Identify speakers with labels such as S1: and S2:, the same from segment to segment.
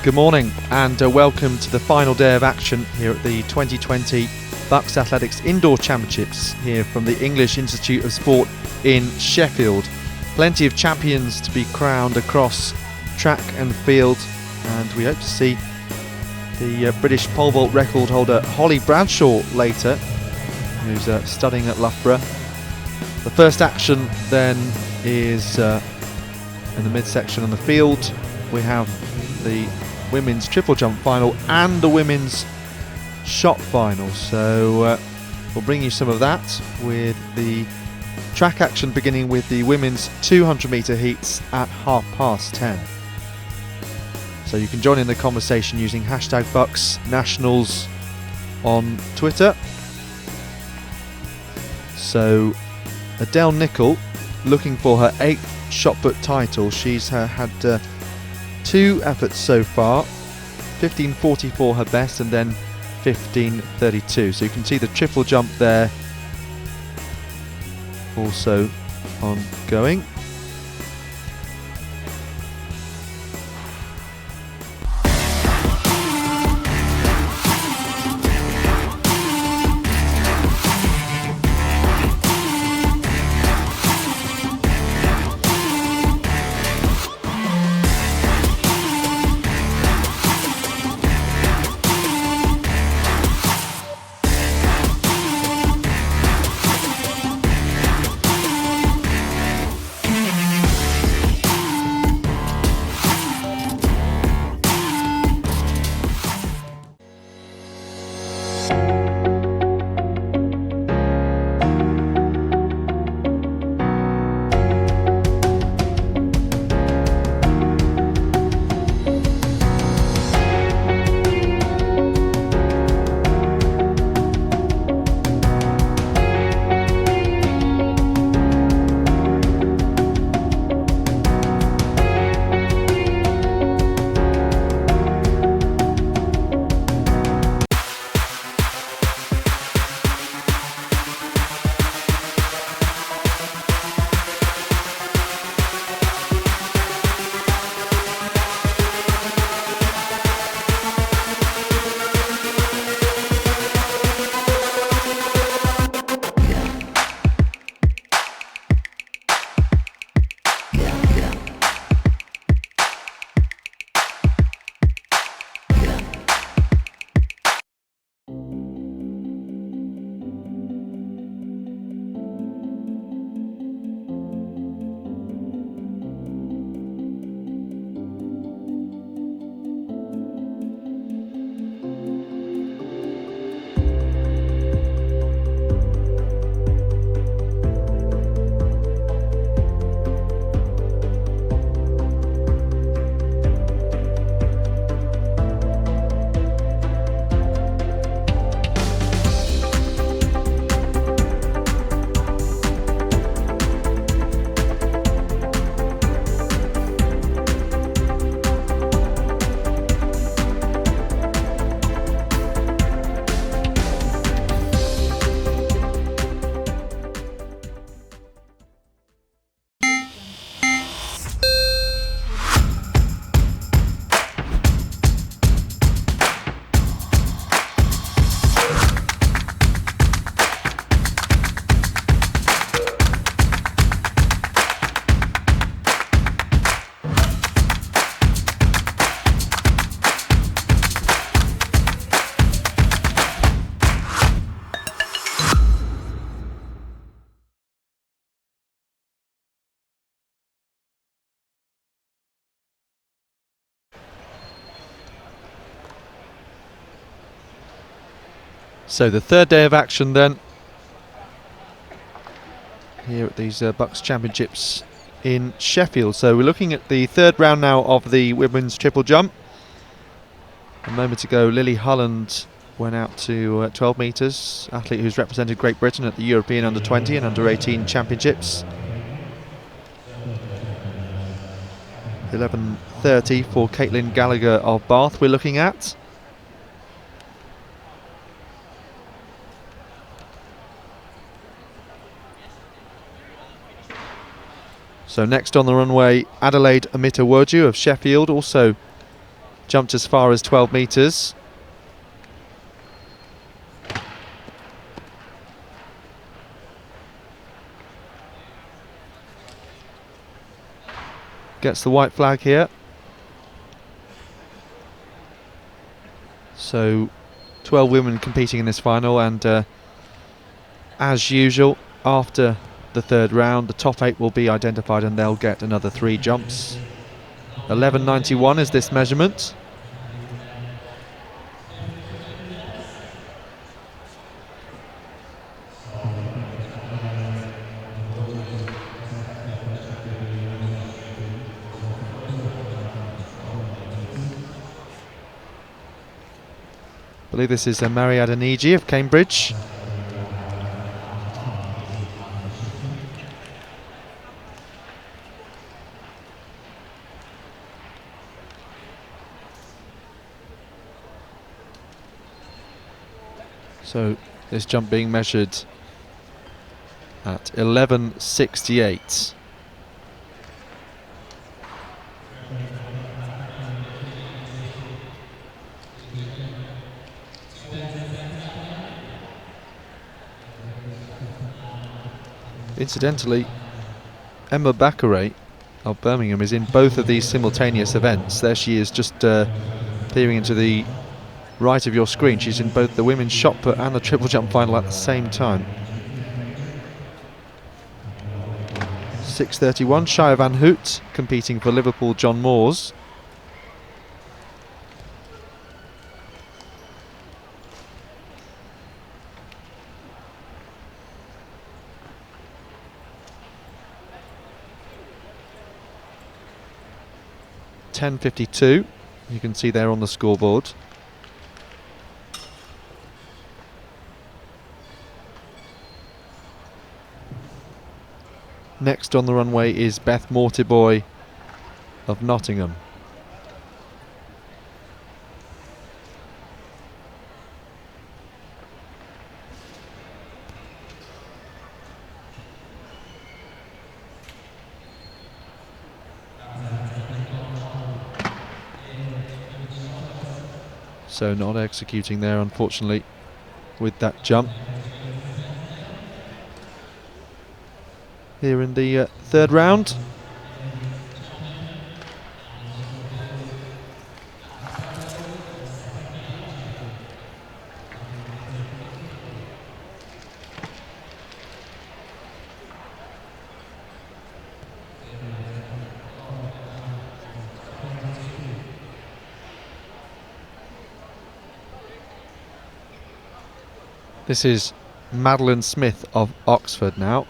S1: Good morning and welcome to the final day of action here at the 2020 BUCS Athletics Indoor Championships here from the English Institute of Sport in Sheffield. Plenty of champions to be crowned across track and field, and we hope to see the British pole vault record holder Holly Bradshaw later, who's studying at Loughborough. The first action then is in the midsection on the field. We have the women's triple jump final and the women's shot final, so we'll bring you some of that with the track action beginning with the women's 200 metre heats at 10:30. So you can join in the conversation using hashtag BUCS Nationals on Twitter. So Adele Nicol looking for her 8th shot put title. She's had 2 efforts so far, 15:44 her best and then 15:32. So you can see the triple jump there also ongoing. So the third day of action then here at these BUCS Championships in Sheffield. So we're looking at the third round now of the women's triple jump. A moment ago Lily Hulland went out to 12 metres, athlete who's represented Great Britain at the European Under-20 and Under-18 Championships. 11:30 for Caitlin Gallagher of Bath we're looking at. So next on the runway, Adelaide Amitawoju of Sheffield, also jumped as far as 12 metres. Gets the white flag here. So 12 women competing in this final, and as usual, after the third round, the top 8 will be identified and they'll get another 3 jumps. 11.91 is this measurement. I believe this is Mariada Niji of Cambridge. So this jump being measured at 11.68. Incidentally, Emma Baccarat of Birmingham is in both of these simultaneous events. There she is, just peering into the right of your screen. She's in both the women's shot put and the triple jump final at the same time. 6.31, Shia Van Hoot competing for Liverpool John Moores. .10.52, you can see there on the scoreboard. Next on the runway is Beth Mortiboy of Nottingham. So not executing there, unfortunately, with that jump. Here in the third round. This is Madeline Smith of Oxford now.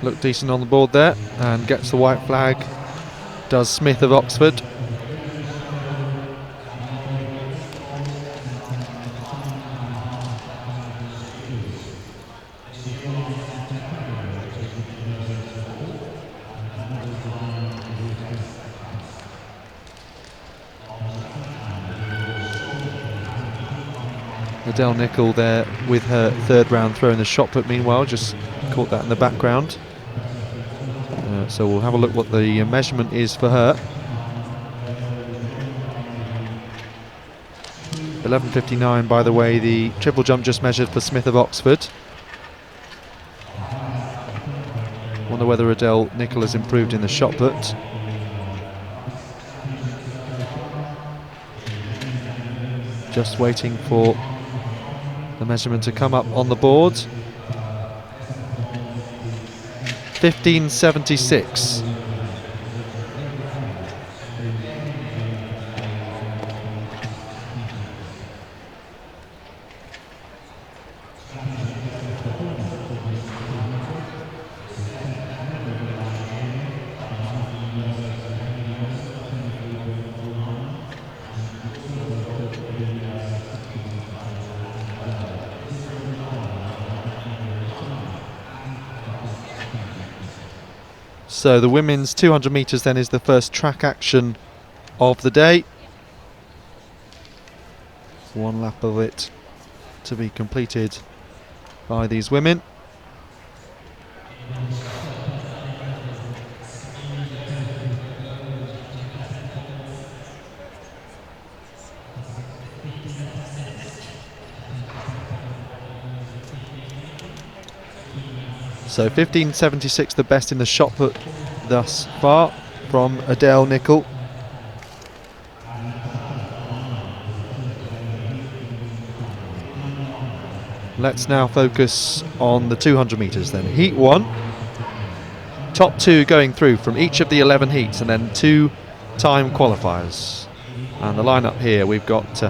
S1: Looked decent on the board there and gets the white flag. Does Smith of Oxford. Adele Nichol there with her third round throw in the shot put, meanwhile, just caught that in the background. So we'll have a look what the measurement is for her. 11.59, by the way, the triple jump just measured for Smith of Oxford. Wonder whether Adele Nichol has improved in the shot put. Just waiting for the measurement to come up on the board. 15.76. So the women's 200 metres then is the first track action of the day. One lap of it to be completed by these women. So 15.76 the best in the shot put thus far from Adele Nicol. Let's now focus on the 200 metres then. Heat 1, top 2 going through from each of the 11 heats, and then 2 time qualifiers. And the lineup here, we've got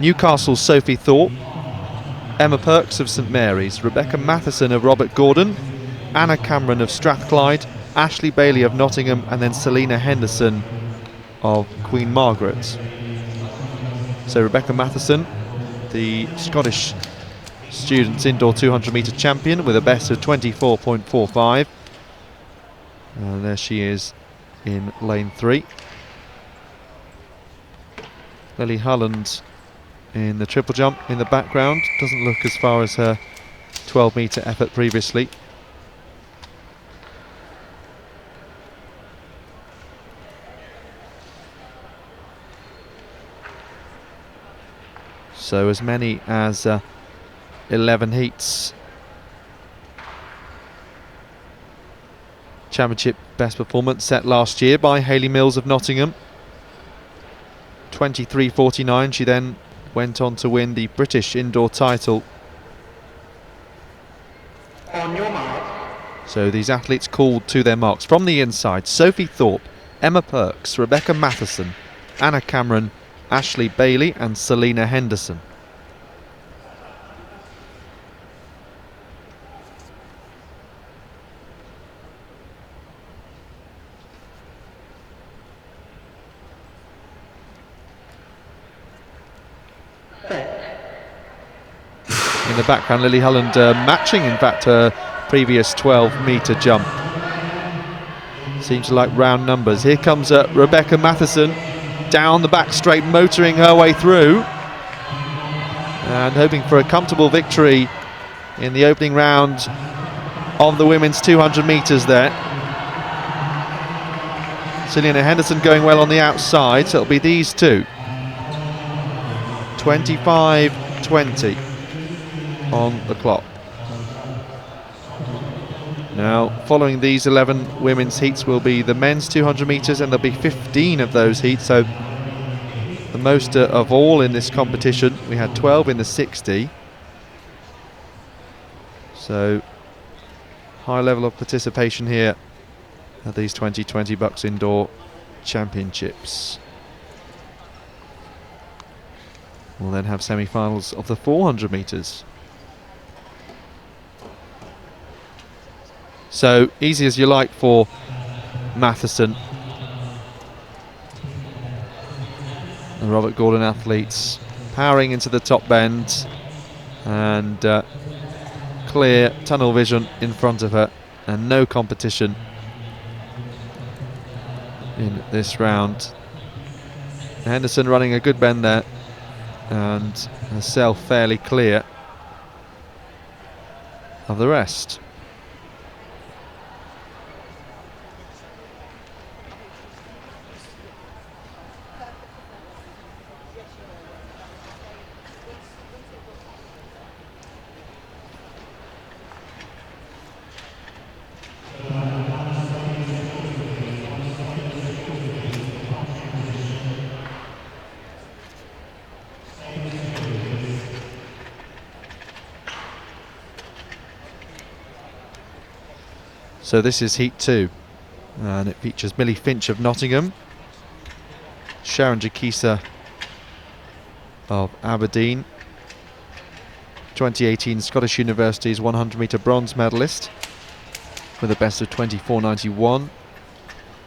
S1: Newcastle's Sophie Thorpe, Emma Perks of St Mary's, Rebecca Matheson of Robert Gordon, Anna Cameron of Strathclyde, Ashley Bailey of Nottingham, and then Selina Henderson of Queen Margaret. So Rebecca Matheson, the Scottish students indoor 200 metre champion with a best of 24.45, and there she is in lane 3. Lily Hulland in the triple jump in the background, doesn't look as far as her 12 metre effort previously. So as many as 11 heats. Championship best performance set last year by Hayley Mills of Nottingham. 23.49. She then went on to win the British indoor title.
S2: On your mark.
S1: So these athletes called to their marks from the inside: Sophie Thorpe, Emma Perks, Rebecca Matheson, Anna Cameron, Ashley Bailey and Selina Henderson. In the background, Lily Hulland matching, in fact, her previous 12 metre jump. Seems to like round numbers. Here comes Rebecca Matheson down the back straight, motoring her way through and hoping for a comfortable victory in the opening round of the women's 200 metres there. Selina Henderson going well on the outside, so it'll be these two. 25.20 on the clock. Now, following these 11 women's heats will be the men's 200 metres, and there'll be 15 of those heats, so the most of all in this competition. We had 12 in the 60. So, high level of participation here at these 2020 BUCS Indoor Championships. We'll then have semi-finals of the 400 metres. So easy as you like for Matheson. The Robert Gordon athletes powering into the top bend, and clear tunnel vision in front of her, and no competition in this round. Henderson running a good bend there, and herself fairly clear of the rest. So this is Heat 2, and it features Millie Finch of Nottingham, Sharon Jakisa of Aberdeen, 2018 Scottish University's 100 metre bronze medalist with a best of 24.91,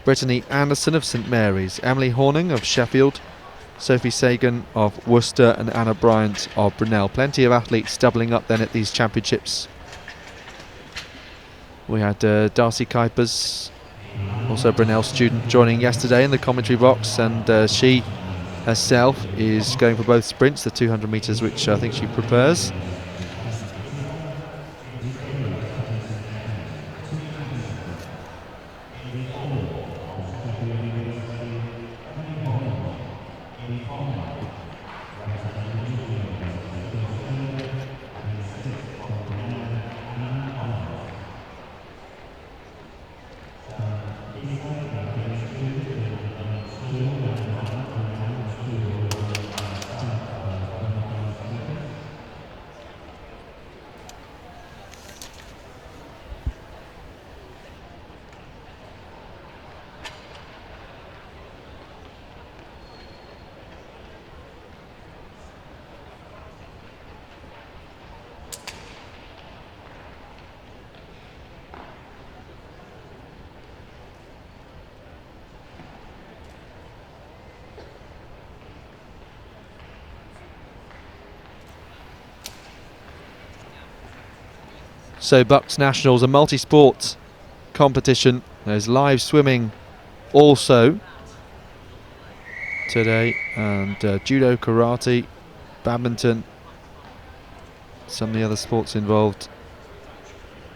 S1: Brittany Anderson of St Mary's, Emily Horning of Sheffield, Sophie Sagan of Worcester and Anna Bryant of Brunel. Plenty of athletes doubling up then at these championships. We had Darcy Kuipers Also Brunel student joining yesterday in the commentary box, and she herself is going for both sprints, the 200 metres, which I think she prefers. So BUCS Nationals, a multi-sport competition. There's live swimming also today, and judo, karate, badminton, some of the other sports involved,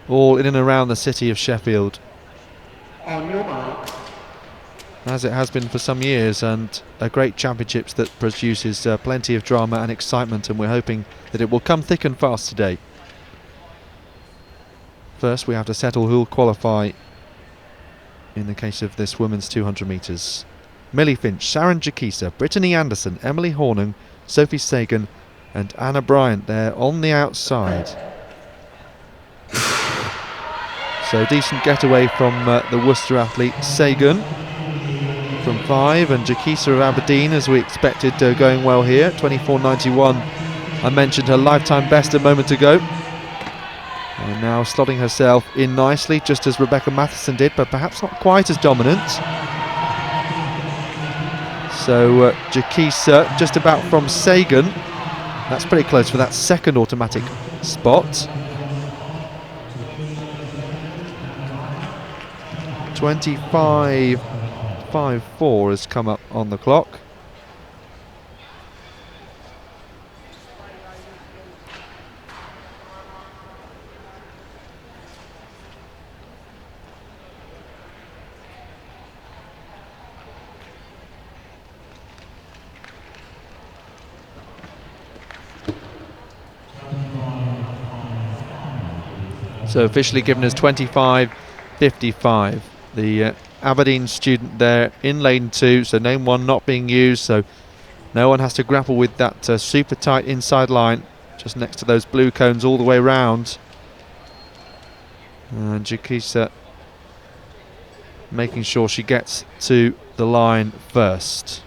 S1: all in and around the city of Sheffield,
S2: On your mark.
S1: as it has been for some years, and a great championships that produces plenty of drama and excitement, and we're hoping that it will come thick and fast today. First we have to settle who'll qualify in the case of this women's 200 metres. Millie Finch, Sharon Jakisa, Brittany Anderson, Emily Hornung, Sophie Sagan and Anna Bryant there on the outside. So decent getaway from the Worcester athlete Sagan from 5, and Jakisa of Aberdeen, as we expected, going well here, 24.91. I mentioned her lifetime best a moment ago. And now slotting herself in nicely, just as Rebecca Matheson did, but perhaps not quite as dominant. So Jakisa just about from Sagan. That's pretty close for that second automatic spot. 25.54 has come up on the clock. So officially given as 25.55. The Aberdeen student there in lane 2, so lane 1 not being used, so no one has to grapple with that super tight inside line just next to those blue cones all the way round. And Jakisa making sure she gets to the line first.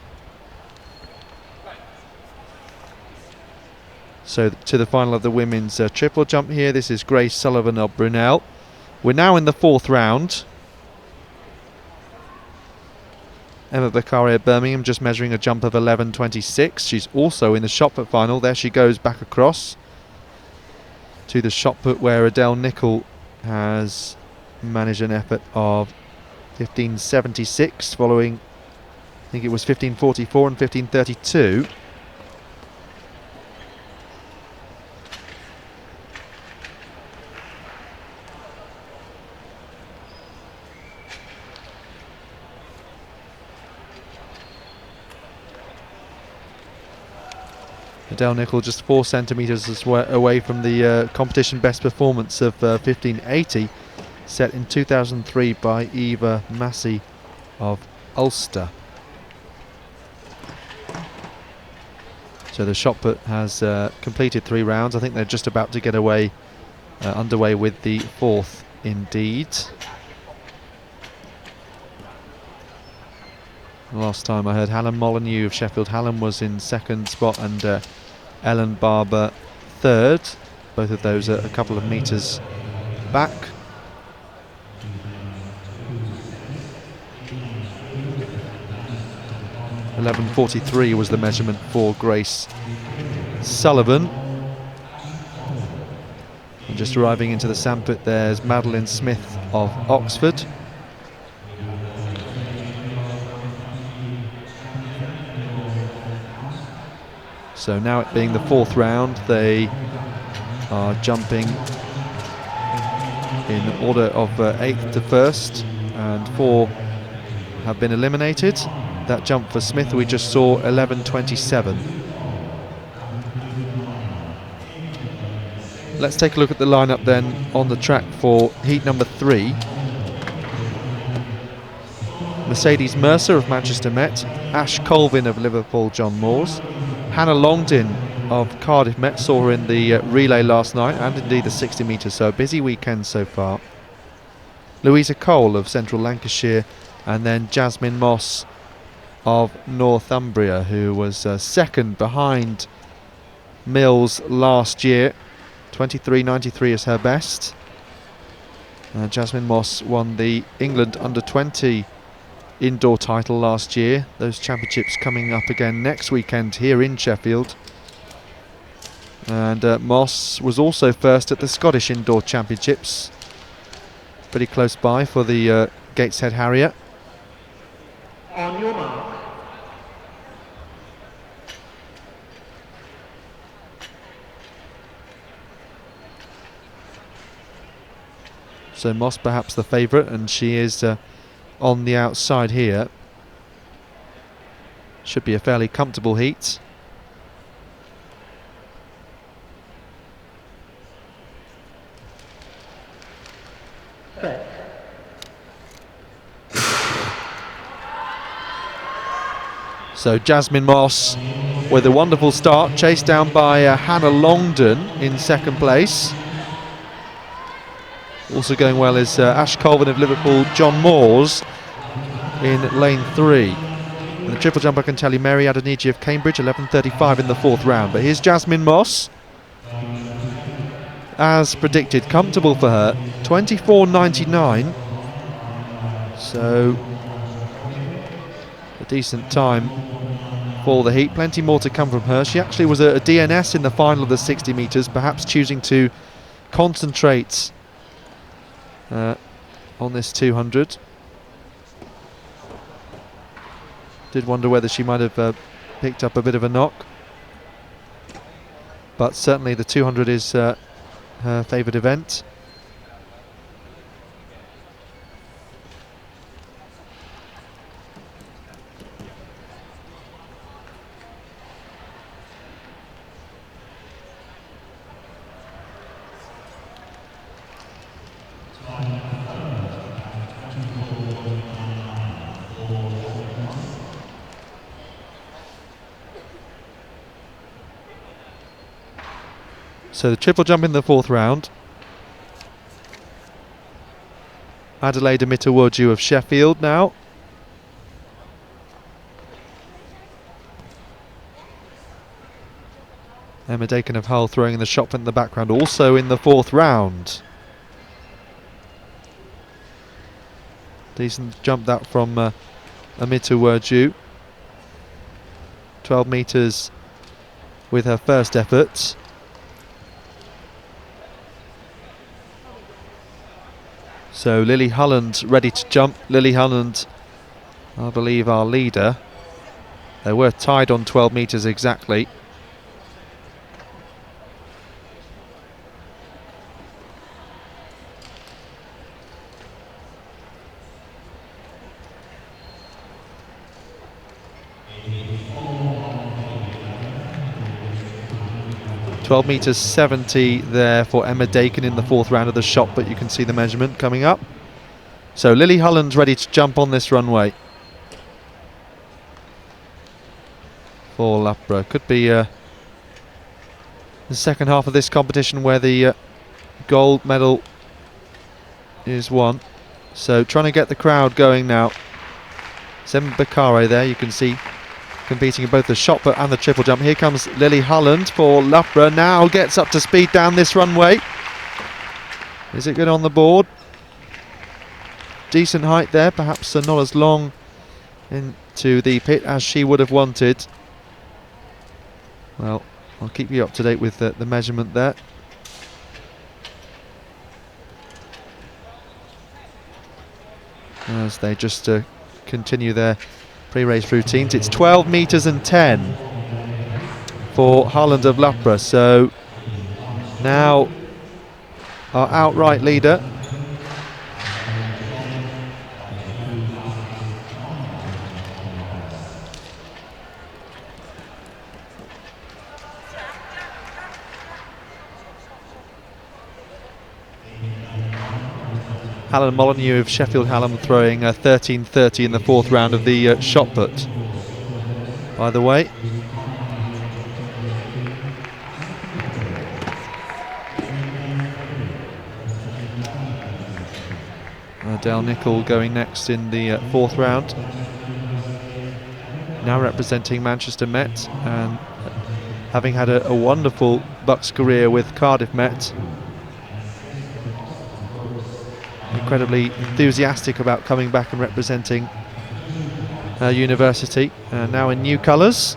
S1: So to the final of the women's triple jump here. This is Grace Sullivan of Brunel. We're now in the 4th round. Emma Beccaria of Birmingham just measuring a jump of 11.26. She's also in the shot put final. There she goes back across to the shot put, where Adele Nicol has managed an effort of 15.76 following, I think it was 15.44 and 15.32. Adele Nicol just 4 centimetres away from the competition best performance of 15.80, set in 2003 by Eva Massey of Ulster. So the shot put has completed 3 rounds. I think they're just about to get underway with the 4th indeed. Last time I heard, Helen Molyneux of Sheffield Hallam was in 2nd spot, and Ellen Barber 3rd. Both of those are a couple of metres back. .11.43 was the measurement for Grace Sullivan. And just arriving into the sandpit, there's Madeline Smith of Oxford. So now it being the fourth round, they are jumping in order of 8th to 1st, and 4 have been eliminated. That jump for Smith we just saw 11.27. Let's take a look at the lineup then on the track for heat number 3. Mercedes Mercer of Manchester Met, Ash Colvin of Liverpool John Moores, Hannah Longdon of Cardiff Met, saw her in the relay last night and indeed the 60 metres, so a busy weekend so far. Louisa Cole of Central Lancashire, and then Jasmine Moss of Northumbria, who was second behind Mills last year. 23.93 is her best. Jasmine Moss won the England under-20 indoor title last year. Those championships coming up again next weekend here in Sheffield. And Moss was also first at the Scottish Indoor Championships, pretty close by for the Gateshead Harrier.
S2: On your mark.
S1: So Moss perhaps the favourite, and she is on the outside here. Should be a fairly comfortable heat.
S2: Set.
S1: So Jasmine Moss with a wonderful start, chased down by Hannah Longdon in second place. Also going well is Ash Colvin of Liverpool John Moores in lane 3. And the triple jump, I can tell you, Mary Adeniji of Cambridge, 11.35 in the fourth round. But here's Jasmine Moss. As predicted, comfortable for her, 24.99. So a decent time for the heat. Plenty more to come from her. She actually was a DNS in the final of the 60 metres, perhaps choosing to concentrate on this 200. Did wonder whether she might have picked up a bit of a knock, but certainly the 200 is her favourite event. So the triple jump in the fourth round. Adelaide Amitawoju of Sheffield now. Emma Dakin of Hull throwing in the shot put in the background, also in the fourth round. Decent jump that from Amitawoju. 12 metres with her first effort. So Lily Hulland ready to jump. Lily Hulland, I believe, our leader. They were tied on 12 metres exactly. (12 metres 70 there for Emma Dakin in the fourth round of the shot, but you can see the measurement coming up. So Lily Hulland's ready to jump on this runway for Loughborough. Could be the second half of this competition where the gold medal is won. So trying to get the crowd going now. Sem Bakare there, you can see, competing in both the shot put and the triple jump. Here comes Lily Hulland for Loughborough. Now gets up to speed down this runway. Is it good on the board? Decent height there, perhaps not as long into the pit as she would have wanted. Well, I'll keep you up to date with the measurement there. As they just continue their pre-race routines. It's 12 metres and 10 for Holland of Loughborough. So now our outright leader, Alan Molyneux of Sheffield Hallam, throwing a 13.30 in the fourth round of the shot put. By the way, Dale Nichol going next in the fourth round. Now representing Manchester Met and having had a wonderful BUCS career with Cardiff Met. Incredibly enthusiastic about coming back and representing her university. Now in new colours,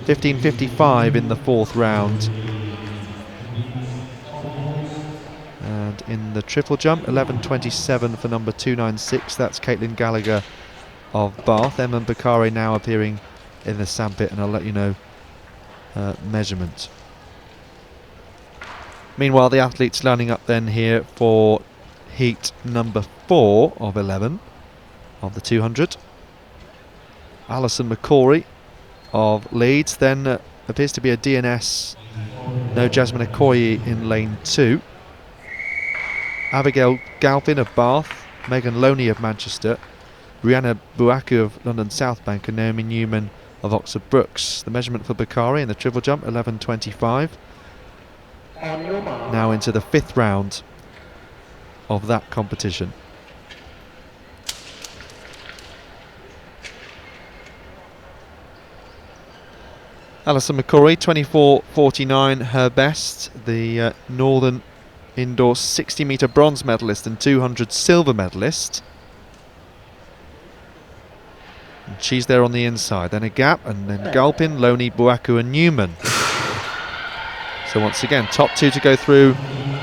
S1: 15.55 in the fourth round. And in the triple jump, 11.27 for number 296. That's Caitlin Gallagher of Bath. Emma Bakare now appearing in the sandpit, and I'll let you know measurement. Meanwhile, the athletes lining up then here for heat number 4 of 11 of the 200. Alison McCory of Leeds, then appears to be a DNS, no Jasmine Okoye in lane 2. Abigail Galpin of Bath, Megan Loney of Manchester, Rihanna Buaku of London South Bank, and Naomi Newman of Oxford Brookes. The measurement for Bakari in the triple jump, 11.25. Now into the fifth round of that competition. Alison McCory, 24.49, her best. The Northern Indoor 60-metre bronze medalist and 200 silver medalist. And she's there on the inside. Then a gap, and then Galpin, Loney, Buaku and Newman. So once again, top two to go through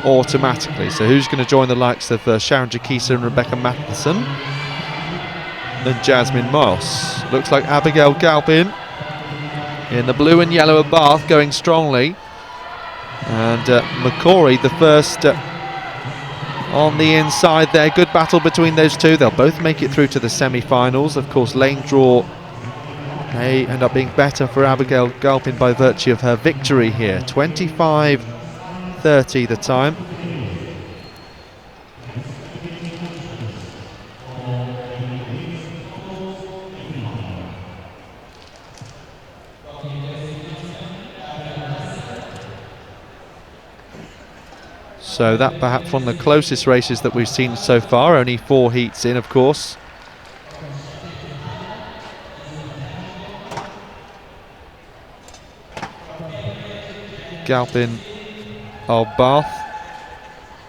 S1: automatically. So who's going to join the likes of Sharon Jakisa and Rebecca Matheson and Jasmine Moss? Looks like Abigail Galpin in the blue and yellow of Bath, going strongly. And McCory, the first on the inside there. Good battle between those two. They'll both make it through to the semi-finals. Of course, lane draw may end up being better for Abigail Galpin by virtue of her victory here. 25.30 the time. So that perhaps one of the closest races that we've seen so far. Only 4 heats in, of course. Galpin of Bath,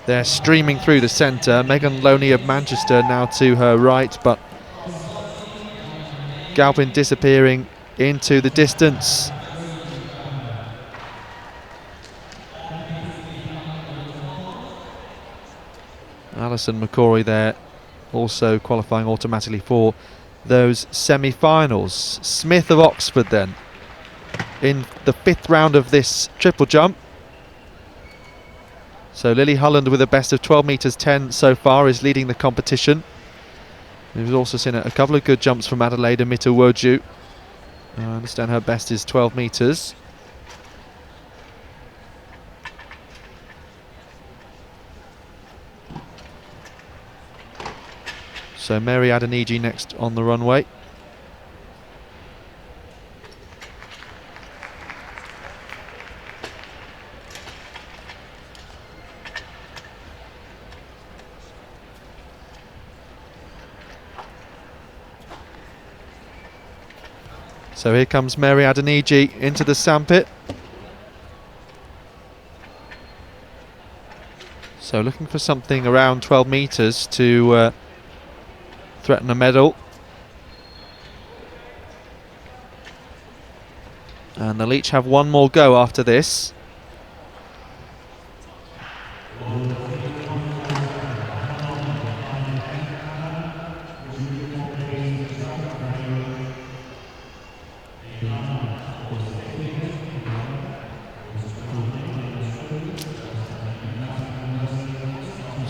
S1: they're streaming through the centre. Megan Loney of Manchester now to her right, but Galpin disappearing into the distance. Alison McCory there also qualifying automatically for those semi-finals. Smith of Oxford then in the fifth round of this triple jump. So Lily Holland with a best of 12 metres 10 so far is leading the competition. We've also seen a couple of good jumps from Adelaide Mitawoju. I understand her best is 12 metres. So Mary Adeniji next on the runway. So here comes Mary Adeniji into the sandpit. So looking for something around 12 metres to threaten a medal. And they'll each have one more go after this.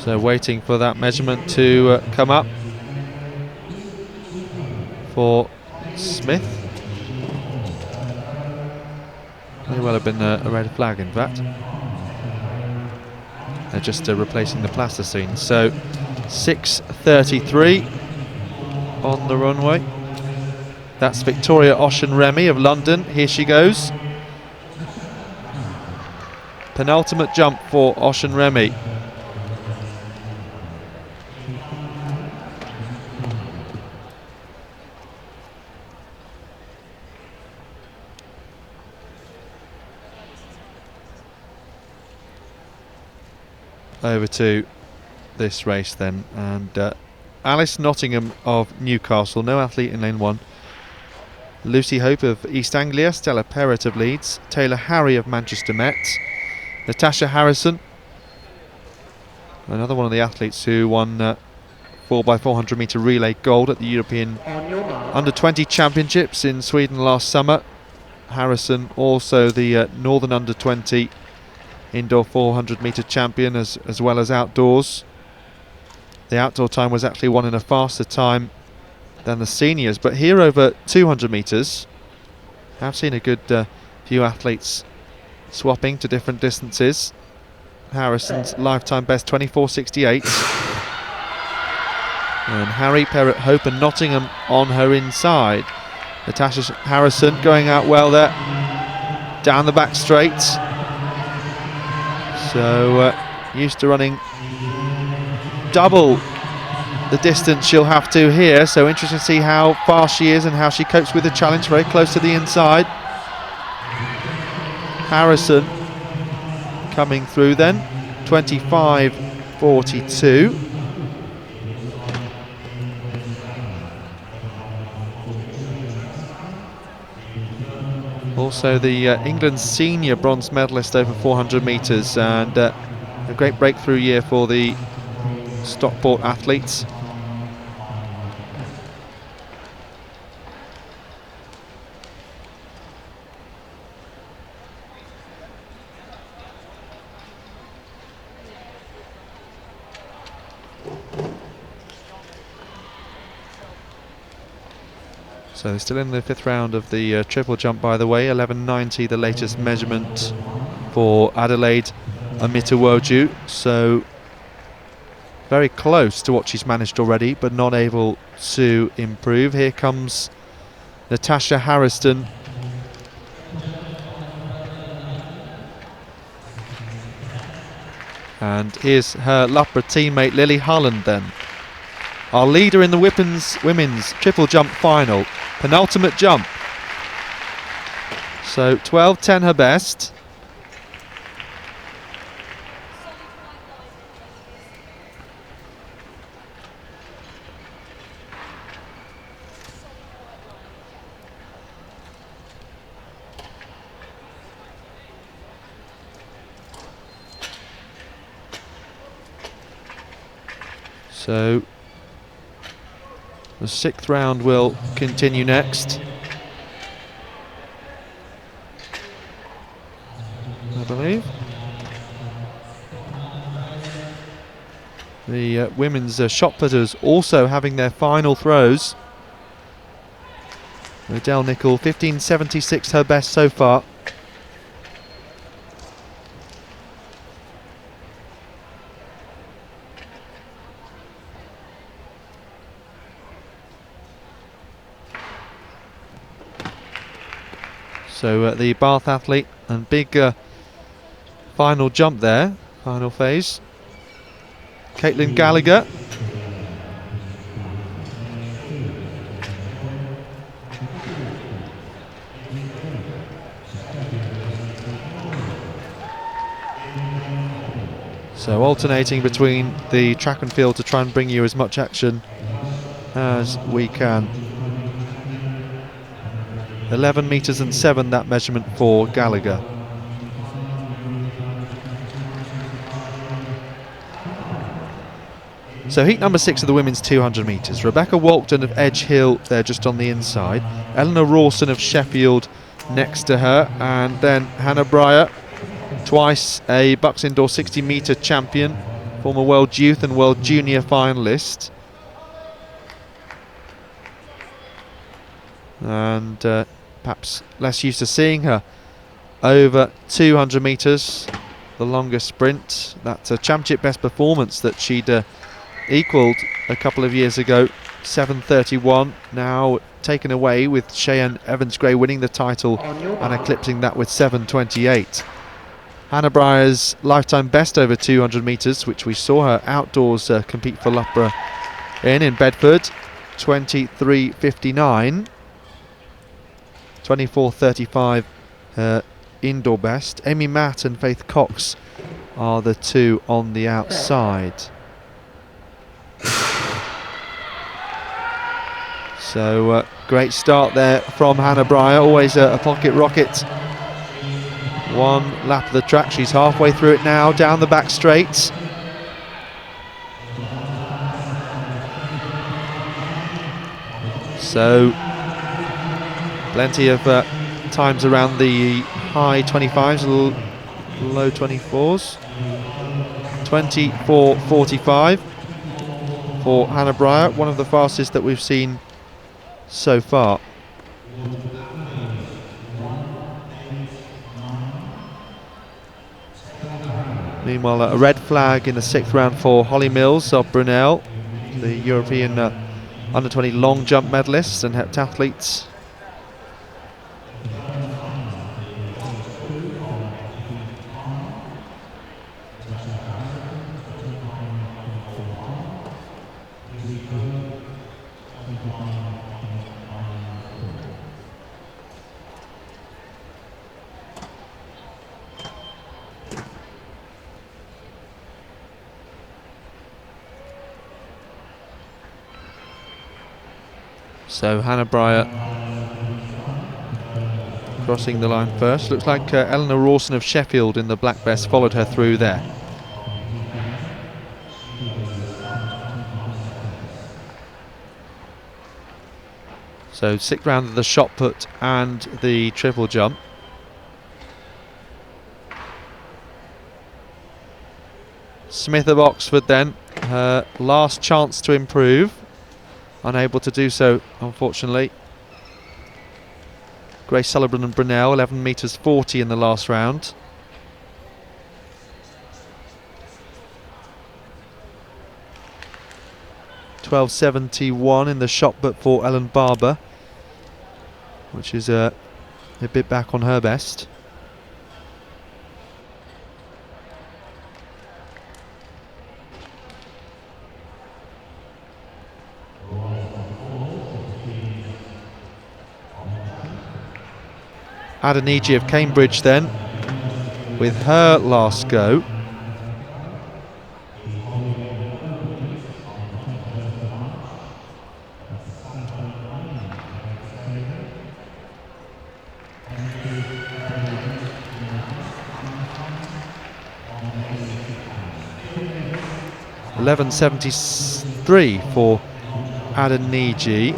S1: So waiting for that measurement to come up for Smith. May well have been a red flag, in fact. They're just replacing the plasticine. So 6:33 on the runway. That's Victoria Oshin-Remy of London. Here she goes. Penultimate jump for Oshin-Remy. Over to this race then, and Alice Nottingham of Newcastle, no athlete in lane 1. Lucy Hope of East Anglia, Stella Perrott of Leeds, Taylor Harry of Manchester Met, Natasha Harrison, another one of the athletes who won 4x400 metre relay gold at the European Under-20 Championships in Sweden last summer. Harrison also the Northern Under-20 indoor 400 metre champion as well as outdoors. The outdoor time was actually won in a faster time than the seniors, but here over 200 metres I've seen a good few athletes swapping to different distances. Harrison's lifetime best 24:68, and Harry, Perrott, Hope and Nottingham on her inside. Natasha Harrison going out well there down the back straight. So used to running double the distance she'll have to here, so interesting to see how fast she is and how she copes with the challenge. Very close to the inside. Harrison coming through then, 25:42. Also the England senior bronze medalist over 400 metres, and a great breakthrough year for the Stockport athletes. So they're still in the 5th round of the triple jump, by the way. 11:90 the latest measurement for Adelaide Amitawoju. So very close to what she's managed already, but not able to improve. Here comes Natasha Harrison. And here's her Loughborough teammate Lily Holland then. Our leader in the women's triple jump final. Penultimate jump. So 12:10 her best. So the 6th round will continue next, I believe. The women's shot putters also having their final throws. Adele Nicol, 15:76 her best so far. So the Bath athlete, and big final jump there, final phase. Caitlin Gallagher. So alternating between the track and field to try and bring you as much action as we can. 11 metres and 7 that measurement for Gallagher. So heat number 6 of the women's 200 metres. Rebecca Walkden of Edge Hill there just on the inside. Eleanor Rawson of Sheffield next to her, and then Hannah Breyer, twice a BUCS indoor 60 metre champion former World Youth and World Junior finalist. And perhaps less used to seeing her over 200 metres, the longest sprint. That's a championship best performance that she'd equalled a couple of years ago, 7:31. Now taken away with Cheyenne Evans-Gray winning the title and eclipsing that with 7:28. Hannah Breyer's lifetime best over 200 metres, which we saw her outdoors compete for Loughborough in Bedford, 23:59. 24:35 her indoor best. Amy Matt and Faith Cox are the two on the outside. So great start there from Hannah Breyer, always a pocket rocket. One lap of the track, she's halfway through it now, down the back straight. So plenty of times around the high 25s, low 24s. 24:45 for Hannah Breyer, one of the fastest that we've seen so far. Meanwhile, a red flag in the 6th round for Holly Mills of Brunel, the European under-20 long jump medalists and heptathletes. So Hannah Breyer crossing the line first. Looks like Eleanor Rawson of Sheffield in the black vest followed her through there. So 6th round of the shot put and the triple jump. Smith of Oxford then, her last chance to improve. Unable to do so, unfortunately. Grace Sullivan and Brunel, 11 metres 40 in the last round. .12.71 in the shot put for Ellen Barber, which is a bit back on her best. Adeniji of Cambridge then, with her last go. .11.73 for Adeniji.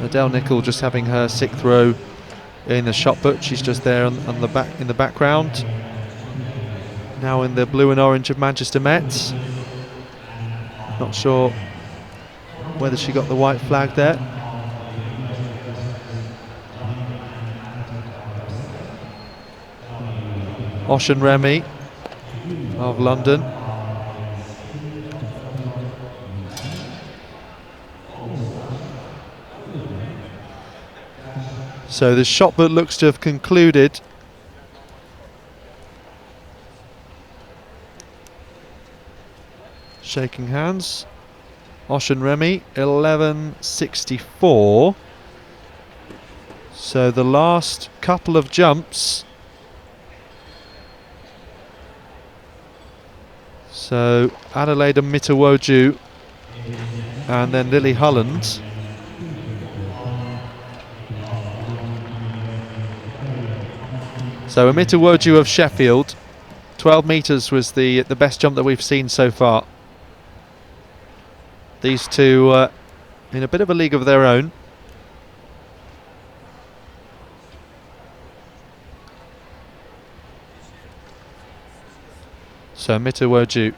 S1: Adele Nichol just having her 6th row in the shot put. She's just there on the back in the background. Now in the blue and orange of Manchester Met. Not sure whether she got the white flag there. Ocean Remy of London. So the shot put looks to have concluded. Shaking hands. Ocean Remy, 11.64. So the last couple of jumps. So Adelaide Mitawoju and then Lily Hulland. So Mitawoju of Sheffield, 12 metres was the best jump that we've seen so far. These two in a bit of a league of their own. So Mitawoju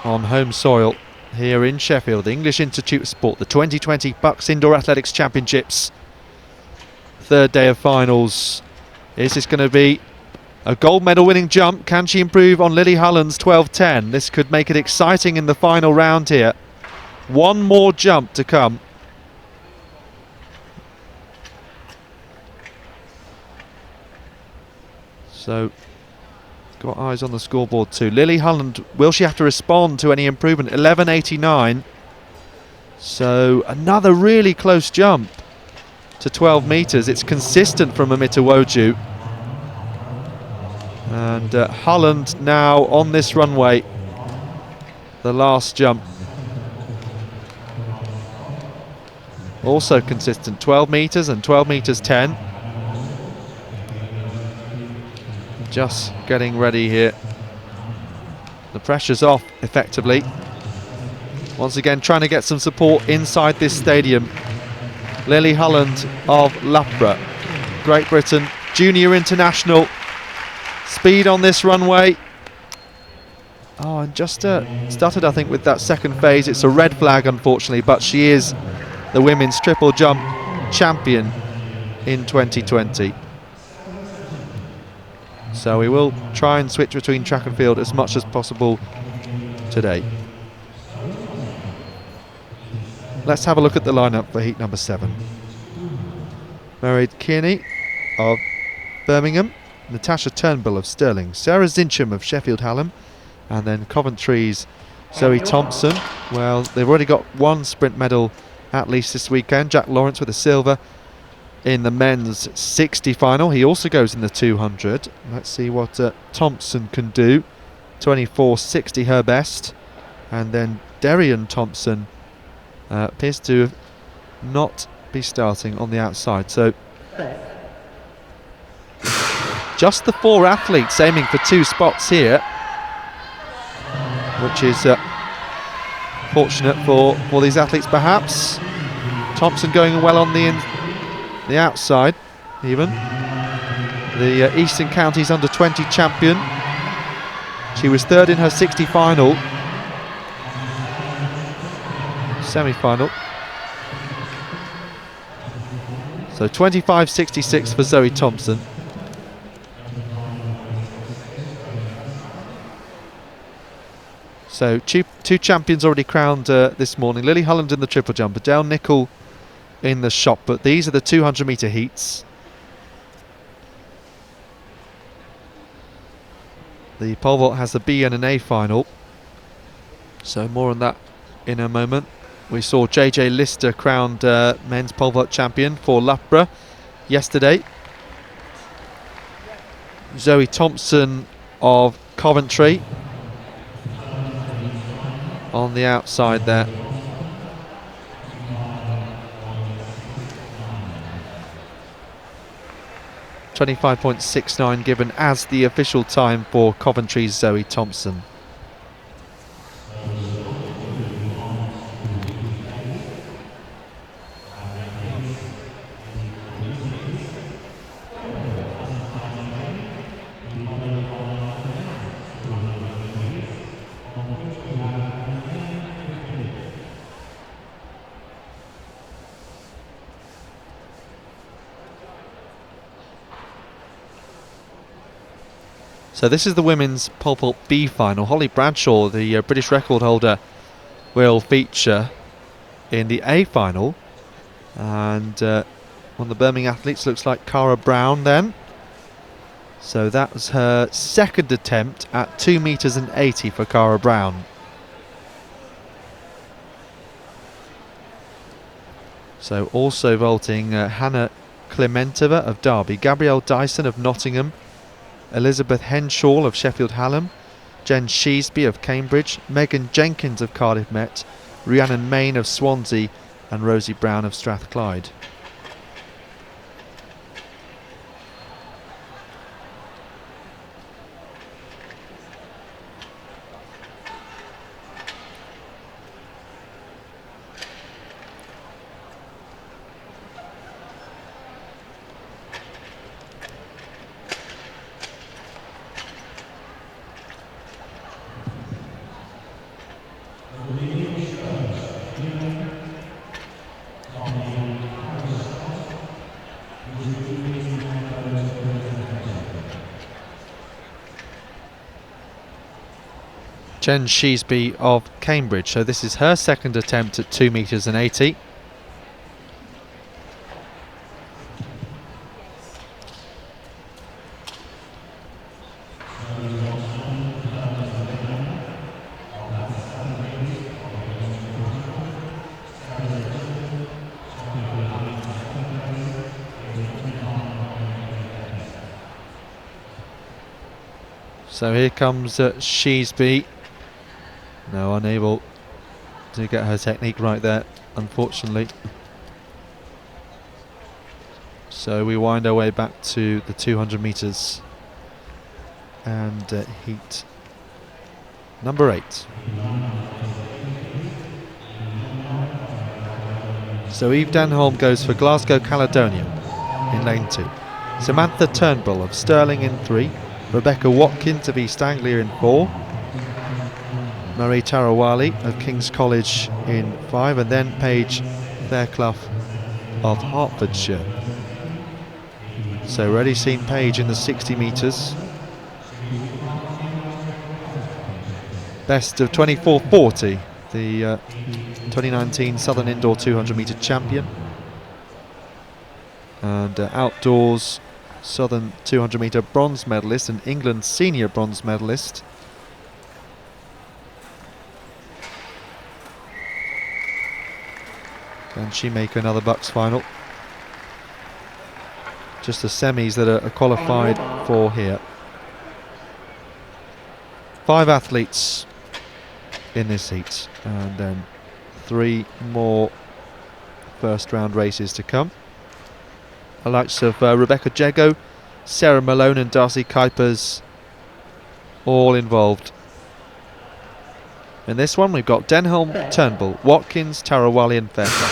S1: on home soil here in Sheffield, the English Institute of Sport, the 2020 BUCS Indoor Athletics Championships. Third day of finals. Is this going to be a gold medal winning jump? Can she improve on Lily Hullen's 12.10? This could make it exciting in the final round here. One more jump to come. So, got eyes on the scoreboard too. Lily Hullen, will she have to respond to any improvement? 11.89. So, another really close jump to 12 metres. It's consistent from Mitawoju. And Hullen now on this runway. The last jump. Also consistent, 12 metres and 12 metres 10. Just getting ready here. The pressure's off effectively. Once again trying to get some support inside this stadium. Lily Hullen of Loughborough, Great Britain, junior international. Speed on this runway. Oh, and just started I think with that second phase. It's a red flag unfortunately, but she is the women's triple jump champion in 2020. So we will try and switch between track and field as much as possible today. Let's have a look at the lineup for heat number 7. Mairead Kearney of Birmingham, Natasha Turnbull of Stirling, Sarah Zincham of Sheffield Hallam, and then Coventry's Zoe Thompson. Well, they've already got one sprint medal at least this weekend. Jack Lawrence with a silver in the men's 60 final. He also goes in the 200. Let's see what Thompson can do. 24.60 her best. And then Derian Thompson appears to not be starting on the outside. So just the 4 athletes aiming for 2 spots here, which is fortunate for these athletes perhaps. Thompson going well on the outside even. The Eastern Counties under-20 champion. She was 3rd in her 60 final. Semi-final. So 25.66 for Zoe Thompson. So two champions already crowned this morning. Lily Hullen in the triple jump, Adele Nichol in the shot, but these are the 200 metre heats. The pole vault has a B and an A final, so more on that in a moment. We saw JJ Lister crowned men's pole vault champion for Loughborough yesterday. Zoe Thompson of Coventry on the outside there. .25.69 given as the official time for Coventry's Zoe Thompson. So this is the women's pole vault B final. Holly Bradshaw, the British record holder, will feature in the A final. And one of the Birmingham athletes looks like Cara Brown then. So that was her second attempt at 2 metres and 80 for Cara Brown. So also vaulting Hannah Klementova of Derby, Gabrielle Dyson of Nottingham, Elizabeth Henshaw of Sheffield Hallam, Jen Sheesby of Cambridge, Megan Jenkins of Cardiff Met, Rhiannon Main of Swansea, and Rosie Brown of Strathclyde. Jen Sheesby of Cambridge. So this is her second attempt at 2 metres and 80. So here comes Sheesby. No, unable to get her technique right there, unfortunately. So we wind our way back to the 200 metres and heat number 8. So Eve Denholm goes for Glasgow Caledonian in lane 2. Samantha Turnbull of Stirling in 3. Rebecca Watkins of East Anglia in 4. Marie Tarawali of King's College in 5. And then Paige Fairclough of Hertfordshire. So already seen Paige in the 60 metres. Best of 24.40, the 2019 Southern Indoor 200 metre champion. And outdoors Southern 200 metre bronze medalist and England senior bronze medalist. Can she make another BUCS final? Just the semis that are qualified for here. 5 athletes in this heat, and then 3 more first round races to come. The likes of Rebecca Jago, Sarah Malone and Darcy Kuipers all involved. In this one we've got Denholm, Turnbull, Watkins, Tarawali and Fairclough.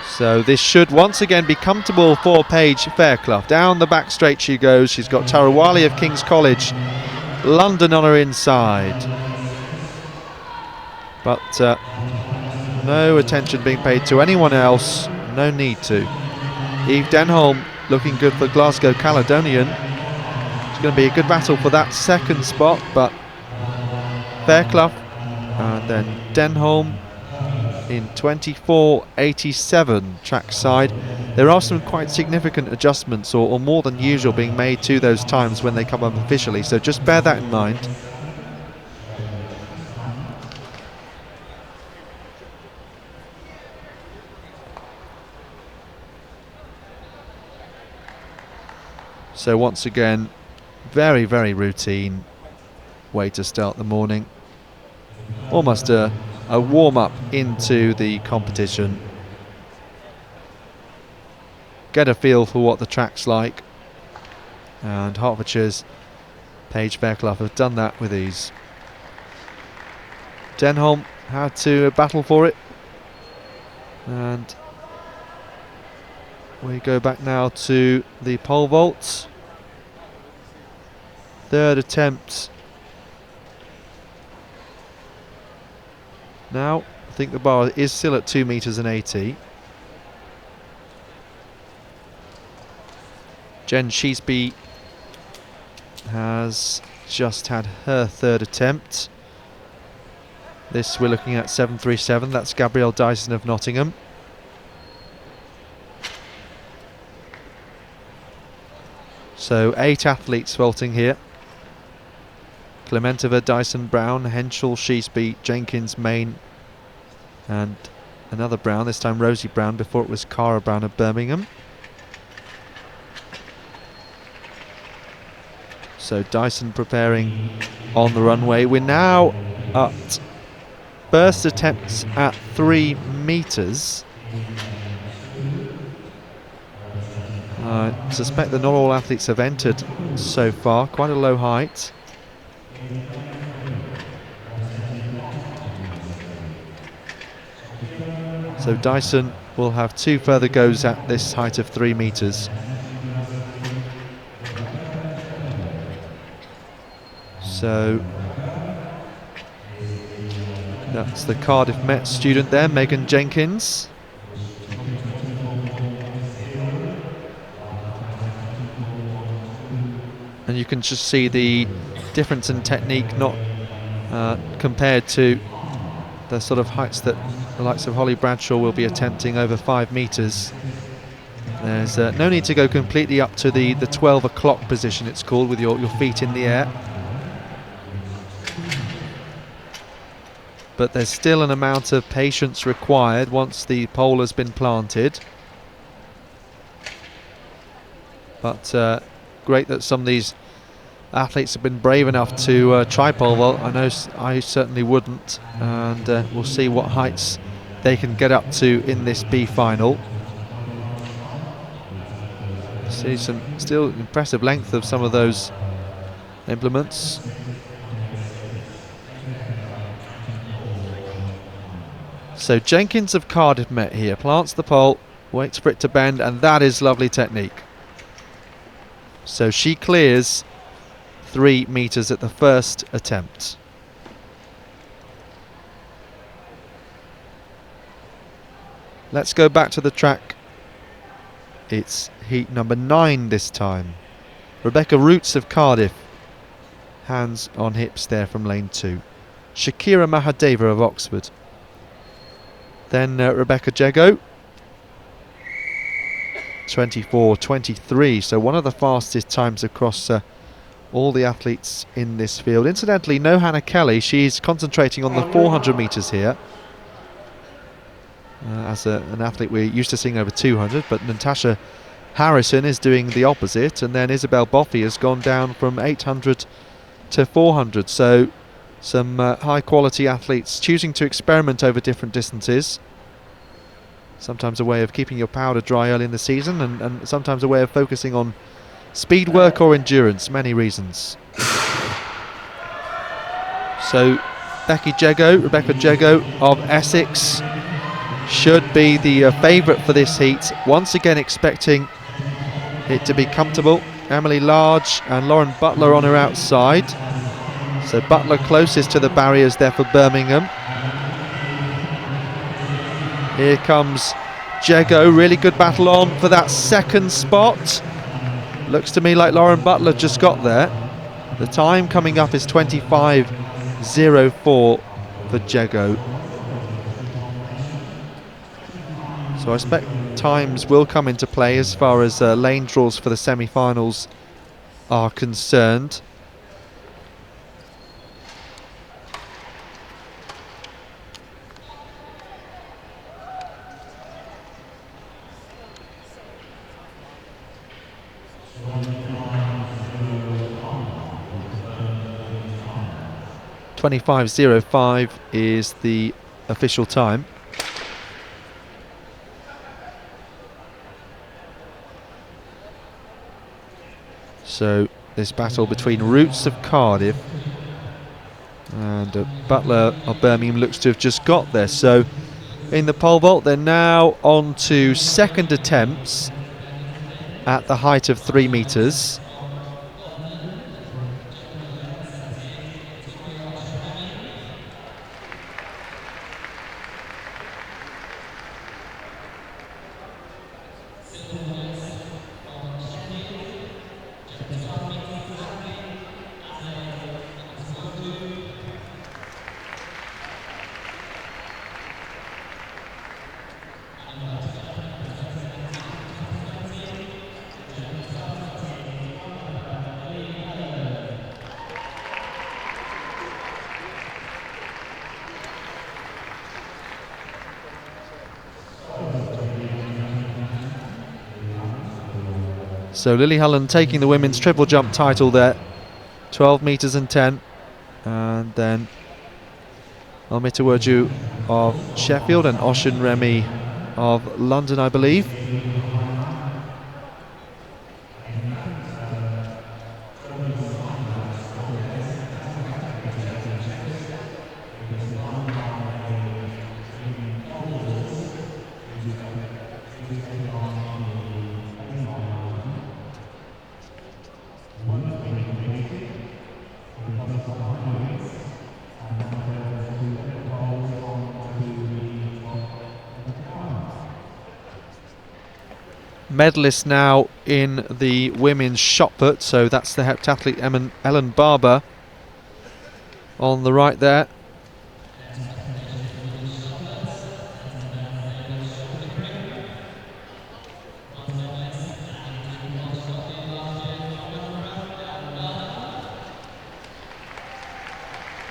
S1: So this should once again be comfortable for Paige Fairclough. Down the back straight she goes. She's got Tarawali of King's College, London on her inside. But no attention being paid to anyone else. No need to. Eve Denholm looking good for Glasgow Caledonian. It's going to be a good battle for that second spot, but Fairclough and then Denholm in 24.87 trackside. There are some quite significant adjustments or more than usual being made to those times when they come up officially, so just bear that in mind. So once again, very, very routine way to start the morning. Almost a warm-up into the competition. Get a feel for what the track's like. And Hertfordshire's Paige Fairclough have done that with ease. Denholm had to battle for it. And we go back now to the pole vault. Third attempt. Now, I think the bar is still at 2 metres and 80. Jen Sheesby has just had her third attempt. This we're looking at 7.37. That's Gabrielle Dyson of Nottingham. So 8 athletes vaulting here. Clementova, Dyson, Brown, Henschel, Sheesby, Jenkins, Main and another Brown, this time Rosie Brown, before it was Cara Brown of Birmingham. So Dyson preparing on the runway. We're now at first attempts at 3 metres. I suspect that not all athletes have entered so far, quite a low height. So Dyson will have 2 further goes at this height of 3 metres. So that's the Cardiff Met student there, Megan Jenkins. And you can just see the difference in technique, not compared to the sort of heights that the likes of Holly Bradshaw will be attempting over 5 metres. There's no need to go completely up to the 12 o'clock position, it's called, with your feet in the air. But there's still an amount of patience required once the pole has been planted. But great that some of these athletes have been brave enough to try pole vault. I know I certainly wouldn't, and we'll see what heights they can get up to in this B final. See some still impressive length of some of those implements. So Jenkins of Cardiff met here, plants the pole, waits for it to bend, and that is lovely technique. So she clears 3 metres at the first attempt. Let's go back to the track. It's heat number 9 this time. Rebecca Roots of Cardiff, hands on hips there from lane 2. Shakira Mahadeva of Oxford. Then Rebecca Jego, 24:23, so one of the fastest times across all the athletes in this field. Incidentally, no Hannah Kelly, she's concentrating on the 400 metres here. As an athlete we're used to seeing over 200, but Natasha Harrison is doing the opposite, and then Isabel Boffey has gone down from 800 to 400, so some high quality athletes choosing to experiment over different distances. Sometimes a way of keeping your powder dry early in the season, and sometimes a way of focusing on speed work or endurance, many reasons. So Rebecca Jego of Essex should be the favourite for this heat. Once again expecting it to be comfortable. Emily Large and Lauren Butler on her outside. So Butler closest to the barriers there for Birmingham. Here comes Jego, really good battle on for that second spot. Looks to me like Lauren Butler just got there. The time coming up is 25:04 for Jego. So I expect times will come into play as far as lane draws for the semi-finals are concerned. .25:05 is the official time. So this battle between Roots of Cardiff and Butler of Birmingham looks to have just got there. So in the pole vault they're now on to second attempts at the height of 3 metres. So Lily Hullen taking the women's triple jump title there, 12 metres and 10, and then Almita Wurju of Sheffield and Oshin Remy of London, I believe. Medalists now in the women's shot put, so that's the heptathlete Ellen Barber on the right there.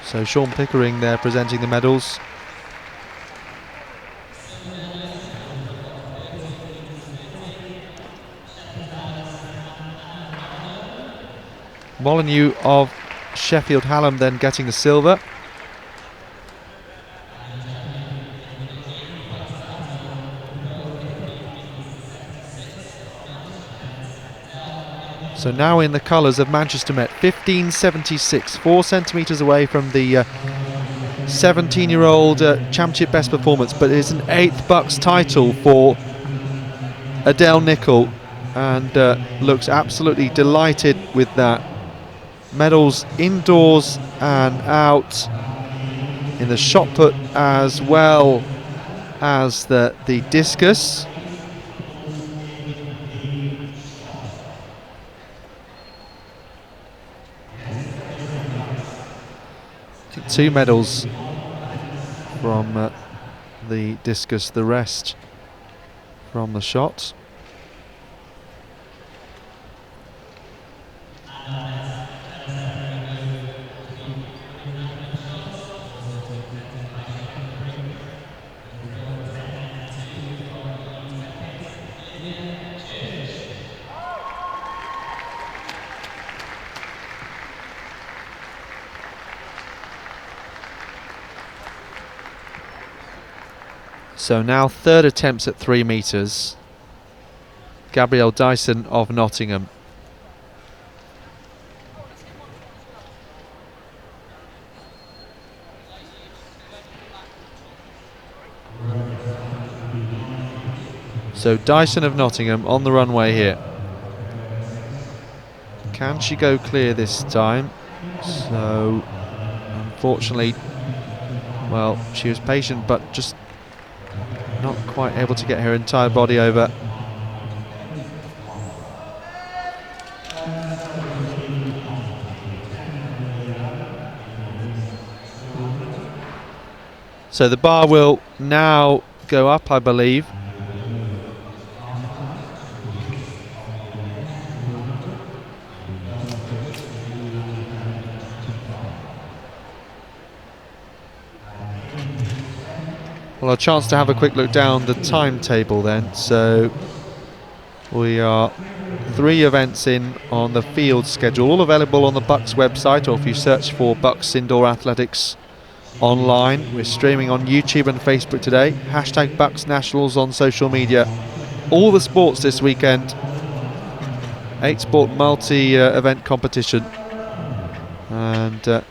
S1: So Sean Pickering there presenting the medals. Molyneux of Sheffield Hallam then getting the silver. So now in the colours of Manchester Met, 15.76, 4 centimetres away from the 17-year-old championship best performance, but it's an 8th BUCS title for Adele Nicol, and looks absolutely delighted with that. Medals indoors and out in the shot put as well as the discus. I think 2 medals from the discus, the rest from the shot. So now 3rd attempts at 3 metres. Gabrielle Dyson of Nottingham. So Dyson of Nottingham on the runway here. Can she go clear this time? So unfortunately, well, she was patient but just not quite able to get her entire body over. So the bar will now go up, I believe. Well, a chance to have a quick look down the timetable then. So we are 3 events in on the field schedule, all available on the BUCS website, or if you search for BUCS Indoor Athletics online. We're streaming on YouTube and Facebook today. Hashtag BUCS Nationals on social media. All the sports this weekend. 8-sport multi-event competition. And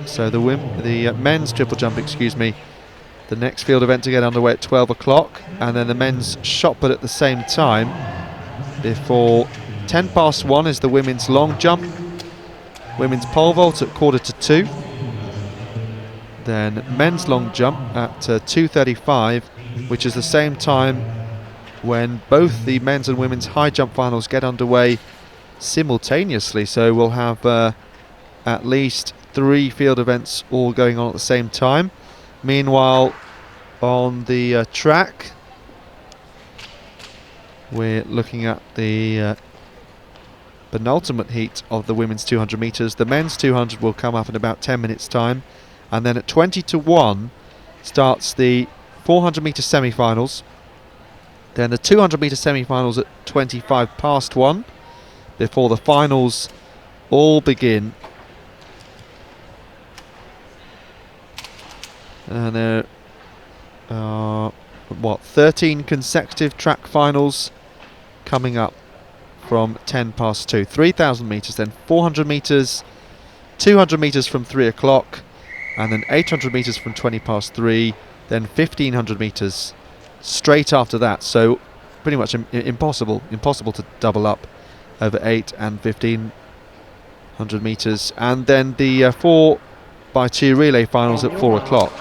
S1: so the men's triple jump, excuse me, the next field event to get underway at 12 o'clock, and then the men's shot put at the same time. Before 1:10 is the women's long jump, women's pole vault at 1:45, then men's long jump at 2:35, which is the same time when both the men's and women's high jump finals get underway simultaneously. So we'll have at least 3 field events all going on at the same time. Meanwhile, on the track, we're looking at the penultimate heat of the women's 200 metres. The men's 200 will come up in about 10 minutes' time. And then at 20:1 starts the 400 metre semi-finals. Then the 200 metre semi-finals at 1:25 before the finals all begin. And there are 13 consecutive track finals coming up from 2:10. 3,000 metres, then 400 metres, 200 metres from 3 o'clock, and then 800 metres from 20:3, then 1,500 metres straight after that. So pretty much impossible to double up over 8 and 1,500 metres. And then the 4x2 relay finals at 4 o'clock.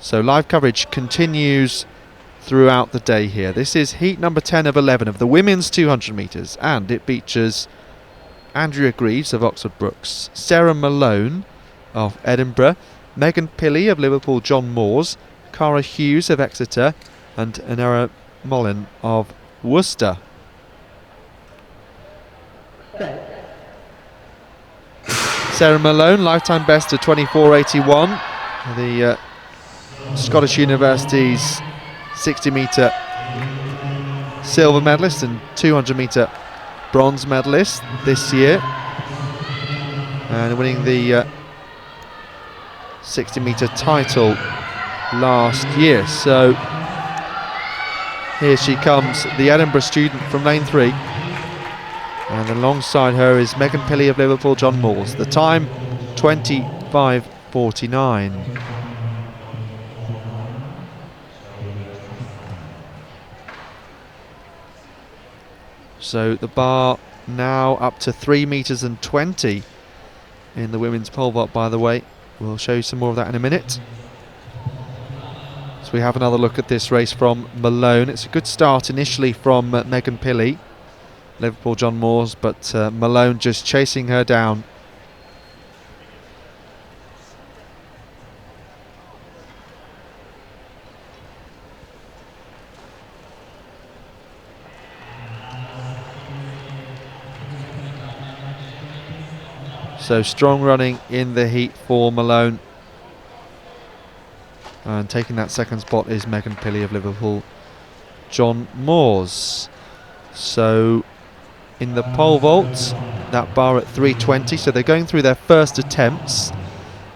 S1: So live coverage continues throughout the day here. This is heat number 10 of 11 of the women's 200 metres, and it features Andrea Greaves of Oxford Brookes, Sarah Malone of Edinburgh, Megan Pilley of Liverpool John Moores, Cara Hughes of Exeter, and Anera Mollin of Worcester. Sarah Malone, lifetime best of 24.81. The Scottish University's 60 metre silver medalist and 200 metre bronze medalist this year, and winning the 60 metre title last year. So here she comes, the Edinburgh student from lane 3, and alongside her is Megan Pilley of Liverpool John Moores. The time 25.49. So the bar now up to 3 metres and 20 in the women's pole vault, by the way. We'll show you some more of that in a minute. So we have another look at this race from Malone. It's a good start initially from Megan Pilley, Liverpool John Moores, but Malone just chasing her down. So strong running in the heat for Malone. And taking that second spot is Megan Pilley of Liverpool John Moores. So in the pole vault, that bar at 3:20, so they're going through their first attempts.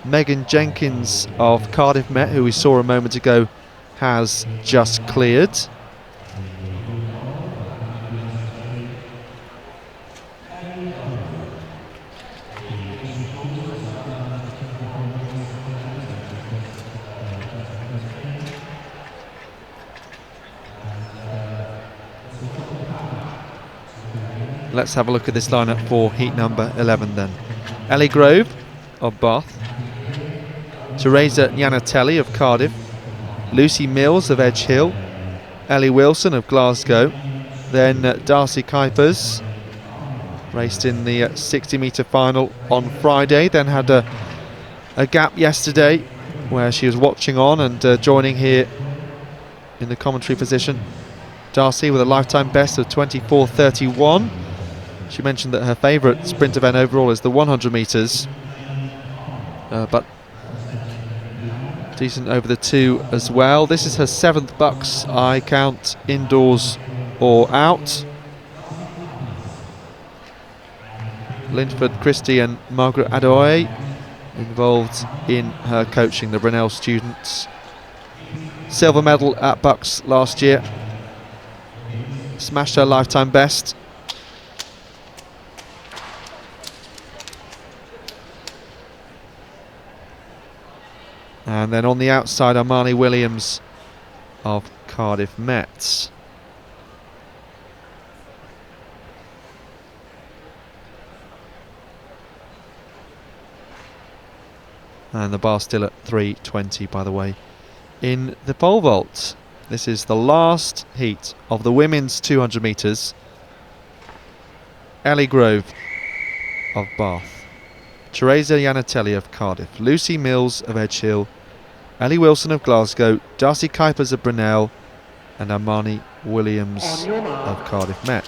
S1: Megan Jenkins of Cardiff Met, who we saw a moment ago, has just cleared. Let's have a look at this lineup for heat number 11 then. Ellie Grove of Bath, Teresa Nianatelli of Cardiff, Lucy Mills of Edge Hill, Ellie Wilson of Glasgow, then Darcy Kuipers, raced in the 60 metre final on Friday, then had a gap yesterday where she was watching on and joining here in the commentary position. Darcy with a lifetime best of 24.31. She mentioned that her favourite sprint event overall is the 100 metres, but decent over the 2 as well. This is her 7th BUCS, I count, indoors or out. Linford Christie and Margaret Adoye involved in her coaching the Brunel students. Silver medal at BUCS last year. Smashed her lifetime best. And then on the outside, Armani Williams of Cardiff Met. And the bar still at 3:20, by the way. In the pole vault, this is the last heat of the women's 200 metres. Ellie Grove of Bath, Teresa Nianatelli of Cardiff, Lucy Mills of Edge Hill, Ellie Wilson of Glasgow, Darcy Kuipers of Brunel, and Armani Williams of Cardiff Met.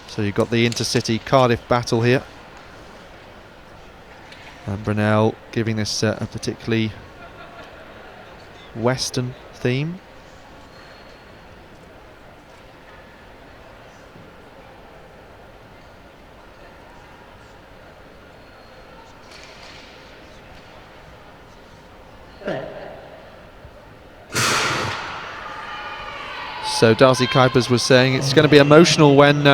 S1: So you've got the intercity Cardiff battle here, and Brunel giving this a particularly western theme. So Darcy Kuipers was saying it's going to be emotional when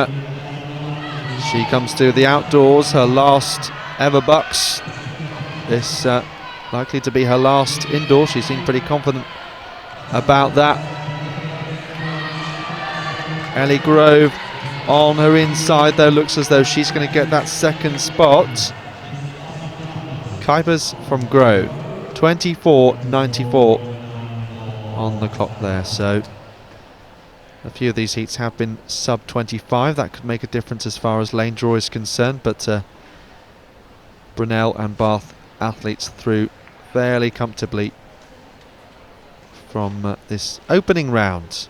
S1: she comes to the outdoors, her last ever BUCS. This likely to be her last indoor. She seemed pretty confident about that. Ellie Grove on her inside though, looks as though she's going to get that second spot. Kuipers from Grove, 24.94 on the clock there. So A few of these heats have been sub 25. That could make a difference as far as lane draw is concerned, but Brunel and Bath athletes through fairly comfortably from this opening round.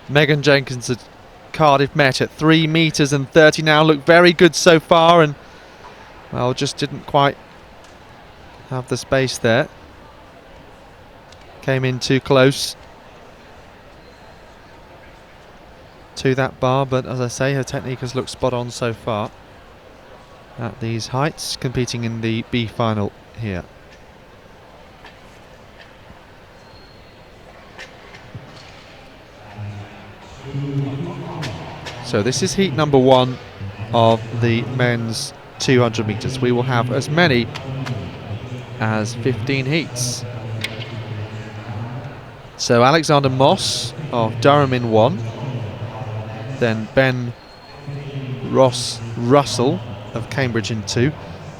S1: Megan Jenkins at Cardiff met at 3 metres and 30 now. Looked very good so far, and well, just didn't quite have the space there. Came in too close to that bar, but as I say, her technique has looked spot on so far at these heights, competing in the B final here. So this is heat number 1 of the men's 200 metres. We will have as many as 15 heats. So Alexander Moss of Durham in 1, then Ben Ross Russell of Cambridge in 2,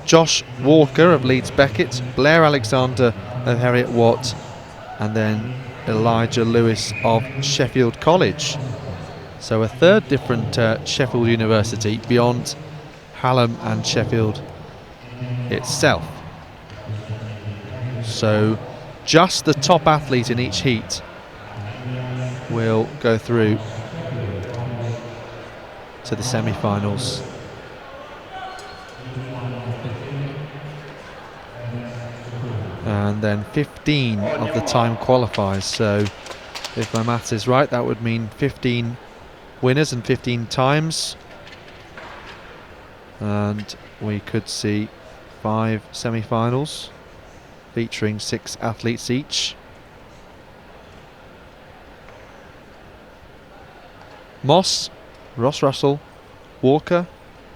S1: Josh Walker of Leeds Beckett, Blair Alexander of Heriot Watt, and then Elijah Lewis of Sheffield College. So a third different Sheffield University beyond Hallam and Sheffield itself. So just the top athlete in each heat will go through to the semi-finals. And then 15 of the time qualifiers. So if my maths is right, that would mean 15 winners and 15 times, and we could see 5 semi-finals featuring 6 athletes each. Moss, Ross Russell, Walker,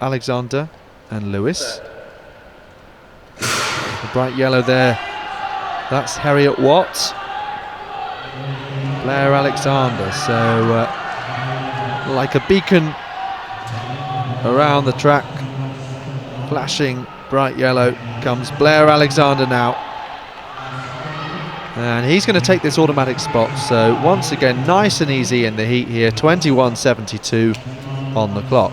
S1: Alexander and Lewis. The bright yellow there, that's Heriot Watt. Blair Alexander, so like a beacon around the track, flashing bright yellow, comes Blair Alexander now, and he's going to take this automatic spot. So once again, nice and easy in the heat here, 21.72 on the clock.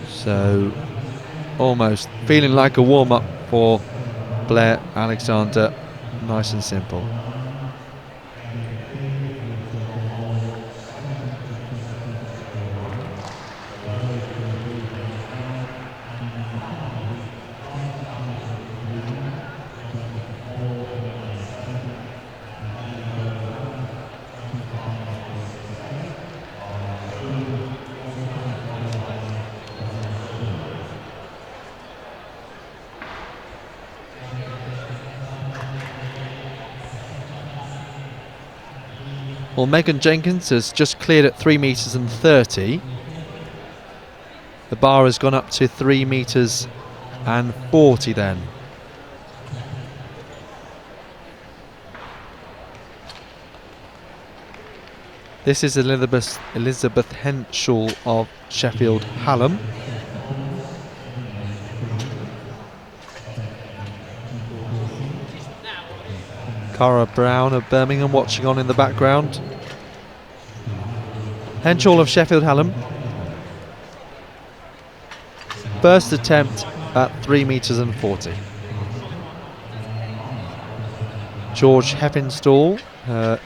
S1: So almost feeling like a warm-up for Blair Alexander, nice and simple. Well, Megan Jenkins has just cleared at 3 metres and 30. The bar has gone up to 3 metres and 40 then. This is Elizabeth Henschel of Sheffield Hallam. Cara Brown of Birmingham watching on in the background. Henschel of Sheffield Hallam. First attempt at 3 metres and 40. George Heppenstall, her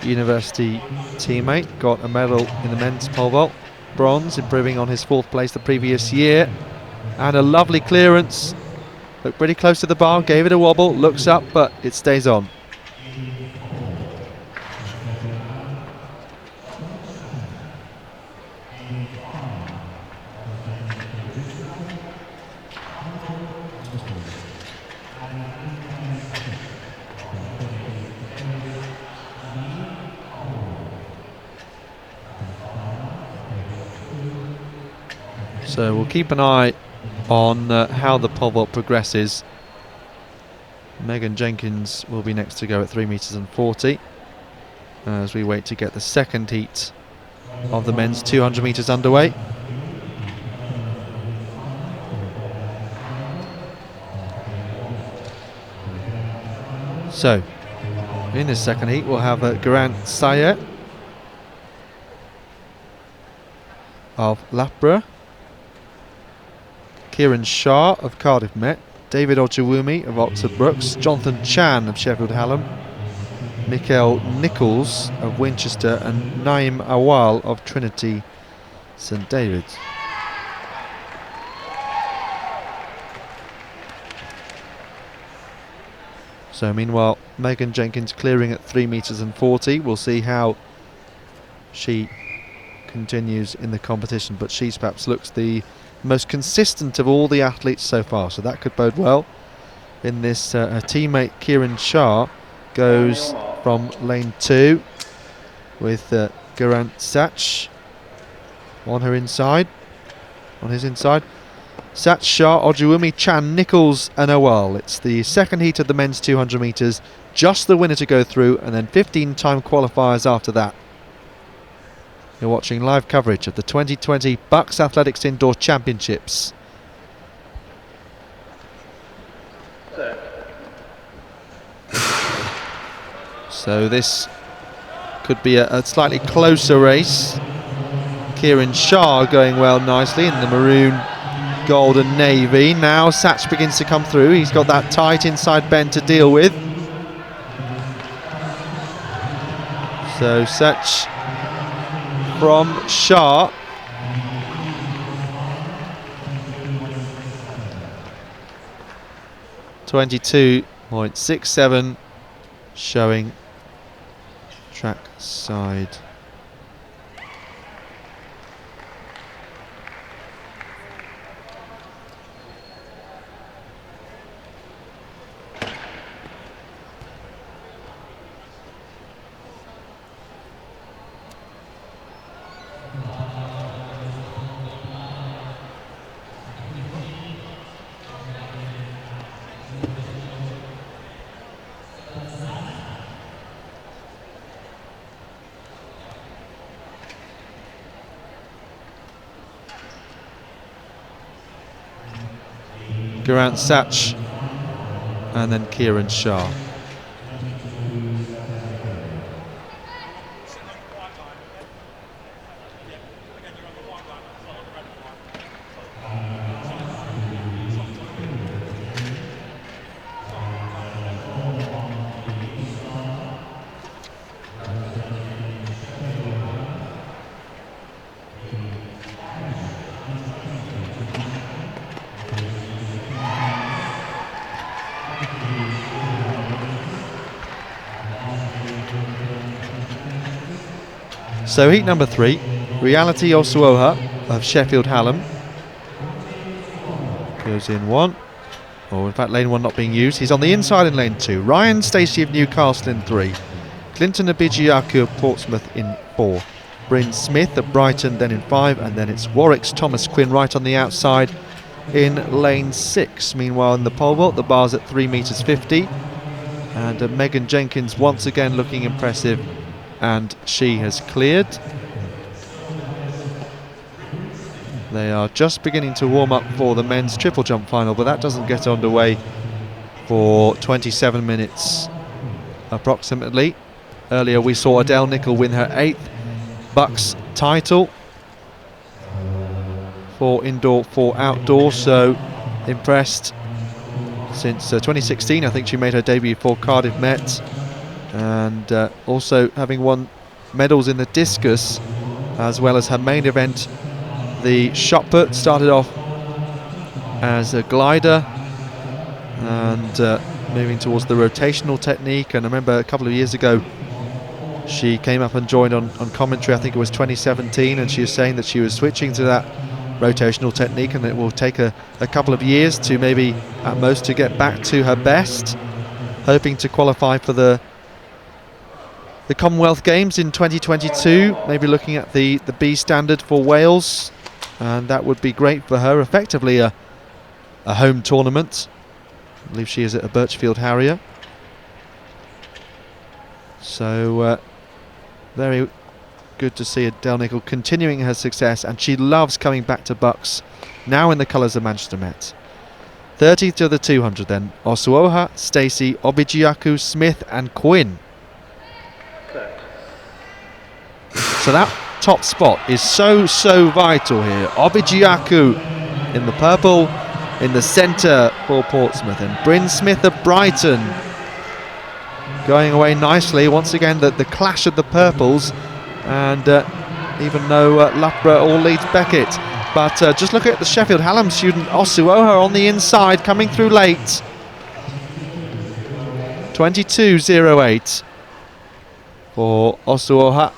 S1: university teammate, got a medal in the men's pole vault, bronze, improving on his 4th place the previous year. And a lovely clearance. Looked pretty close to the bar, gave it a wobble, looks up, but it stays on. So we'll keep an eye on how the pole vault progresses. Megan Jenkins will be next to go at 3 metres and 40 as we wait to get the second heat of the men's 200 metres underway. So in this second heat we'll have Garant Sayed of Loughborough, Kieran Shah of Cardiff Met, David Ojewumi of Oxford Brookes, Jonathan Chan of Sheffield Hallam, Mikael Nichols of Winchester, and Naim Awal of Trinity St David's. So meanwhile, Megan Jenkins clearing at 3 metres and 40. We'll see how she continues in the competition, but she's perhaps looks the most consistent of all the athletes so far, so that could bode well in this. Her teammate Kieran Shah goes from lane 2 with Garant Sach on her inside, on his inside. Sach, Shah, Ojewumi, Chan, Nichols and Awal. It's the second heat of the men's 200 metres, just the winner to go through, and then 15-time qualifiers after that. You're watching live coverage of the 2020 BUCS Athletics Indoor Championships. So this could be a slightly closer race. Kieran Shah going well nicely in the maroon, gold and navy. Now Sach begins to come through. He's got that tight inside bend to deal with. So Sach from Shah. .22.67 showing track side. Garant Sach and then Kieran Shah. So heat number 3, Reality Osuoha of Sheffield Hallam goes in 1, or in fact lane 1 not being used. He's on the inside in lane 2. Ryan Stacey of Newcastle in 3. Clinton Abijiaku of Portsmouth in 4. Bryn Smith at Brighton then in 5, and then it's Warwick's Thomas Quinn right on the outside in lane 6. Meanwhile in the pole vault, the bar's at 3 metres 50, and Megan Jenkins once again looking impressive, and she has cleared. They are just beginning to warm up for the men's triple jump final, but that doesn't get underway for 27 minutes approximately. Earlier we saw Adele Nicol win her 8th BUCS title for indoor, for outdoor, so impressed. Since 2016 I think she made her debut for Cardiff Met, and also having won medals in the discus as well as her main event, the shot put. Started off as a glider and moving towards the rotational technique, and I remember a couple of years ago she came up and joined on commentary, I think it was 2017, and she was saying that she was switching to that rotational technique and it will take a couple of years to maybe at most to get back to her best, hoping to qualify for the Commonwealth Games in 2022, maybe looking at the B standard for Wales, and that would be great for her, effectively a home tournament. I believe she is at a Birchfield Harrier, so very good to see Adele Nicol continuing her success, and she loves coming back to BUCS, now in the colours of Manchester Met. 30 to the 200 then. Osuoha, Stacey, Obijiaku, Smith and Quinn. So that top spot is so vital here. Obijiaku in the purple, in the centre for Portsmouth, and Bryn Smith of Brighton going away nicely. Once again the clash of the purples, and even though Loughborough all leads Beckett, but just look at the Sheffield Hallam student Osuoha on the inside, coming through late. 22.08 for Osuoha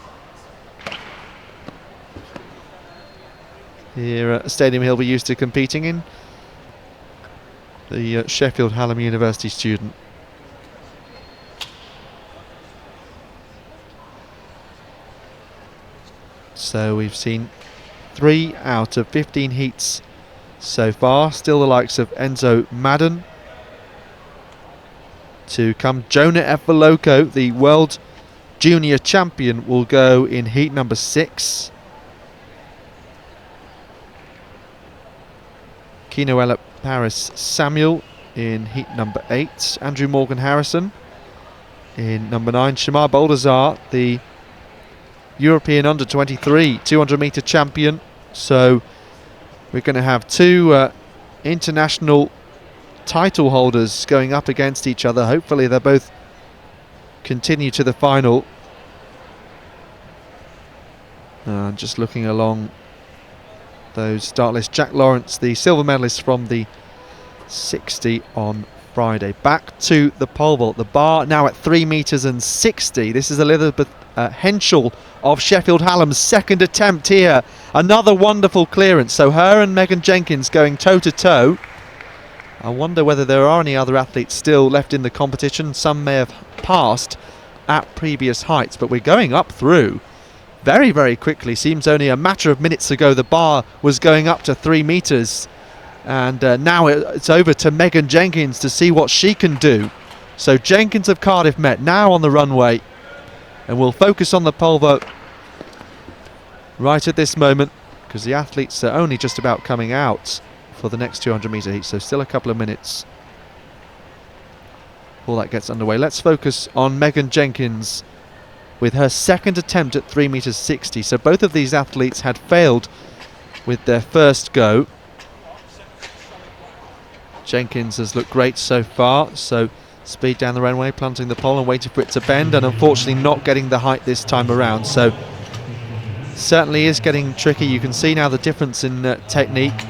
S1: here at a stadium he'll be used to competing in, the Sheffield Hallam University student. So we've seen 3 out of 15 heats so far. Still the likes of Enzo Madden to come. Jonah Effoloko, the world junior champion, will go in heat number 6. Kinoella Paris Samuel in heat number 8. Andrew Morgan Harrison in number 9. Shamar Boldazar, the European under-23 200-metre champion. So we're going to have 2 international title holders going up against each other. Hopefully they'll both continue to the final. Just looking along those start lists, Jack Lawrence, the silver medalist from the 60 on Friday. Back to the pole vault. The bar now at 3 metres and 60. This is Elizabeth Henschel of Sheffield Hallam's second attempt here. Another wonderful clearance. So her and Megan Jenkins going toe to toe. I wonder whether there are any other athletes still left in the competition. Some may have passed at previous heights, but we're going up through very quickly. Seems only a matter of minutes ago the bar was going up to 3 metres, and now it's over to Megan Jenkins to see what she can do. So Jenkins of Cardiff Met now on the runway, and we'll focus on the pole vault right at this moment, because the athletes are only just about coming out for the next 200-metre heat, so still a couple of minutes before that gets underway. Let's focus on Megan Jenkins with her second attempt at 3 metres 60. So both of these athletes had failed with their first go. Jenkins has looked great so far, so speed down the runway, planting the pole and waiting for it to bend, and unfortunately not getting the height this time around. So certainly is getting tricky. You can see now the difference in technique,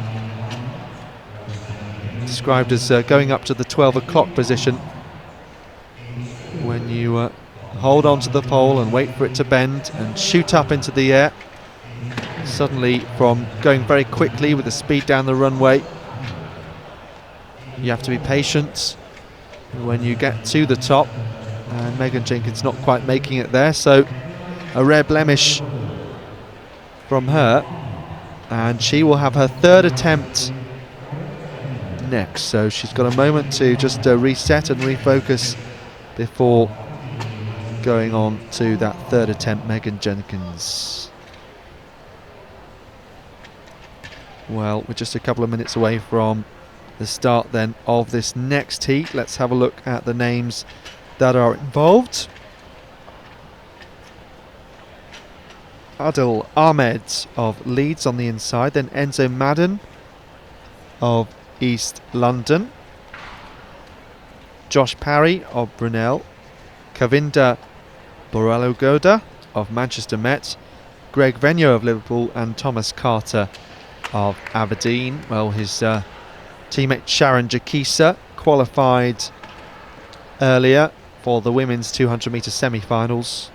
S1: described as going up to the 12 o'clock position. When you hold on to the pole and wait for it to bend and shoot up into the air, suddenly from going very quickly with the speed down the runway, you have to be patient. When you get to the top, And Megan Jenkins not quite making it there, so a rare blemish from her. And she will have her third attempt next, so she's got a moment to just reset and refocus before going on to that third attempt. Megan Jenkins. Well, we're just a couple of minutes away from the start then of this next heat. Let's have a look at the names that are involved. Adil Ahmed of Leeds on the inside, then Enzo Madden of East London, Josh Parry of Brunel, Kavinda Boralogoda of Manchester Met, Greg Venio of Liverpool, and Thomas Carter of Aberdeen. Well, his teammate Sharon Jakisa qualified earlier for the women's 200 metre semi-finals.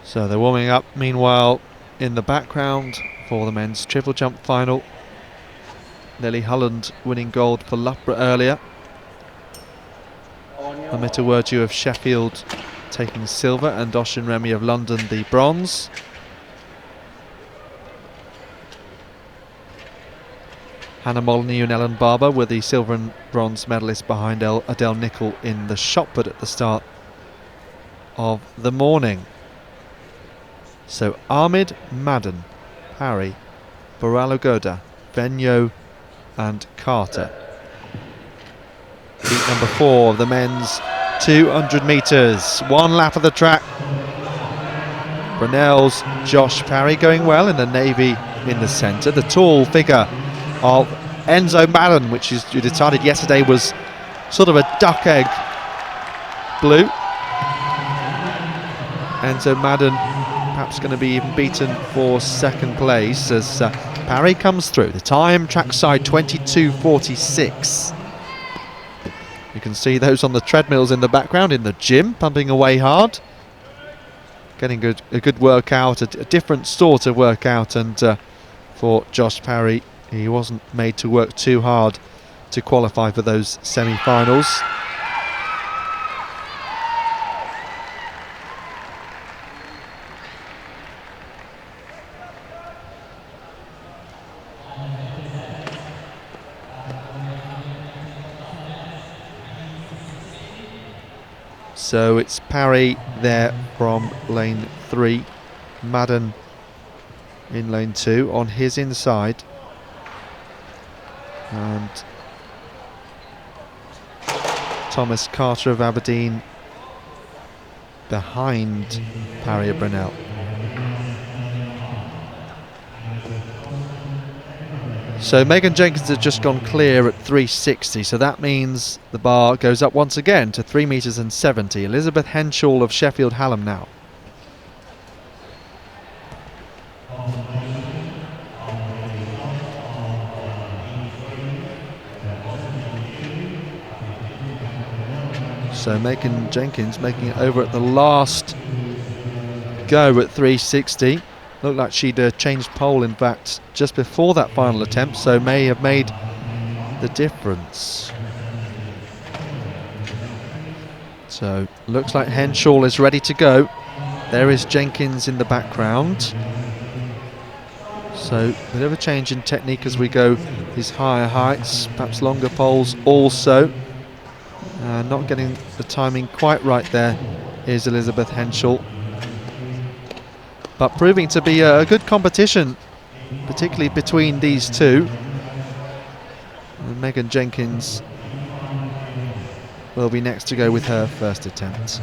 S1: So they're warming up, meanwhile, in the background for the men's triple jump final. Lily Holland winning gold for Loughborough earlier. Amita Wurju of Sheffield taking silver, and Oshin Remy of London the bronze. Hannah Molyneux and Ellen Barber were the silver and bronze medalists behind Adele Nicol in the shot put at the start of the morning. So Ahmed, Madden, Parry, Boralogoda, Venio and Carter. Heat number 4 of the men's 200 metres. One lap of the track. Brunel's Josh Parry going well in the navy in the centre. The tall figure of Enzo Madden, which is, you decided yesterday was sort of a duck egg blue. Enzo Madden perhaps going to be even beaten for second place as Parry comes through. The time trackside 22:46. You can see those on the treadmills in the background in the gym pumping away hard, getting a good workout, a different sort of workout. And for Josh Parry, he wasn't made to work too hard to qualify for those semi-finals. So it's Parry there from lane 3, Madden in lane 2 on his inside, and Thomas Carter of Aberdeen behind Parry of Brunel. So Megan Jenkins has just gone clear at 3:60, so that means the bar goes up once again to 3 metres and 70. Elizabeth Henshaw of Sheffield Hallam now. So Megan Jenkins making it over at the last go at 3:60. Looked like she'd changed pole, in fact, just before that final attempt, so may have made the difference. So looks like Henshaw is ready to go. There is Jenkins in the background. So a bit of a change in technique as we go these higher heights, perhaps longer poles also. Not getting the timing quite right there is Elizabeth Henshaw. But proving to be a good competition, particularly between these two. And Megan Jenkins will be next to go with her first attempt.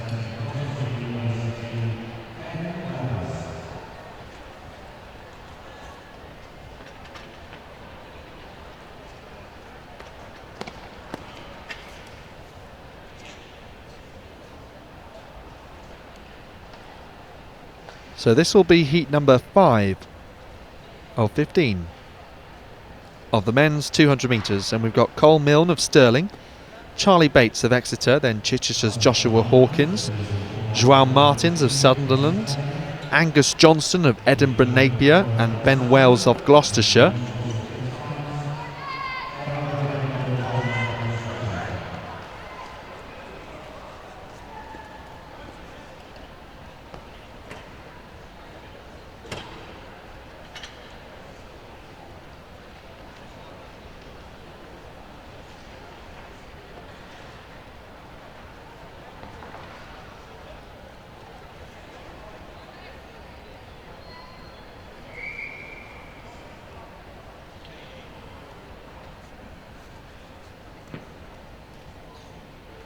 S1: So this will be heat number 5 of 15. of the men's 200 metres, and we've got Cole Milne of Stirling, Charlie Bates of Exeter, then Chichester's Joshua Hawkins, Joao Martins of Sunderland, Angus Johnson of Edinburgh Napier, and Ben Wells of Gloucestershire.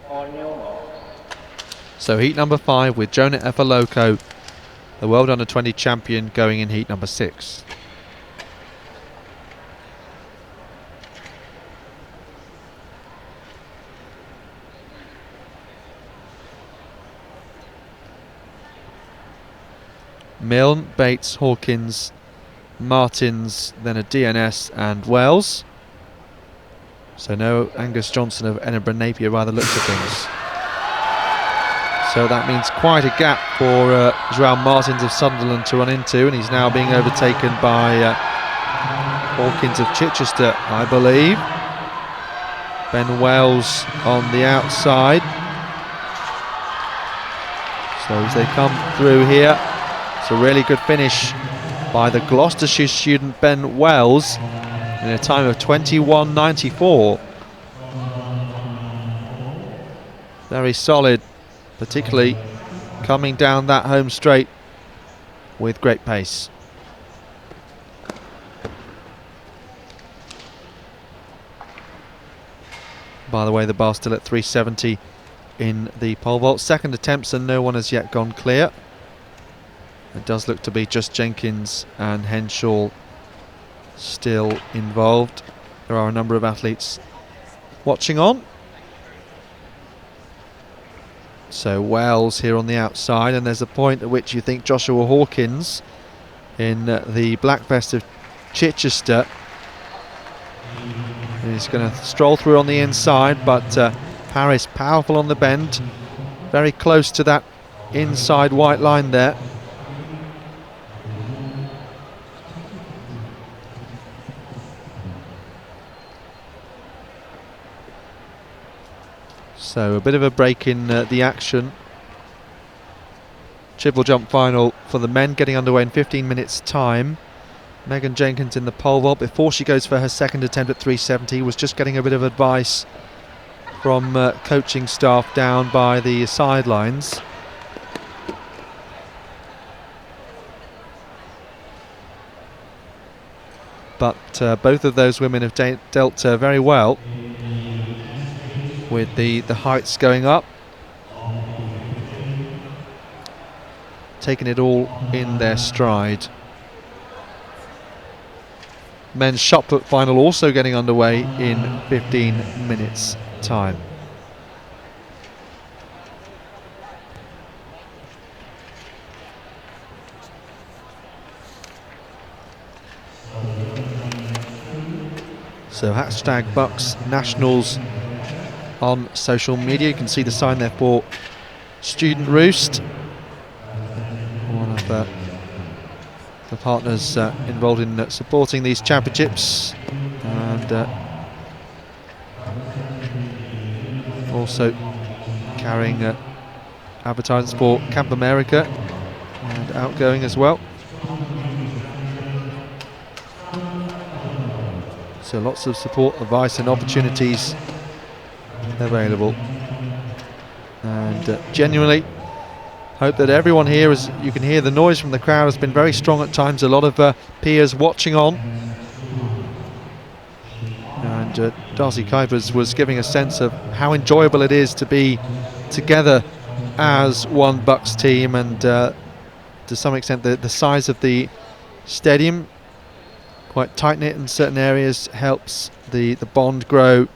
S2: On your mark.
S1: So heat number 5 with Jonah Efaloko, the World Under-20 champion, going in heat number 6. Milne, Bates, Hawkins, Martins, then a DNS and Wells. So no Angus Johnson of Edinburgh Napier by the looks of things. So that means quite a gap for Joao Martins of Sunderland to run into, and he's now being overtaken by Hawkins of Chichester, I believe. Ben Wells on the outside. So as they come through here, it's a really good finish by the Gloucestershire student Ben Wells in a time of 21.94. Very solid, particularly coming down that home straight with great pace. By the way, the bar's still at 370 in the pole vault. Second attempts and no one has yet gone clear. It does look to be just Jenkins and Henshaw still involved. There are a number of athletes watching on. So Wells here on the outside, and there's a point at which you think Joshua Hawkins in the black vest of Chichester is going to stroll through on the inside, but Harris powerful on the bend, very close to that inside white line there. So a bit of a break in the action. Triple jump final for the men getting underway in 15 minutes time. Megan Jenkins in the pole vault before she goes for her second attempt at 370 was just getting a bit of advice from coaching staff down by the sidelines. But both of those women have dealt very well with the heights going up, taking it all in their stride. Men's shot put final also getting underway in 15 minutes time. So hashtag BUCS Nationals on social media. You can see the sign there for Student Roost, one of the partners involved in supporting these championships, and also carrying advertisements for Camp America and Outgoing as well. So lots of support, advice and opportunities available, and genuinely hope that everyone here, as you can hear the noise from the crowd, has been very strong at times. A lot of peers watching on, and Darcy Kuipers was giving a sense of how enjoyable it is to be together as one BUCS team, and to some extent the size of the stadium, quite tight knit in certain areas, helps the bond grow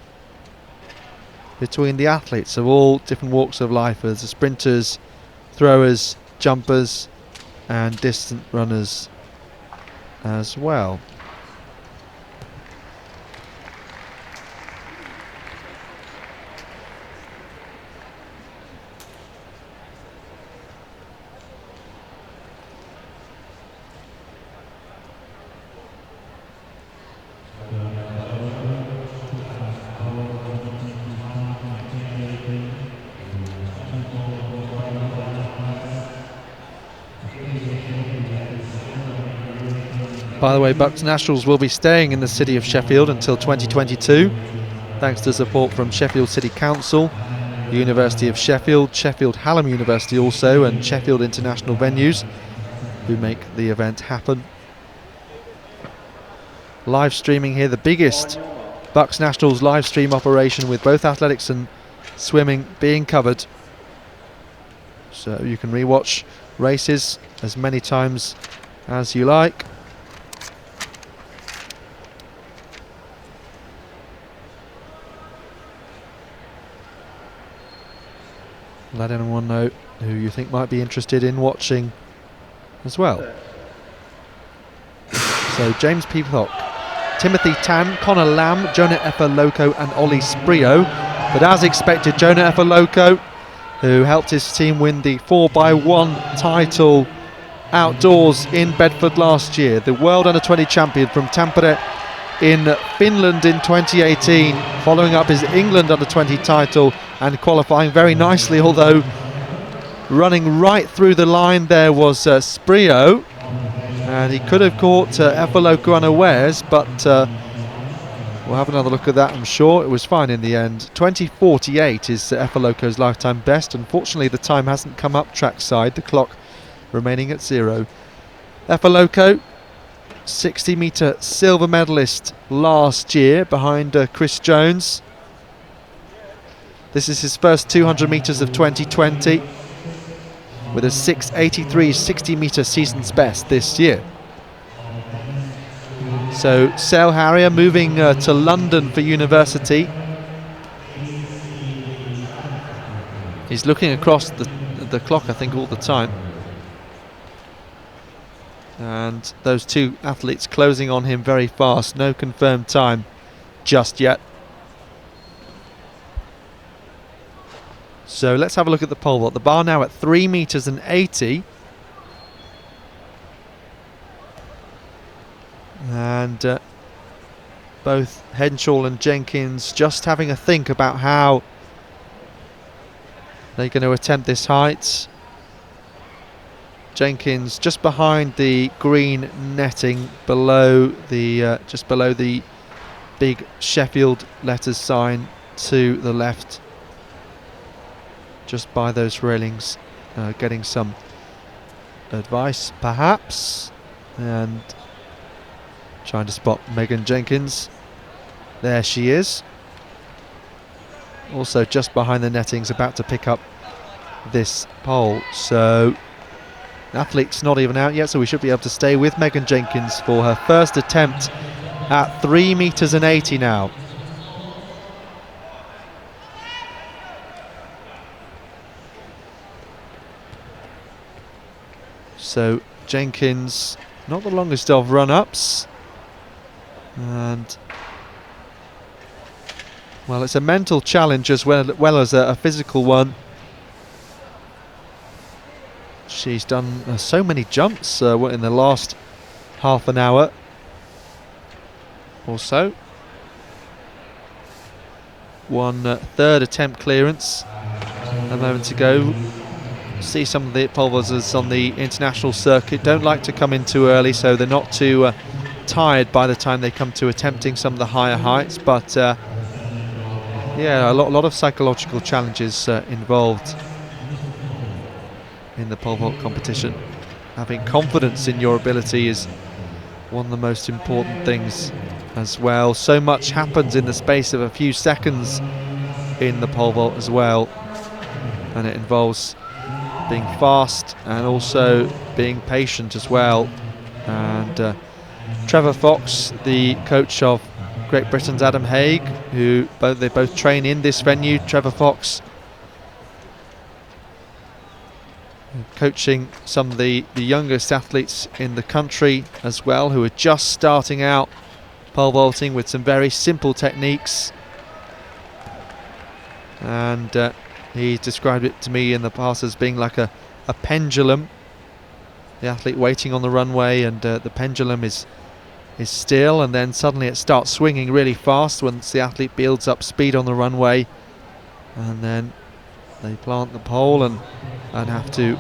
S1: between the athletes of all different walks of life, as the sprinters, throwers, jumpers and distant runners as well. By the way, BUCS Nationals will be staying in the city of Sheffield until 2022, thanks to support from Sheffield City Council, the University of Sheffield, Sheffield Hallam University also, and Sheffield International Venues, who make the event happen. Live streaming here, the biggest BUCS Nationals live stream operation, with both athletics and swimming being covered. So you can rewatch races as many times as you like. Let anyone know who you think might be interested in watching as well. So James Peacock, Timothy Tan, Connor Lamb, Jonah Effa-Loco and Ollie Sprio. But as expected, Jonah Effa-Loco, who helped his team win the 4x1 title outdoors in Bedford last year, the World Under-20 champion from Tampere in Finland in 2018, following up his England Under-20 title and qualifying very nicely, although running right through the line there was Sprio, and he could have caught Effa-Loco unawares, but we'll have another look at that, I'm sure. It was fine in the end. 20:48 is Effa-Loco's lifetime best. Unfortunately, the time hasn't come up trackside, the clock remaining at 0. Effa-Loco, 60-metre silver medalist last year behind Chris Jones. This is his first 200 metres of 2020, with a 6:83 60-metre season's best this year. So Sale Harrier moving to London for university. He's looking across the clock, I think, all the time. And those two athletes closing on him very fast. No confirmed time just yet. So let's have a look at the pole vault. The bar now at 3 metres and 80. And both Henshaw and Jenkins just having a think about how they're going to attempt this height. Jenkins just behind the green netting, below the just below the big Sheffield letters sign to the left, just by those railings, getting some advice perhaps, and trying to spot Megan Jenkins. There she is, also just behind the nettings, about to pick up this pole. So the athlete's not even out yet, so we should be able to stay with Megan Jenkins for her first attempt at 3 metres and 80 now. So Jenkins, not the longest of run-ups, and well, it's a mental challenge as well as a physical one. She's done so many jumps in the last half an hour or so. One third attempt clearance a moment ago. See some of the pole vaulters on the international circuit don't like to come in too early, so they're not too tired by the time they come to attempting some of the higher heights. But yeah, a lot of psychological challenges involved in the pole vault competition. Having confidence in your ability is one of the most important things as well. So much happens in the space of a few seconds in the pole vault as well, and it involves being fast and also being patient as well. And Trevor Fox, the coach of Great Britain's Adam Haig, who they both train in this venue. Trevor Fox coaching some of the youngest athletes in the country as well, who are just starting out pole vaulting with some very simple techniques. And he described it to me in the past as being like a pendulum. The athlete waiting on the runway, and the pendulum is still, and then suddenly it starts swinging really fast once the athlete builds up speed on the runway, and then they plant the pole and have to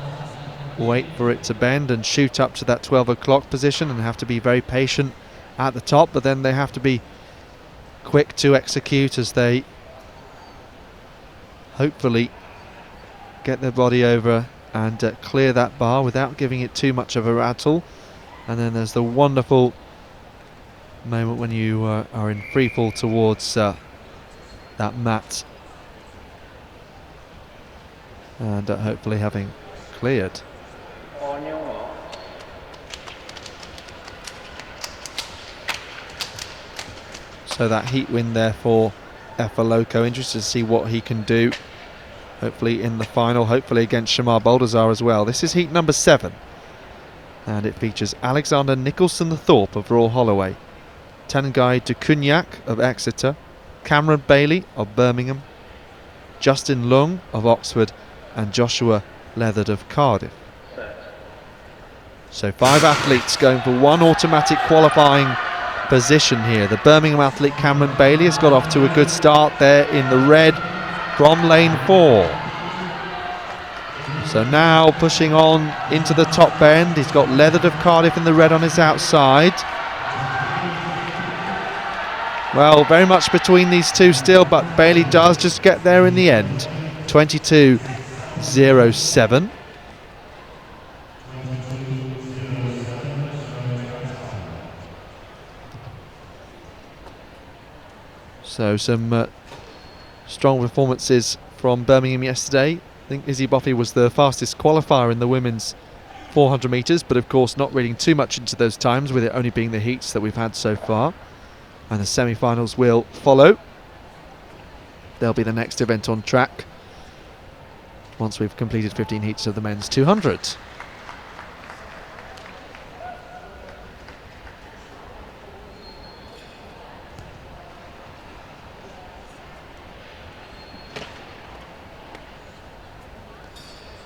S1: wait for it to bend and shoot up to that 12 o'clock position and have to be very patient at the top, but then they have to be quick to execute as they hopefully get their body over and clear that bar without giving it too much of a rattle. And then there's the wonderful moment when you are in free fall towards that mat and hopefully having cleared. So that heat win there for Efaloco. Interested to see what he can do, hopefully in the final, hopefully against Shamar Boldazar as well. This is heat number 7, and it features Alexander Nicholson the Thorpe of Royal Holloway, Tanguy de Cugnac of Exeter, Cameron Bailey of Birmingham, Justin Lung of Oxford, and Joshua Leathard of Cardiff. So 5 athletes going for one automatic qualifying position here. The Birmingham athlete Cameron Bailey has got off to a good start there in the red from lane 4. So now pushing on into the top bend. He's got Leathard of Cardiff in the red on his outside. Well, very much between these two still, but Bailey does just get there in the end. 22.07. So some strong performances from Birmingham yesterday. I think Izzy Boffey was the fastest qualifier in the women's 400 metres, but of course not reading too much into those times, with it only being the heats that we've had so far. And the semi-finals will follow. They'll be the next event on track once we've completed 15 heats of the men's 200.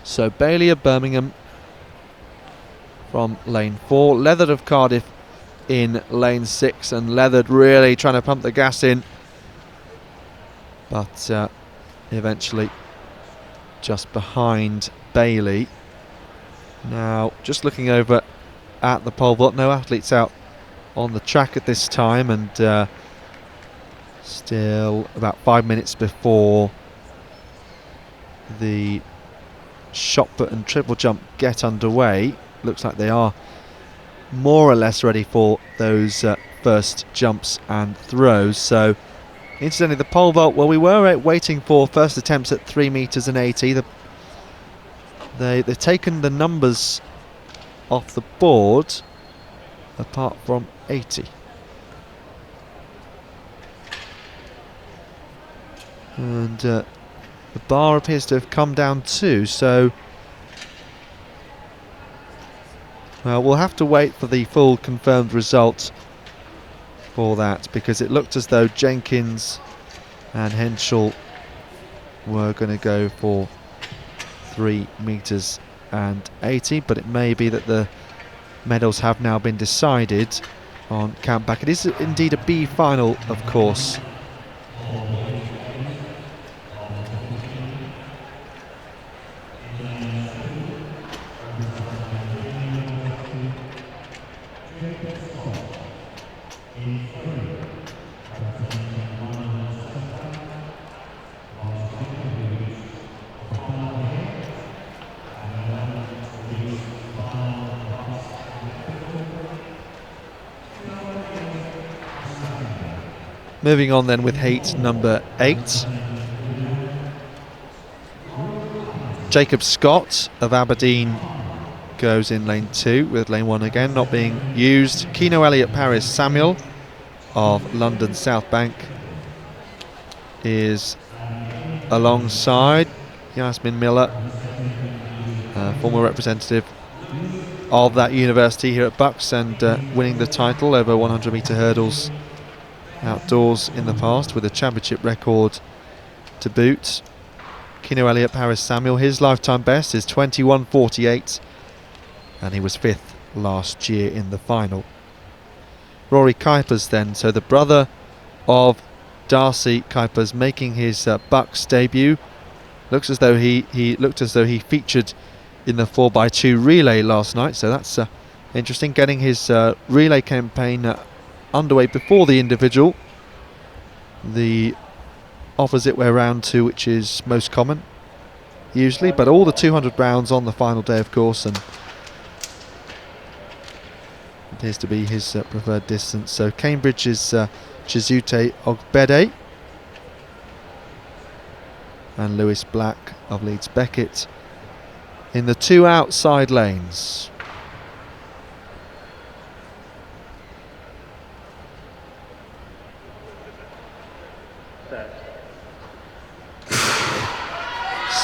S1: So Bailey of Birmingham from lane 4, Leathard of Cardiff in lane 6, and Leathard really trying to pump the gas in, but eventually just behind Bailey. Now just looking over at the pole vault, no athletes out on the track at this time, and still about 5 minutes before the shot put and triple jump get underway. Looks like they are more or less ready for those first jumps and throws. So incidentally, the pole vault, well, we were waiting for first attempts at 3 meters and 80. They've taken the numbers off the board apart from 80. And the bar appears to have come down too, so well, we'll have to wait for the full confirmed result for that, because it looked as though Jenkins and Henschel were going to go for 3 meters and 80, but it may be that the medals have now been decided on count back. It is indeed a B final, of course. Moving on then with heat number 8. Jacob Scott of Aberdeen goes in lane 2, with lane 1 again not being used. Keno Elliott Paris Samuel of London South Bank is alongside Yasmin Miller, former representative of that university here at BUCS, and winning the title over 100 metre hurdles outdoors in the past with a championship record to boot. Keno Elliott Paris Samuel, his lifetime best is 21.48, and he was 5th last year in the final. Rory Kuipers then, so the brother of Darcy Kuipers, making his BUCS debut. Looks as though he featured in the 4x2 relay last night, so that's interesting, getting his relay campaign underway before the individual, the opposite way around to which is most common usually, but all the 200 rounds on the final day, of course, and appears to be his preferred distance. So Cambridge's Chizute Ogbede and Lewis Black of Leeds Beckett in the 2 outside lanes.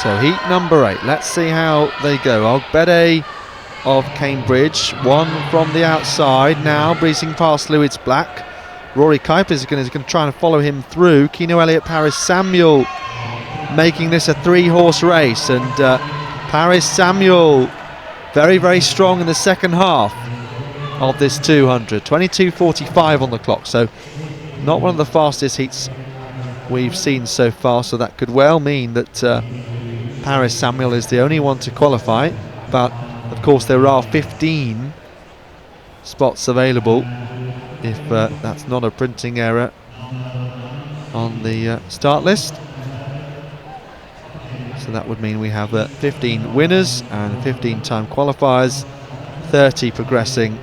S1: So heat number 8, let's see how they go. Ogbede of Cambridge, one from the outside, now breezing past Lewis Black. Rory Kuiper is going to try and follow him through. Keno Elliott, Paris Samuel making this a 3-horse race, and Paris Samuel very, very strong in the second half of this 200. 22:45 on the clock, so not one of the fastest heats we've seen so far, so that could well mean that Paris Samuel is the only one to qualify, but of course there are 15 spots available if that's not a printing error on the start list. So that would mean we have 15 winners and 15 time qualifiers, 30 progressing,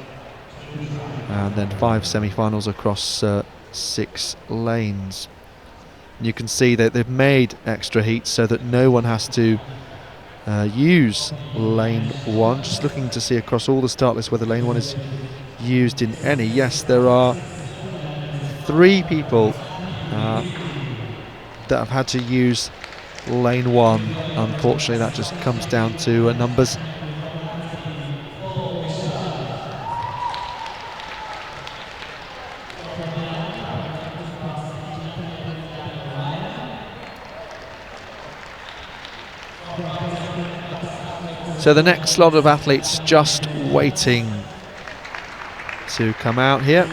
S1: and then 5 semi-finals across 6 lanes. You can see that they've made extra heats so that no one has to use lane 1. Just looking to see across all the start lists whether lane 1 is used in any. Yes, there are 3 people that have had to use lane 1. Unfortunately, that just comes down to numbers. So the next lot of athletes just waiting to come out here.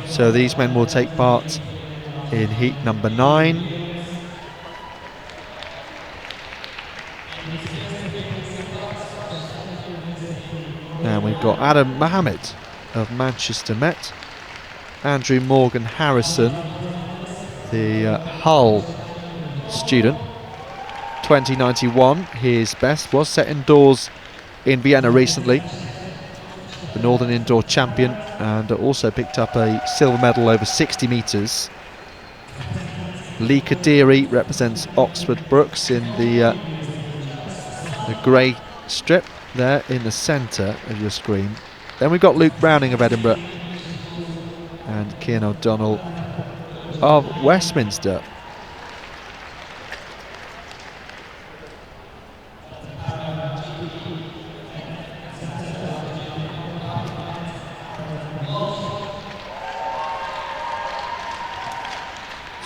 S1: So these men will take part in heat number 9. And we've got Adam Mohammed of Manchester Met, Andrew Morgan Harrison, the Hull student, 2091. His best was set indoors in Vienna recently, the Northern Indoor Champion, and also picked up a silver medal over 60 metres. Lee Kadiri represents Oxford Brookes in the grey strip there in the centre of your screen. Then we've got Luke Browning of Edinburgh and Cian O'Donnell of Westminster.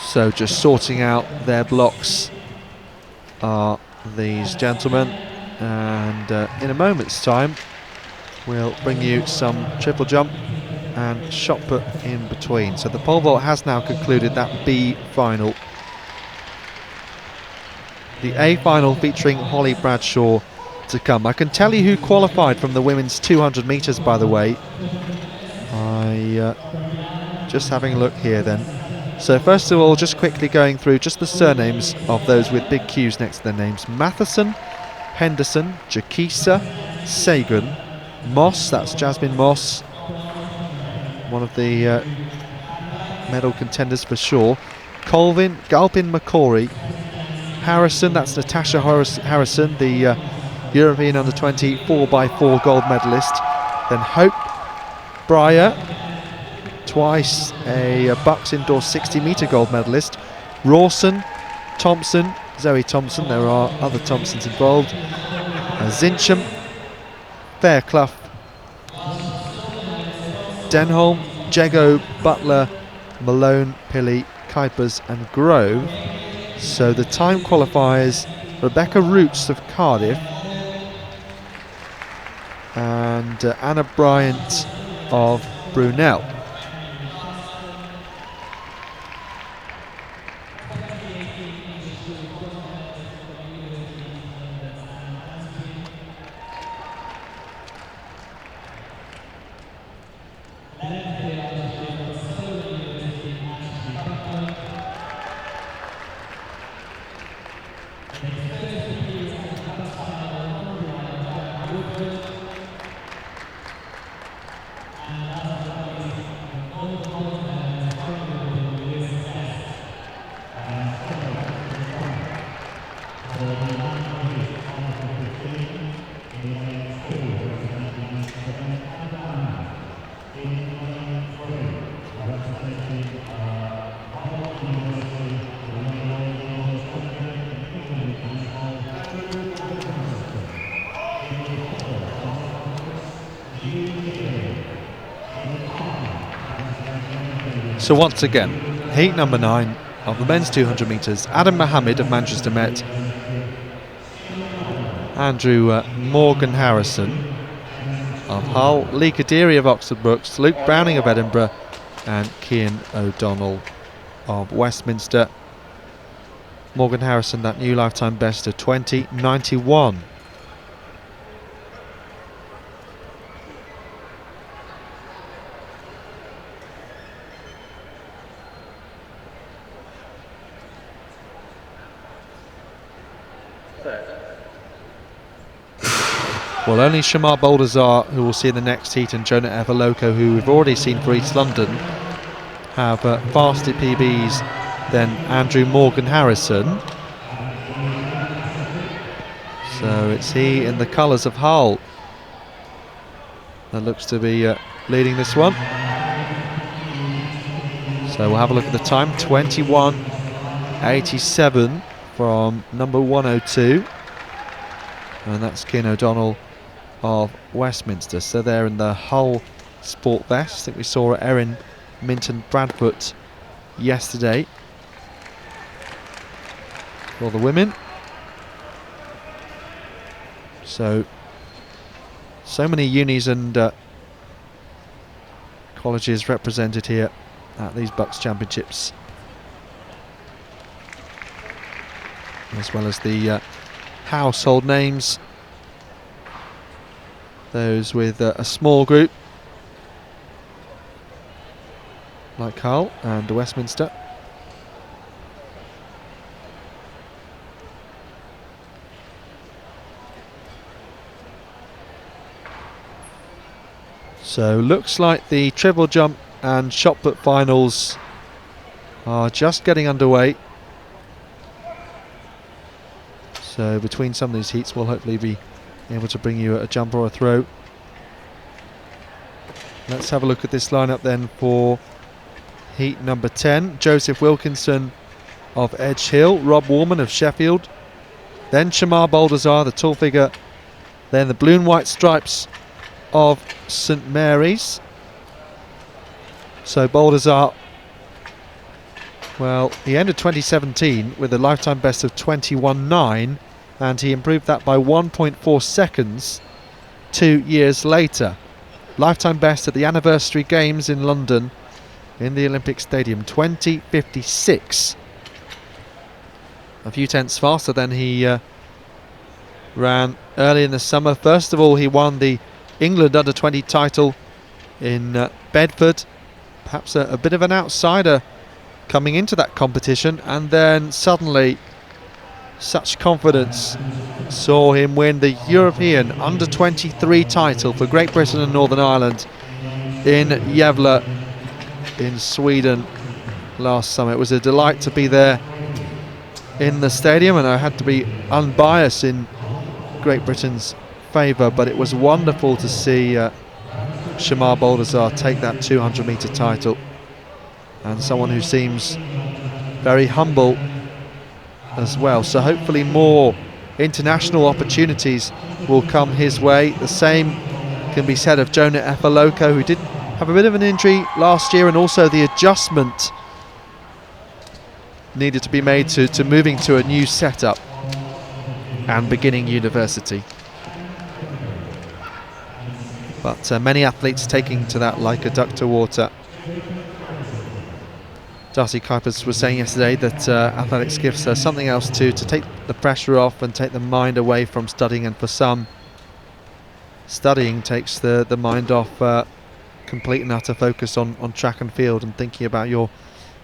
S1: So just sorting out their blocks are these gentlemen, and in a moment's time we'll bring you some triple jump and shot put in between. So the pole vault has now concluded that B final. The A final featuring Holly Bradshaw to come. I can tell you who qualified from the women's 200 metres, by the way. Just having a look here then. So first of all, just quickly going through just the surnames of those with big Q's next to their names. Matheson, Henderson, Jakisa, Sagan, Moss, that's Jasmine Moss, one of the medal contenders for sure. Colvin, Galpin McCory, Harrison, that's Natasha Harrison, the European under-20 4x4 gold medalist. Then Hope Breyer, twice a BUCS indoor 60-metre gold medalist. Rawson, Thompson, Zoe Thompson, there are other Thompsons involved. Zincham, Fairclough, Denholm, Jago, Butler, Malone, Pilley, Kuipers and Grove. So the time qualifiers: Rebecca Roots of Cardiff, and Anna Bryant of Brunel. So once again, heat number 9 of the men's 200 metres. Adam Mohammed of Manchester Met, Andrew Morgan Harrison of Hull, Lee Kadiri of Oxford Brookes, Luke Browning of Edinburgh, and Cian O'Donnell of Westminster. Morgan Harrison, that new lifetime best of 20:91. Well, only Shamar Baldazar, who we'll see in the next heat, and Jonah Evoloko, who we've already seen for East London, have faster PBs than Andrew Morgan Harrison. So it's he in the colours of Hull that looks to be leading this one. So we'll have a look at the time, 21:87 from number 102. And that's Cian O'Donnell of Westminster. So they're in the Hull sport vest that we saw at Erin Minton Bradford yesterday for the women. So many unis and colleges represented here at these BUCS Championships, as well as the household names, those with a small group like Hull and Westminster. So looks like the triple jump and shot put finals are just getting underway. So between some of these heats we'll hopefully be able to bring you a jump or a throw. Let's have a look at this lineup then for heat number 10. Joseph Wilkinson of Edge Hill, Rob Warman of Sheffield, then Shamar Baldazar, the tall figure, then the blue and white stripes of St Mary's. So Baldazar, well, he ended 2017 with a lifetime best of 21:09, and he improved that by 1.4 seconds 2 years later. Lifetime best at the anniversary games in London in the Olympic Stadium, 20:56. A few tenths faster than he ran early in the summer. First of all, he won the England under-20 title in Bedford. Perhaps a bit of an outsider coming into that competition, and then suddenly such confidence saw him win the European under-23 title for Great Britain and Northern Ireland in Gävle in Sweden last summer. It was a delight to be there in the stadium, and I had to be unbiased in Great Britain's favour, but it was wonderful to see Shamar Baldazar take that 200 metre title, and someone who seems very humble as well. So hopefully more international opportunities will come his way. The same can be said of Jonah Evoloko, who did have a bit of an injury last year, and also the adjustment needed to be made to moving to a new setup and beginning university. But many athletes taking to that like a duck to water. Darcy Kuipers was saying yesterday that athletics gives her something else to take the pressure off and take the mind away from studying, and for some, studying takes the mind off complete and utter focus on track and field and thinking about your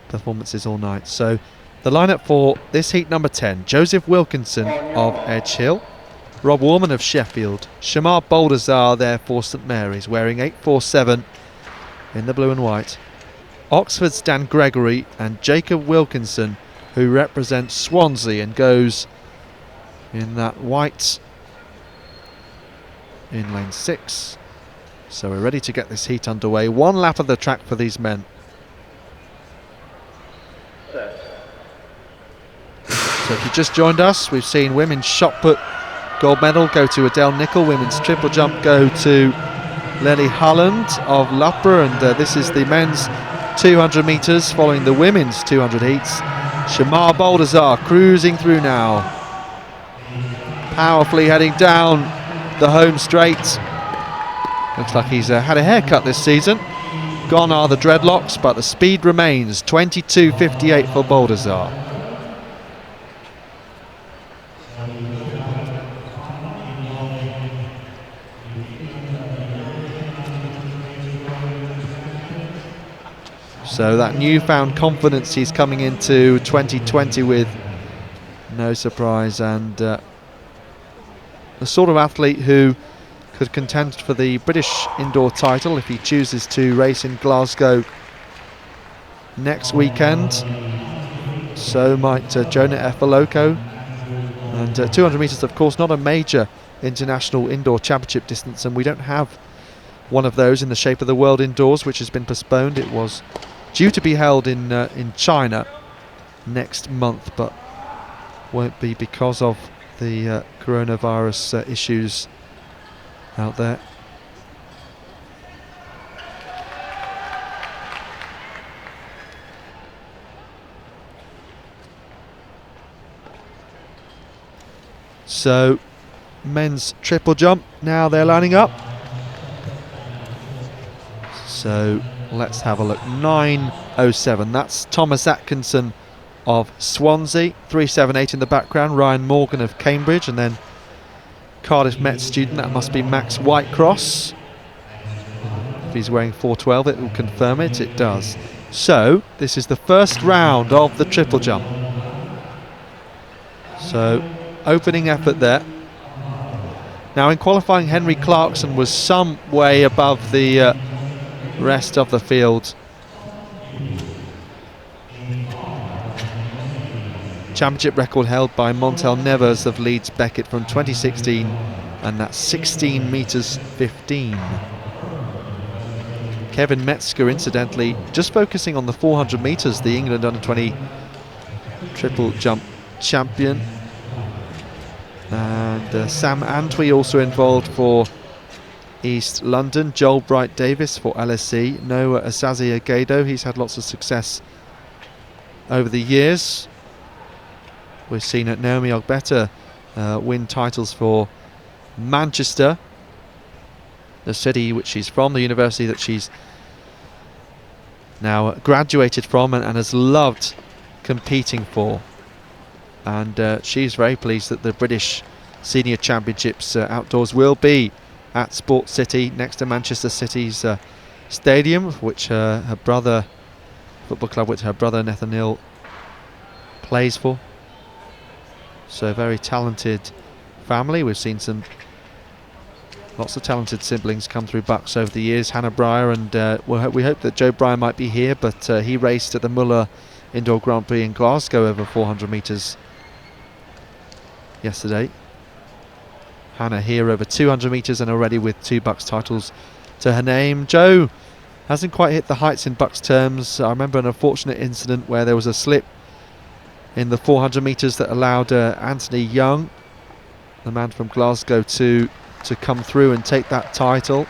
S1: performances all night. So the lineup for this heat number 10: Joseph Wilkinson of Edge Hill, Rob Warman of Sheffield, Shamar Baldazar there for St Mary's, wearing 847 in the blue and white, Oxford's Dan Gregory, and Jacob Wilkinson, who represents Swansea and goes in that white in lane 6. So we're ready to get this heat underway. One lap of the track for these men. So if you just joined us, we've seen women's shot put gold medal go to Adele Nicol, women's triple jump go to Lily Holland of Loughborough, and this is the men's 200 metres following the women's 200 heats. Shamar Baldazar cruising through now, powerfully heading down the home straight. Looks like he's had a haircut this season. Gone are the dreadlocks, but the speed remains. 22.58 for Baldazar. So that newfound confidence he's coming into 2020 with, no surprise, and the sort of athlete who could contend for the British indoor title if he chooses to race in Glasgow next weekend. So might Jonah Efaloko. And 200 metres, of course, not a major international indoor championship distance, and we don't have one of those in the shape of the World Indoors, which has been postponed. It was due to be held in China next month, but won't be because of the coronavirus issues out there. So men's triple jump, now they're lining up. So let's have a look. 9.07, that's Thomas Atkinson of Swansea. 3.78 in the background, Ryan Morgan of Cambridge, and then Cardiff Met student, that must be Max Whitecross. If he's wearing 4.12, it will confirm it. It does. So this is the first round of the triple jump. So opening effort there. Now in qualifying, Henry Clarkson was some way above the rest of the field. Championship record held by Montel Nevers of Leeds Beckett from 2016, and that's 16 metres 15. Kevin Metzger, incidentally, just focusing on the 400 metres, the England under-20 triple jump champion. And Sam Antwi also involved for East London. Joel Bright Davis for LSE. Noah Asazi Agado, he's had lots of success over the years. We've seen Naomi Ogbeta win titles for Manchester, the city which she's from, the university that she's now graduated from and has loved competing for. And she's very pleased that the British Senior Championships outdoors will be at Sport City next to Manchester City's stadium, which her brother, football club which her brother Nathaniel plays for. So very talented family. We've seen lots of talented siblings come through BUCS over the years. Hannah Breyer, and we hope that Joe Breyer might be here, but he raced at the Muller Indoor Grand Prix in Glasgow over 400 metres yesterday. Hannah here over 200 metres and already with 2 BUCS titles to her name. Joe hasn't quite hit the heights in BUCS terms. I remember an unfortunate incident where there was a slip in the 400 metres that allowed Anthony Young, the man from Glasgow, to come through and take that title.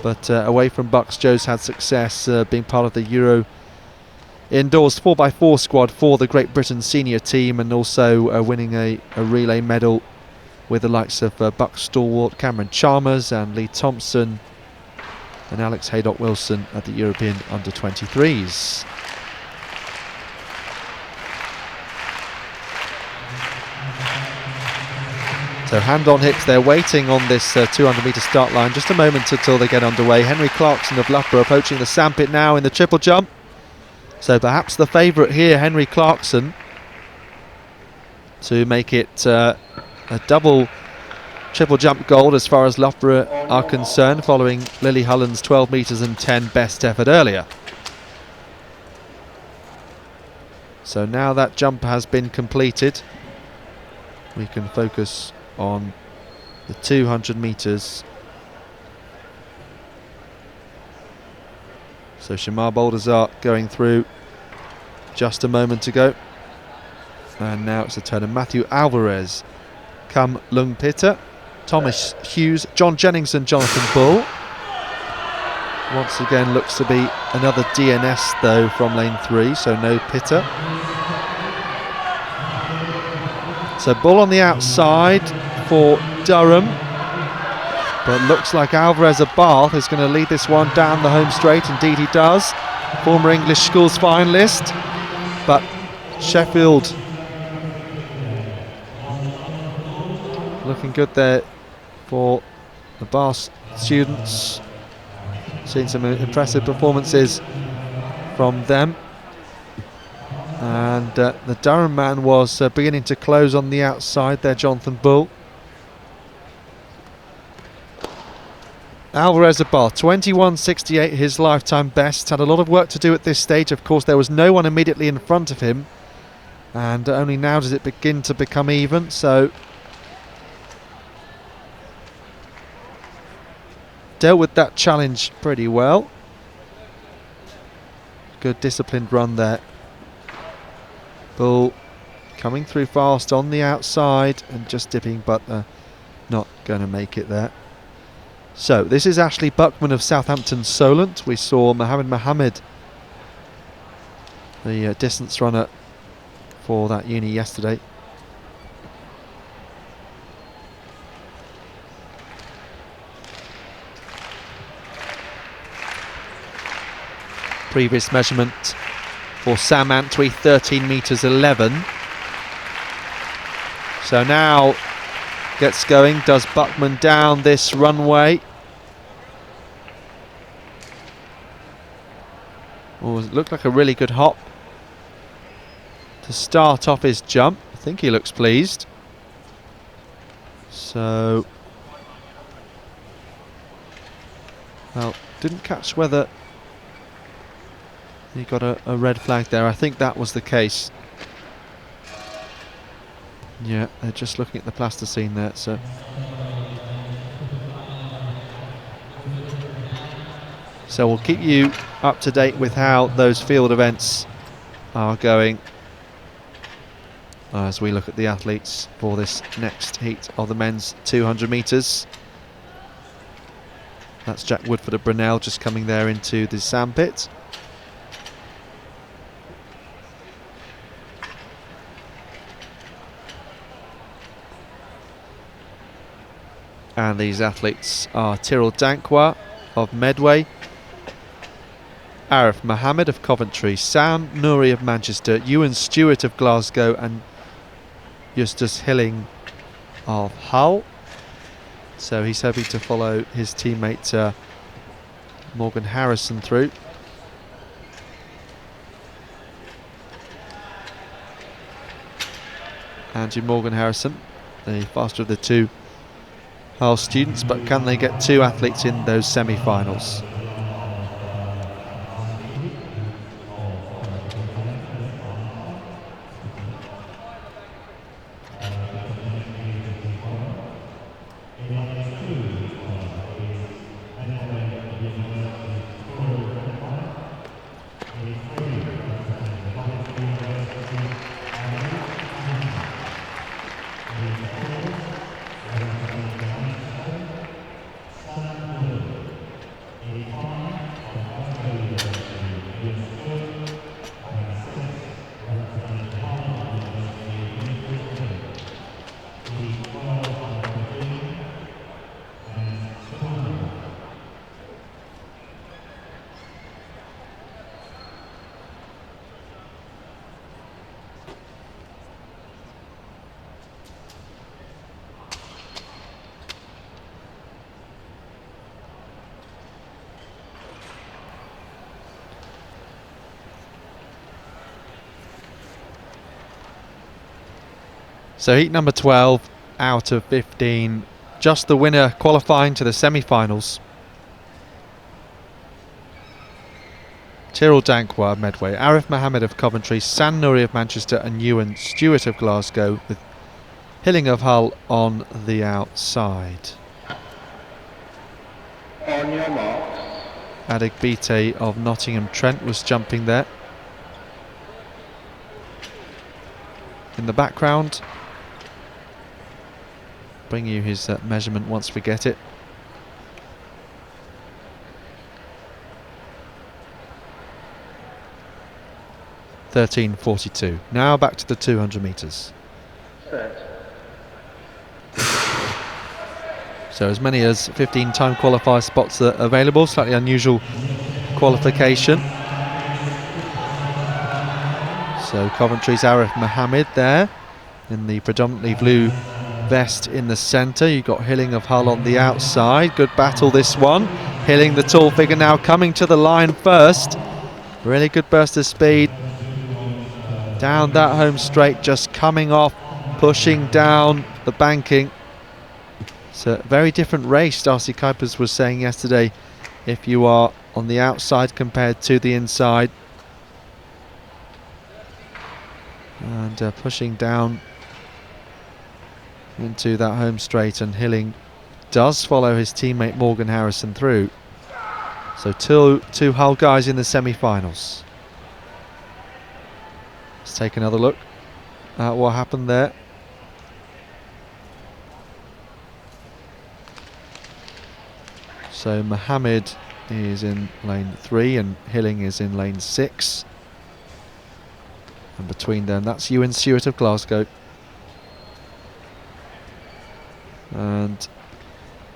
S1: But away from BUCS, Joe's had success being part of the Euro Indoors 4x4 squad for the Great Britain senior team, and also winning a relay medal with the likes of BUCS stalwart Cameron Chalmers and Lee Thompson and Alex Haydock-Wilson at the European Under-23s. So hand on hips, they're waiting on this 200 metre start line. Just a moment until they get underway. Henry Clarkson of Loughborough approaching the sandpit now in the triple jump. So perhaps the favourite here, Henry Clarkson, to make it a double triple jump gold as far as Loughborough are concerned, following Lily Hullen's 12 metres and 10 best effort earlier. So now that jump has been completed, we can focus on the 200 metres. So Shamar Baldazar going through just a moment ago, and now it's the turn of Matthew Alvarez, Kam Lung Pitta, Thomas Hughes, John Jennings and Jonathan Bull. Once again looks to be another DNS though from lane 3, so no Pitta. So Bull on the outside for Durham, but looks like Alvarez of Bath is going to lead this one down the home straight. Indeed he does. Former English schools finalist, but Sheffield looking good there for the Bath students. Seen some impressive performances from them. And the Durham man was beginning to close on the outside there, Jonathan Bull. Alvarez of Bath, 21.68, his lifetime best. Had a lot of work to do at this stage. Of course, there was no one immediately in front of him, and only now does it begin to become even. So dealt with that challenge pretty well. Good disciplined run there. Bull coming through fast on the outside and just dipping, but not going to make it there. So this is Ashley Buckman of Southampton Solent. We saw Mohammed, the distance runner for that uni yesterday. Previous measurement for Sam Antwi, 13 metres 11. So now gets going, does Buckman down this runway. Oh, it looked like a really good hop to start off his jump. I think he looks pleased. So, well, didn't catch whether he got a red flag there. I think that was the case. Yeah, they're just looking at the plasticine there, so. So we'll keep you up to date with how those field events are going as we look at the athletes for this next heat of the men's 200 metres. That's Jack Woodford of Brunel just coming there into the sandpit. And these athletes are Tyrrell Dankwa of Medway, Arif Mohammed of Coventry, Sam Nouri of Manchester, Ewan Stewart of Glasgow and Justus Hilling of Hull. So he's hoping to follow his teammate Morgan Harrison through. Andrew Morgan Harrison, the faster of the two Hull students, but can they get two athletes in those semi-finals? So heat number 12 out of 15. Just the winner qualifying to the semi-finals. Tyrrell Dankwa of Medway, Arif Mohammed of Coventry, San Nuri of Manchester and Ewan Stewart of Glasgow, with Hilling of Hull on the outside.
S2: On your marks.
S1: Adigbite of Nottingham Trent was jumping there. In the background, bring you his measurement once we get it. (13.42). Now back to the 200 metres. So as many as 15 time qualifier spots are available. Slightly unusual qualification. So Coventry's Arif Mohammed there in the predominantly blue vest in the centre. You've got Hilling of Hull on the outside. Good battle this one. Hilling, the tall figure, now coming to the line first. Really good burst of speed. Down that home straight, just coming off, pushing down the banking. It's a very different race, Darcy Kuipers was saying yesterday, if you are on the outside compared to the inside. And pushing down into that home straight, and Hilling does follow his teammate Morgan Harrison through. So two Hull guys in the semi-finals. Let's take another look at what happened there. So Mohammed is in lane 3 and Hilling is in lane 6. And between them, that's Ewan Stewart of Glasgow. And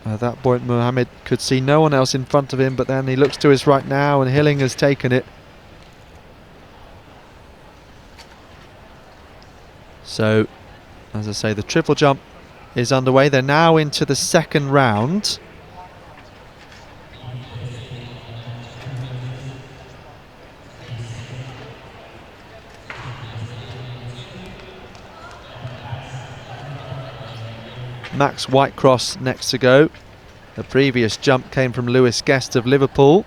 S1: at that point, Mohammed could see no one else in front of him, but then he looks to his right now and Hilling has taken it. So, as I say, the triple jump is underway. They're now into the second round. Max Whitecross next to go. The previous jump came from Lewis Guest of Liverpool.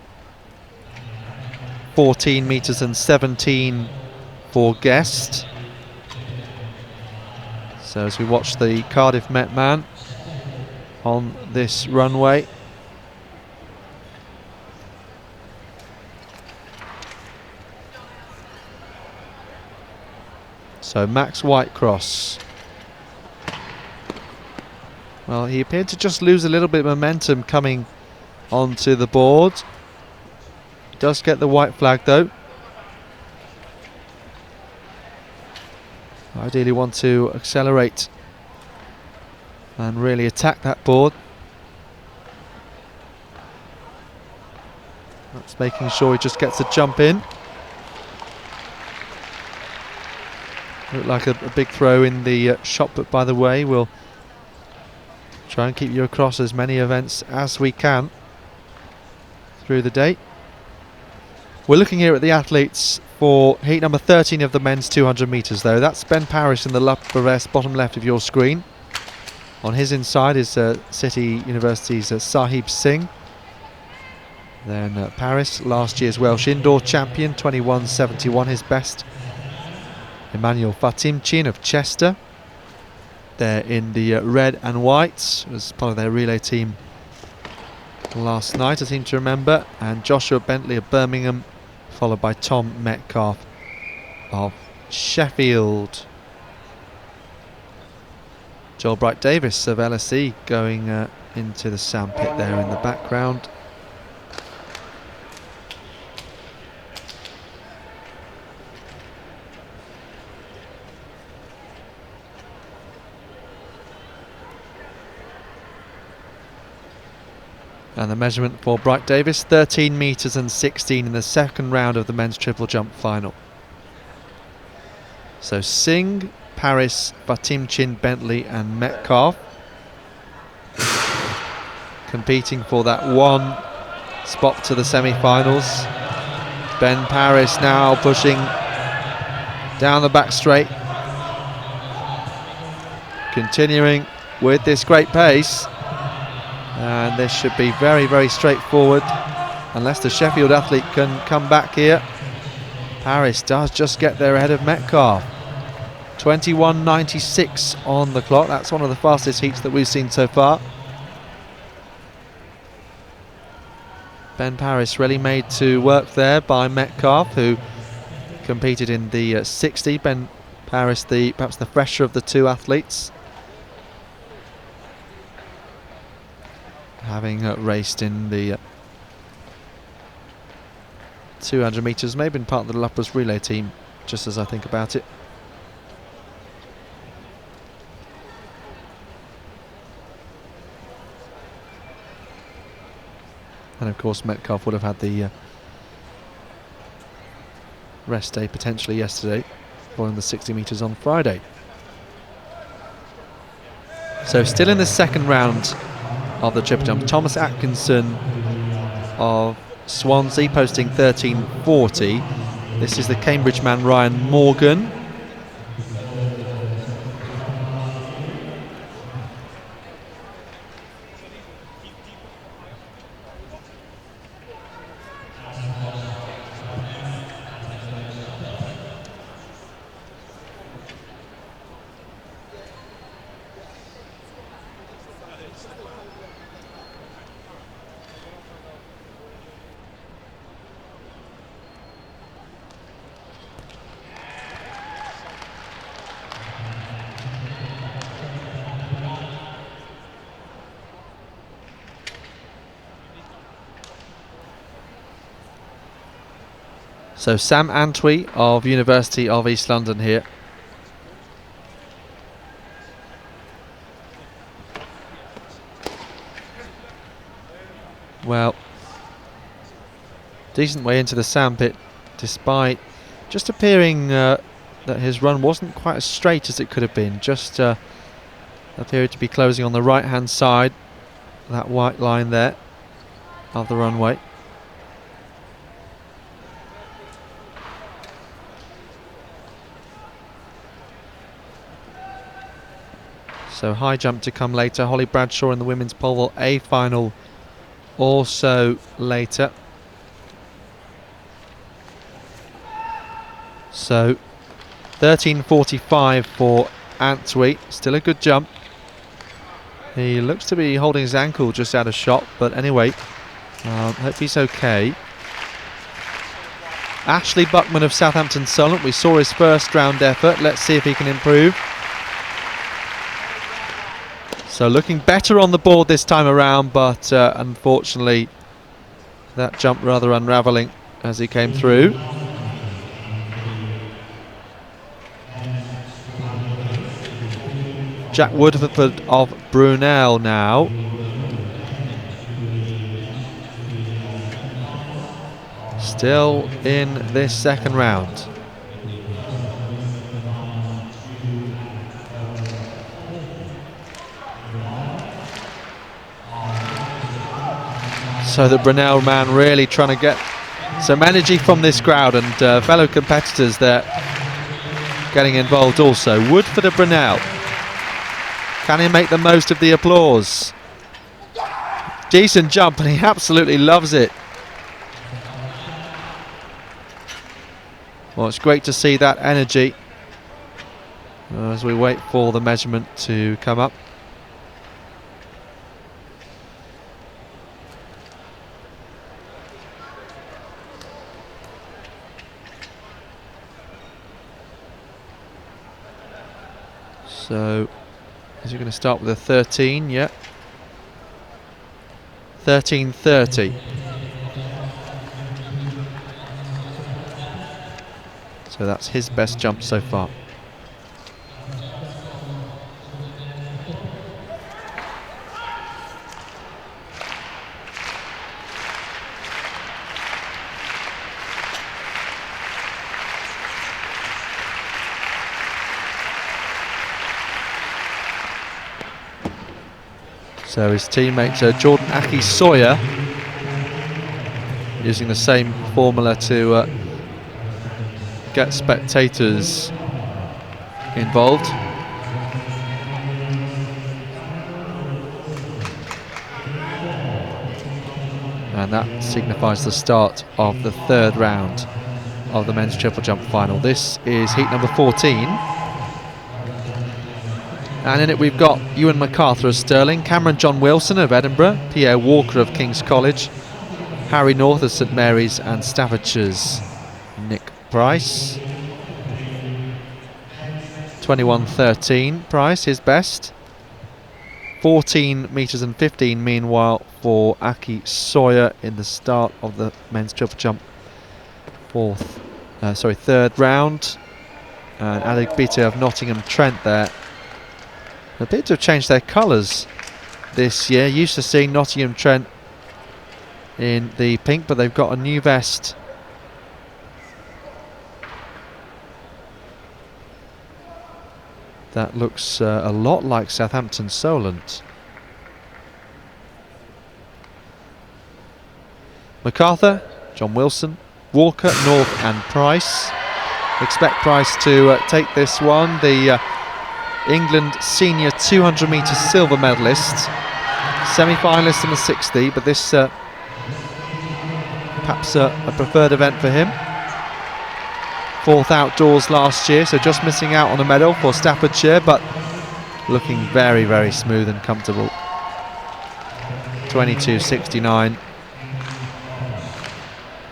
S1: 14 metres and 17 for Guest. So as we watch the Cardiff Met man on this runway. So Max Whitecross. Well, he appeared to just lose a little bit of momentum coming onto the board. He does get the white flag though. Ideally want to accelerate and really attack that board. That's making sure he just gets a jump in. Looked like a big throw in the shot, but by the way, we'll try and keep you across as many events as we can through the day. We're looking here at the athletes for heat number 13 of the men's 200 metres though. That's Ben Parrish in the upper vest, bottom left of your screen. On his inside is City University's Sahib Singh. Then Paris, last year's Welsh indoor champion, 21.71 his best. Emmanuel Fatimchin of Chester. They're in the red and white as part of their relay team last night, I seem to remember. And Joshua Bentley of Birmingham, followed by Tom Metcalf of Sheffield. Joel Bright Davis of LSE going into the sandpit there in the background. And the measurement for Bright Davis, 13 metres and 16 in the second round of the men's triple jump final. So Singh, Paris, Fatimchin, Bentley and Metcalf competing for that one spot to the semi-finals. Ben Paris now pushing down the back straight. continuing with this great pace, and this should be very, very straightforward unless the Sheffield athlete can come back here. Paris does just get there ahead of Metcalf. 21.96 on the clock. That's one of the fastest heats that we've seen so far. Ben Paris really made to work there by Metcalf, who competed in the 60. Ben Paris, perhaps the fresher of the two athletes, having raced in the 200 metres, maybe been part of the Lapras relay team, just as I think about it. And of course Metcalf would have had the rest day potentially yesterday, following the 60 metres on Friday. So still in the second round of the triple jump, Thomas Atkinson of Swansea posting 13.40. This is the Cambridge man Ryan Morgan. So Sam Antwi of University of East London here. Well, decent way into the sandpit, despite just appearing that his run wasn't quite as straight as it could have been. Just appeared to be closing on the right hand side, that white line there of the runway. So high jump to come later. Holly Bradshaw in the women's pole vault A final also later. So 13.45 for Antwi. Still a good jump. He looks to be holding his ankle just out of shot, but anyway, hope he's okay. Ashley Buckman of Southampton Solent. We saw his first round effort. Let's see if he can improve. So looking better on the board this time around, but unfortunately that jump rather unravelling as he came through. Jack Woodford of Brunel now. Still in this second round. So the Brunel man really trying to get some energy from this crowd, and fellow competitors there getting involved also. Woodford of Brunel. Can he make the most of the applause? Decent jump, and he absolutely loves it. Well, it's great to see that energy as we wait for the measurement to come up. So, is he going to start with a 13? Yeah. 13.30. So that's his best jump so far. So his teammate Jordan Aki-Sawyer using the same formula to get spectators involved. and that signifies the start of the third round of the men's triple jump final. This is heat number 14, and in it we've got Ewan MacArthur of Stirling, Cameron John Wilson of Edinburgh, Pierre Walker of King's College, Harry North of St Mary's, and Staffordshire's Nick Price. 21.13 Price, his best. 14 metres and 15 meanwhile for Aki Sawyer in the start of the men's triple jump third round. And Adigbite of Nottingham Trent there. A bit to have changed their colours this year. Used to seeing Nottingham Trent in the pink, but they've got a new vest. That looks a lot like Southampton Solent. MacArthur, John Wilson, Walker, North and Price. Expect Price to take this one. The England senior 200 metre silver medalist. Semi-finalist in the 60, but this perhaps a preferred event for him. Fourth outdoors last year, so just missing out on a medal for Staffordshire, but looking very, very smooth and comfortable. 22.69.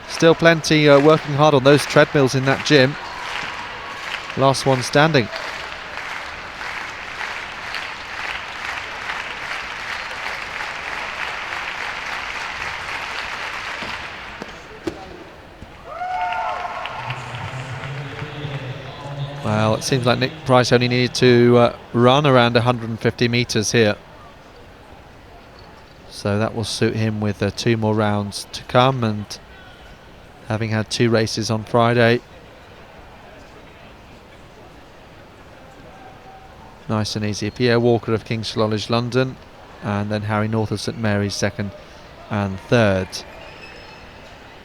S1: Still plenty working hard on those treadmills in that gym. Last one standing. Well, it seems like Nick Price only needed to run around 150 metres here. So that will suit him with 2 more rounds to come, and having had 2 races on Friday. Nice and easy. Pierre Walker of King's College London, and then Harry North of St Mary's second and third.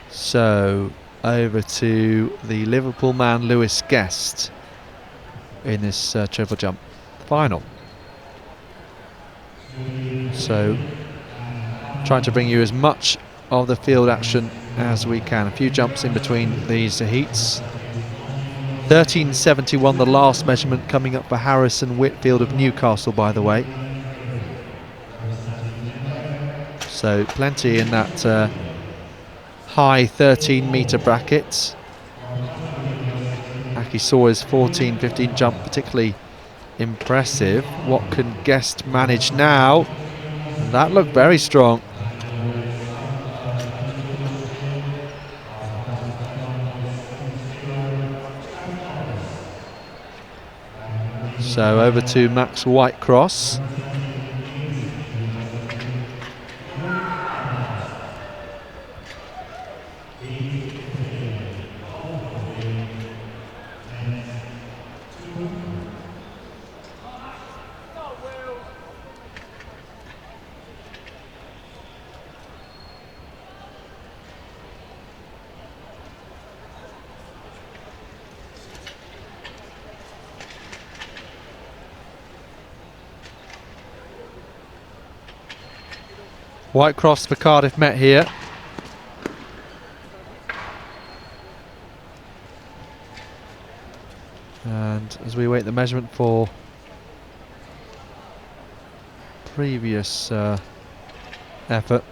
S1: So over to the Liverpool man Lewis Guest in this triple jump final. So trying to bring you as much of the field action as we can. A few jumps in between these heats. 13.71 the last measurement, coming up for Harrison Whitfield of Newcastle, by the way. So plenty in that high 13 metre bracket. Aki Sawyer's 14.15 jump particularly impressive. What can Guest manage now? And that looked very strong. So over to Max Whitecross. Whitecross for Cardiff Met here. And as we await the measurement for previous effort,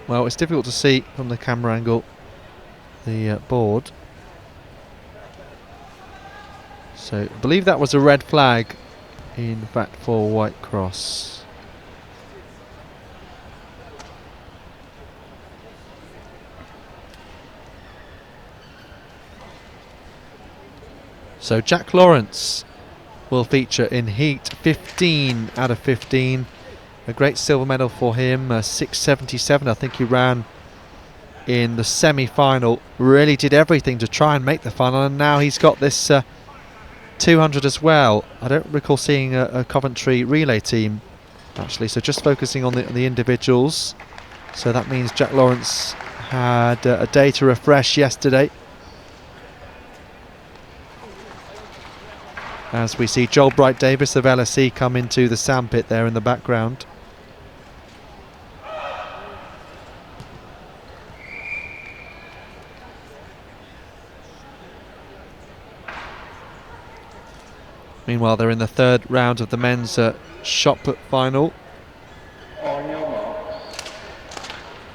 S1: well, it's difficult to see from the camera angle the board. So I believe that was a red flag, in fact, for Whitecross. So Jack Lawrence will feature in heat 15 out of 15. A great silver medal for him, 6.77 I think he ran in the semi-final. Really did everything to try and make the final, and now he's got this 200 as well. I don't recall seeing a Coventry relay team actually, so just focusing on the individuals. So that means Jack Lawrence had a day to refresh yesterday. As we see Joel Bright-Davis of LSE come into the sandpit there in the background. Meanwhile, they're in the third round of the men's shot put final.
S2: On your marks.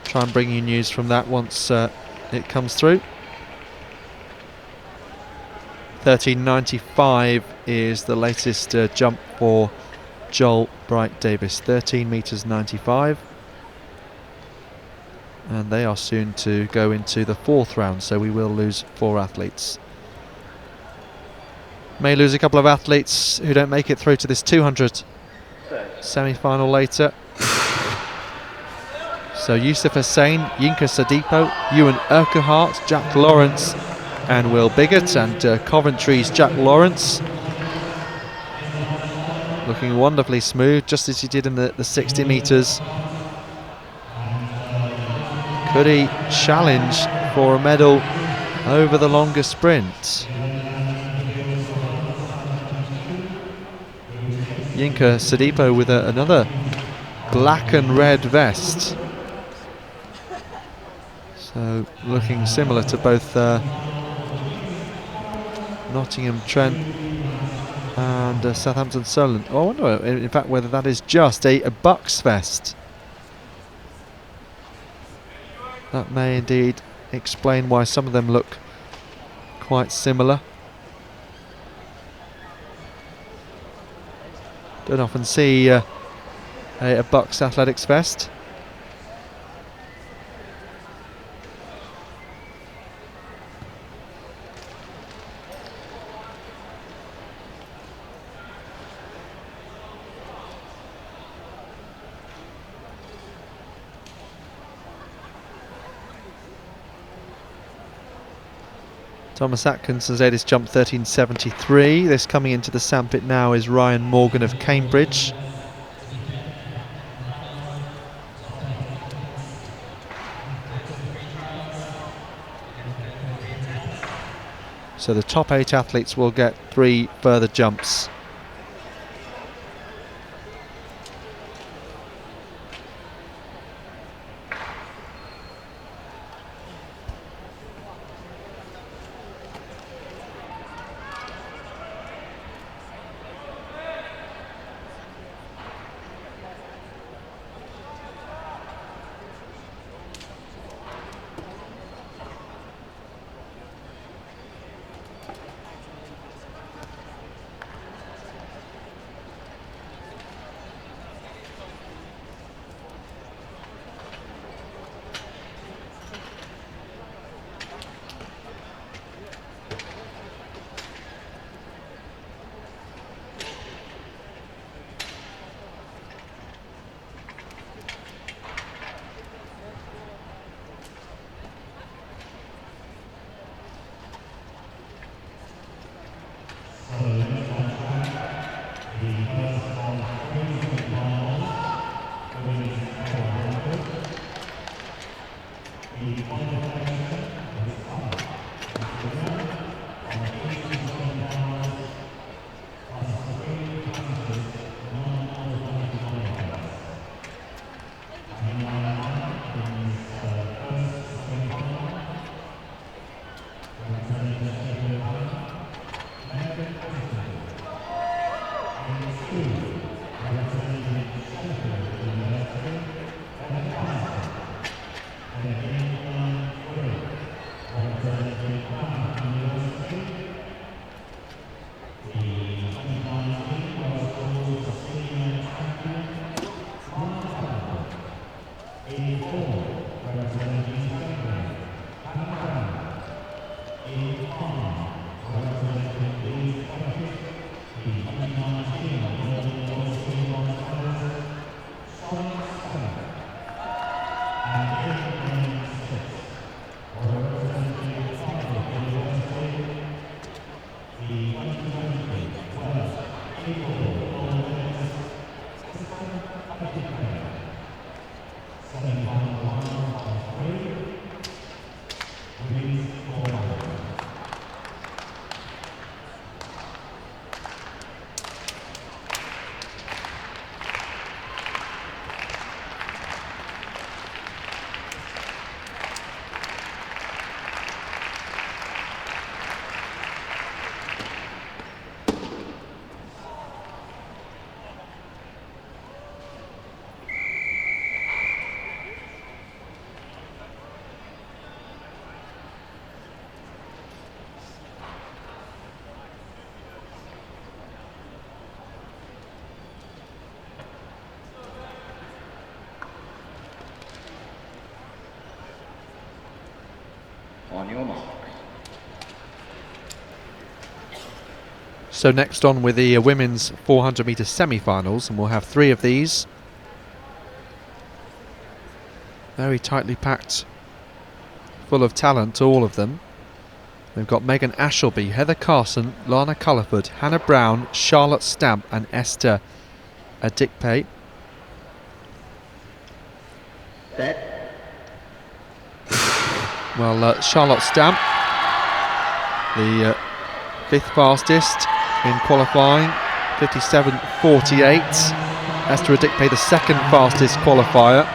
S1: Try and bring you news from that once it comes through. 13.95 is the latest jump for Joel Bright Davis. 13 metres 95. And they are soon to go into the fourth round, so we will lose 4 athletes. May lose a couple of athletes who don't make it through to this 200 semi-final later. So Yusuf Hussain, Yinka Sadipo, Ewan Urquhart, Jack Lawrence and Will Biggett, and Coventry's Jack Lawrence looking wonderfully smooth, just as he did in the 60 metres. Could he challenge for a medal over the longer sprint? Yinka Sadipo with another black and red vest. So looking similar to both Nottingham Trent and Southampton Solent. Oh, I wonder in fact whether that is just a BUCS vest. That may indeed explain why some of them look quite similar. Don't often see a BUCS athletics vest. Thomas Atkinson's latest jump 13.73. This coming into the sandpit now is Ryan Morgan of Cambridge. So the top 8 athletes will get 3 further jumps.
S2: your marks.
S1: So next on with the women's 400 metre semi-finals, and we'll have 3 of these. Very tightly packed, full of talent, all of them. We've got Megan Ashelby, Heather Carson, Lana Culliford, Hannah Brown, Charlotte Stamp and Esther Adikpe. Well, Charlotte Stamp, the 5th fastest in qualifying, 57.48. Esther Adikpe, the 2nd fastest qualifier.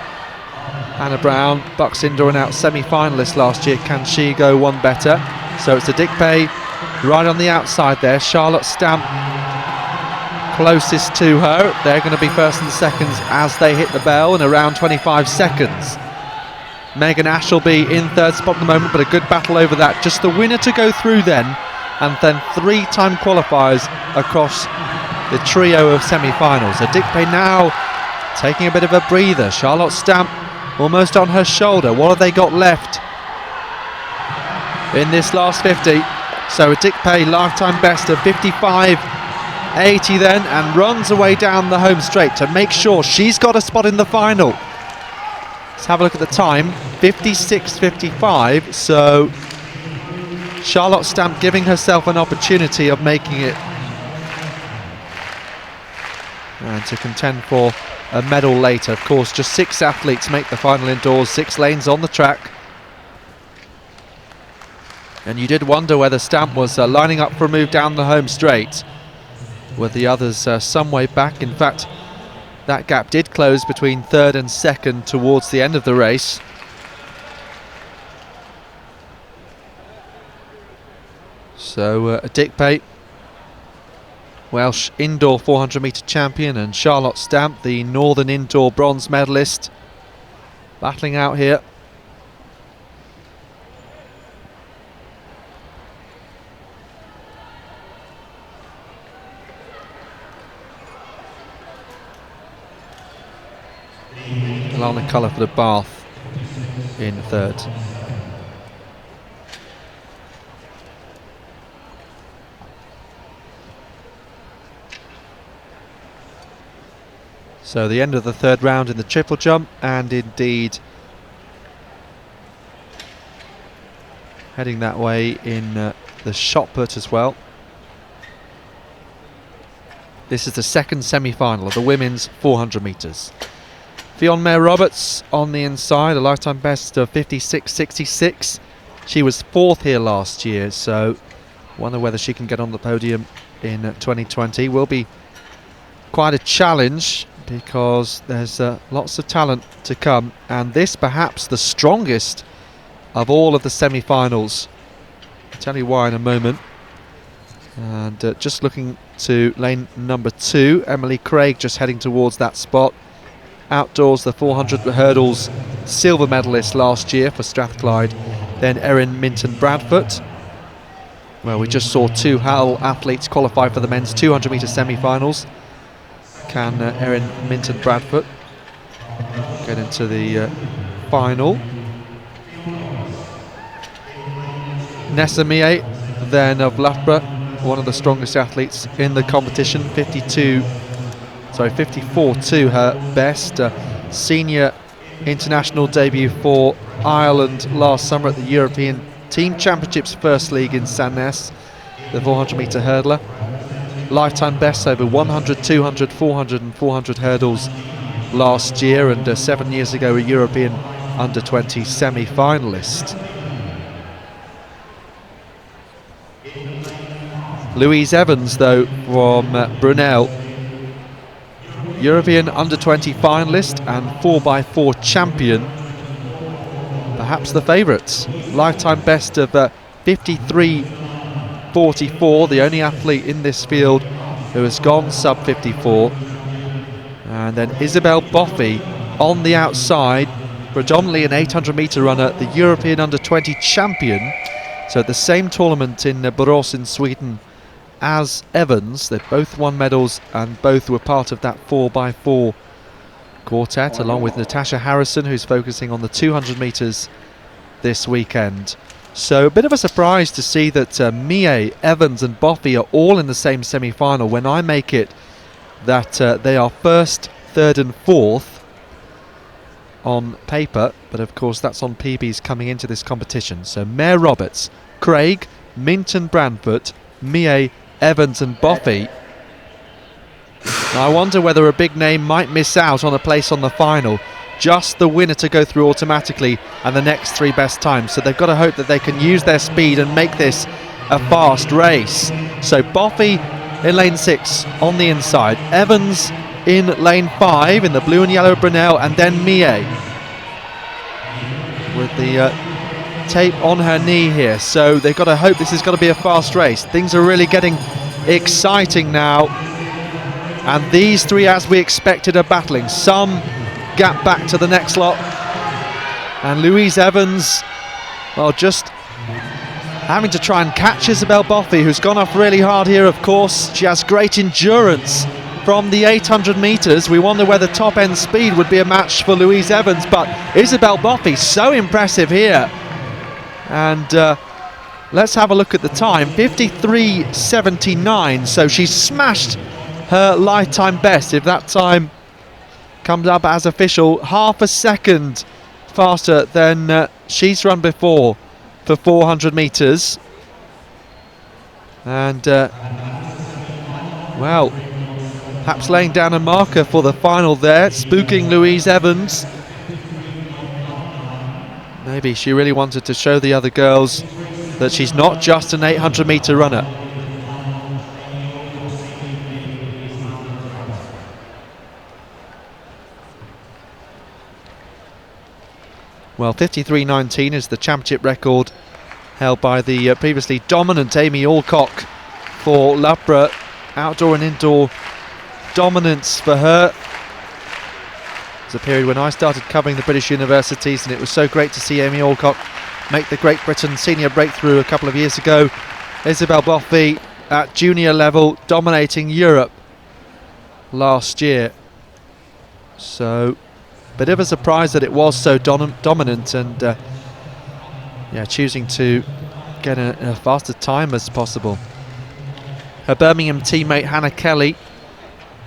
S1: Hannah Brown, BUCS Indoor and Out semi-finalist last year. Can she go one better? So it's Adikpe right on the outside there. Charlotte Stamp closest to her. They're going to be first and seconds as they hit the bell in around 25 seconds. Megan Ashelby in 3rd spot at the moment, but a good battle over that. Just the winner to go through then, and then 3-time qualifiers across the trio of semi-finals. Adikpe now taking a bit of a breather. Charlotte Stamp almost on her shoulder. What have they got left in this last 50? So Adikpe, lifetime best of 55.80 then, and runs away down the home straight to make sure she's got a spot in the final. Let's have a look at the time, 56.55, so Charlotte Stamp giving herself an opportunity of making it and to contend for a medal later. Of course, just 6 athletes make the final indoors, 6 lanes on the track. And you did wonder whether Stamp was lining up for a move down the home straight, with the others some way back. In fact, that gap did close between 3rd and 2nd towards the end of the race. So Adikpe, Welsh indoor 400 metre champion, and Charlotte Stamp, the Northern indoor bronze medalist, battling out here. Lana Culliford of Bath in 3rd. So the end of the 3rd round in the triple jump, and indeed heading that way in the shot put as well. This is the 2nd semi-final of the women's 400 metres. Fionn Mayer Roberts on the inside, a lifetime best of 56.66. She was 4th here last year, so wonder whether she can get on the podium in 2020. Will be quite a challenge, because there's lots of talent to come, and this perhaps the strongest of all of the semi-finals. I'll tell you why in a moment. And just looking to lane number 2, Emily Craig just heading towards that spot. Outdoors, the 400 hurdles silver medalist last year for Strathclyde, then Erin Minton-Bradford. Well, we just saw 2 Hull athletes qualify for the men's 200 metre semi-finals. Can Erin Minton-Bradford get into the final? Nessa Mie then of Loughborough, one of the strongest athletes in the competition, 54.2 her best. Senior international debut for Ireland last summer at the European Team Championships First League in Sandnes, the 400 metre hurdler. Lifetime best over 100, 200, 400 and 400 hurdles last year, and 7 years ago a European under-20 semi-finalist. Louise Evans, though, from Brunel, European under-20 finalist and 4x4 champion, perhaps the favourites. Lifetime best of 53.44, the only athlete in this field who has gone sub 54. And then Isabel Boffey on the outside, predominantly an 800 metre runner, the European under-20 champion. So at the same tournament in Borås in Sweden as Evans. They both won medals and both were part of that 4x4 quartet, along with Natasha Harrison, who's focusing on the 200 metres this weekend. So a bit of a surprise to see that Mie, Evans and Boffey are all in the same semi-final, when I make it that they are first, third and fourth on paper, but of course that's on PBs coming into this competition. So Mayor Roberts, Craig, Minton Branfoot, Mie, Evans and Boffey. Now I wonder whether a big name might miss out on a place on the final. Just the winner to go through automatically and the next three best times. So they've got to hope that they can use their speed and make this a fast race. So Boffey in lane 6 on the inside. Evans in lane 5 in the blue and yellow Brunel, and then Mie with the tape on her knee here. So they've got to hope this is going to be a fast race. Things are really getting exciting now. And these three, as we expected, are battling. Some gap back to the next lot, and Louise Evans, well, just having to try and catch Isabel Boffey, who's gone off really hard here. Of course, she has great endurance from the 800 metres. We wonder whether top end speed would be a match for Louise Evans, but Isabel Boffey so impressive here. And let's have a look at the time, 53.79, so she's smashed her lifetime best. If that time comes up as official, half a second faster than she's run before for 400 metres. And well, perhaps laying down a marker for the final there, spooking Louise Evans. Maybe she really wanted to show the other girls that she's not just an 800 metre runner. Well, 53.19 is the championship record held by the previously dominant Amy Alcock for Loughborough. Outdoor and indoor dominance for her. It was a period when I started covering the British universities, and it was so great to see Amy Alcock make the Great Britain senior breakthrough a couple of years ago. Isabel Boffey at junior level dominating Europe last year. So bit of a surprise that it was so dominant, and yeah, choosing to get a faster time as possible. Her Birmingham teammate Hannah Kelly,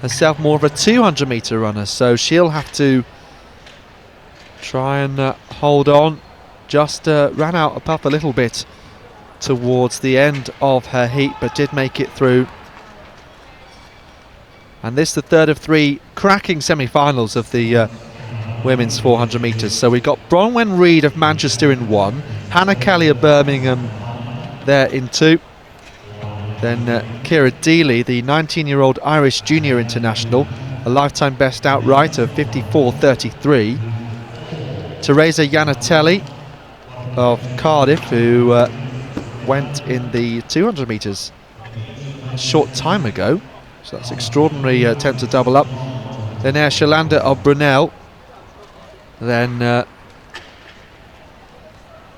S1: herself more of a 200 metre runner, so she'll have to try and hold on. Just ran out a puff a little bit towards the end of her heat, but did make it through. And this the third of three cracking semi-finals of the women's 400 metres. So we've got Bronwen Reid of Manchester in 1, Hannah Kelly of Birmingham there in 2, then Ciara Deely, the 19-year-old Irish junior international, a lifetime best outright of 54.33, Teresa Yanatelli of Cardiff, who went in the 200 metres a short time ago, so that's extraordinary attempt to double up. Then Shalander of Brunel, then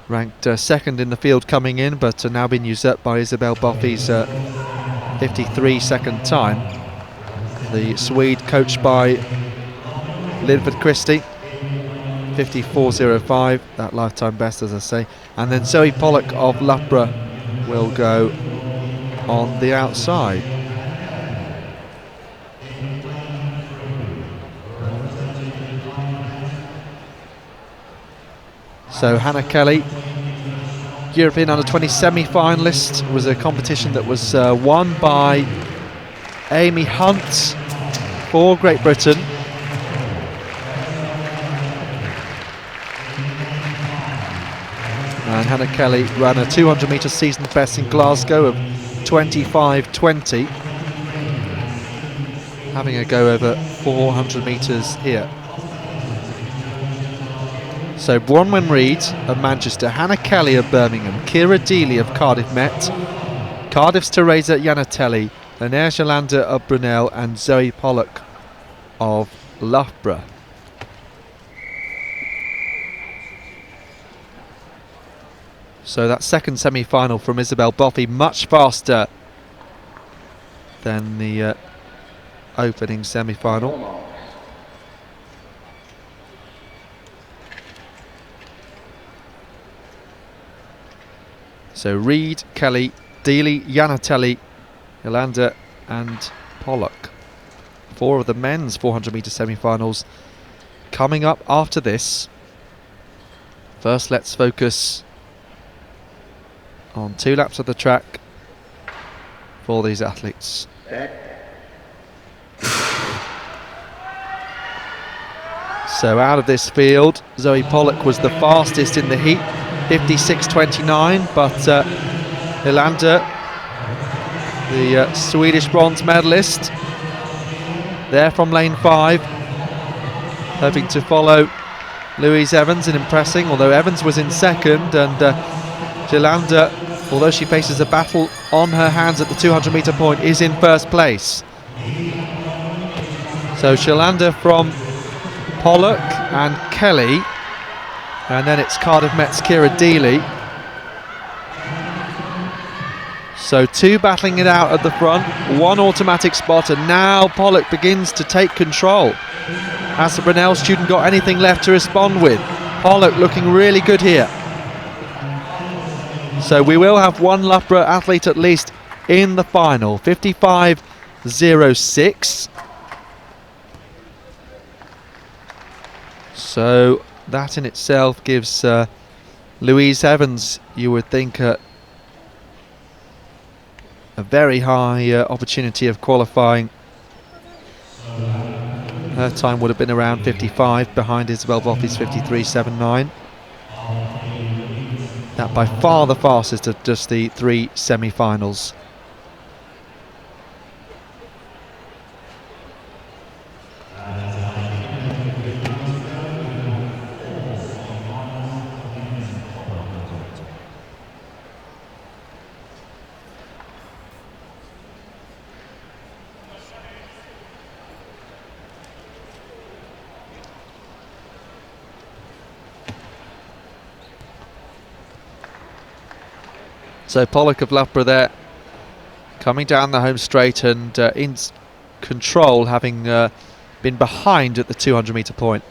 S1: ranked second in the field coming in, but now been usurped by Isabel Boffey's 53-second time. The Swede, coached by Linford Christie, 54.05, that lifetime best, as I say. And then Zoe Pollock of Loughborough will go on the outside. So Hannah Kelly, European Under-20 semi-finalist, was a competition that was won by Amy Hunt for Great Britain. And Hannah Kelly ran a 200 metre season best in Glasgow of 25.20, having a go over 400 metres here. So Bronwen Reid of Manchester, Hannah Kelly of Birmingham, Ciara Deely of Cardiff Met, Cardiff's Teresa Yanatelli, Linnea Shalander of Brunel, and Zoe Pollock of Loughborough. So that second semi-final from Isabel Boffey, much faster than the opening semi-final. So Reed, Kelly, Deely, Yanatelli, Yolanda and Pollock. 4 of the men's 400 metre semi-finals coming up after this. First, let's focus on 2 laps of the track for these athletes. So out of this field, Zoe Pollock was the fastest in the heat, 56.29, but Yolanda, the Swedish bronze medalist, there from lane 5, hoping to follow Louise Evans in impressing, although Evans was in second, and Yolanda, although she faces a battle on her hands at the 200 metre point, is in first place. So Yolanda from Pollock and Kelly, and then it's Cardiff Met's Kira Deely. So 2 battling it out at the front, 1 automatic spot, and now Pollock begins to take control. Has the Brunel student got anything left to respond with? Pollock looking really good here. So we will have one Loughborough athlete at least in the final. 55.06. So that in itself gives Louise Evans, you would think, a very high opportunity of qualifying. Her time would have been around 55, behind Isabel Voffi's 53.79. That by far the fastest of just the 3 semi-finals. So Pollock of Loughborough there, coming down the home straight and in control, having been behind at the 200 metre point.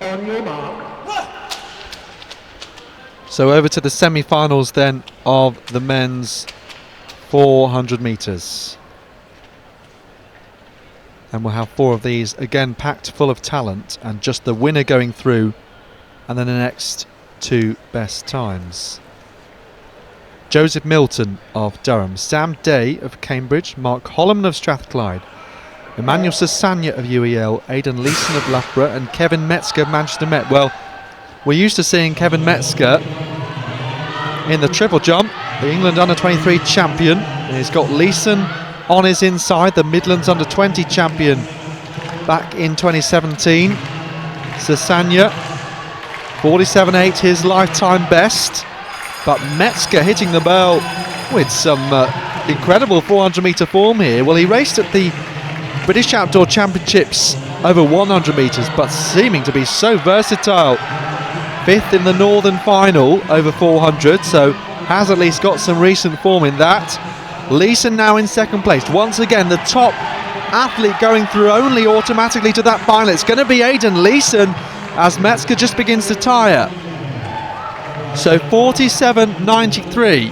S2: On your mark.
S1: So over to the semi-finals then of the men's 400 metres. And we'll have 4 of these, again packed full of talent, and just the winner going through, and then the next 2 best times. Joseph Milton of Durham, Sam Day of Cambridge, Mark Holloman of Strathclyde, Emmanuel Sasanya of UEL, Aidan Leeson of Loughborough, and Kevin Metzger of Manchester Met. Well, we're used to seeing Kevin Metzger in the triple jump, the England under-23 champion. And he's got Leeson on his inside, the Midlands under-20 champion back in 2017. Sasanya, 47.8, his lifetime best. But Metzger hitting the bell with some incredible 400-metre form here. Well, he raced at the British Outdoor Championships over 100 metres, but seeming to be so versatile. 5th in the Northern Final over 400, so has at least got some recent form in that. Leeson now in 2nd place. Once again, the top athlete going through only automatically to that final. It's going to be Aidan Leeson as Metzger just begins to tire. So 47.93.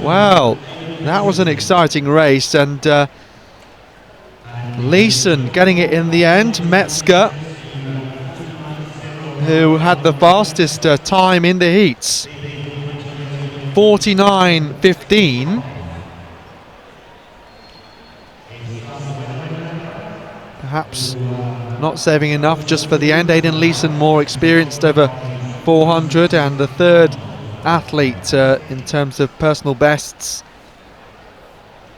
S1: Wow, that was an exciting race, and Leeson getting it in the end. Metzger, who had the fastest time in the heats, 49.15. Perhaps not saving enough just for the end. Aidan Leeson more experienced over 400, and the 3rd athlete in terms of personal bests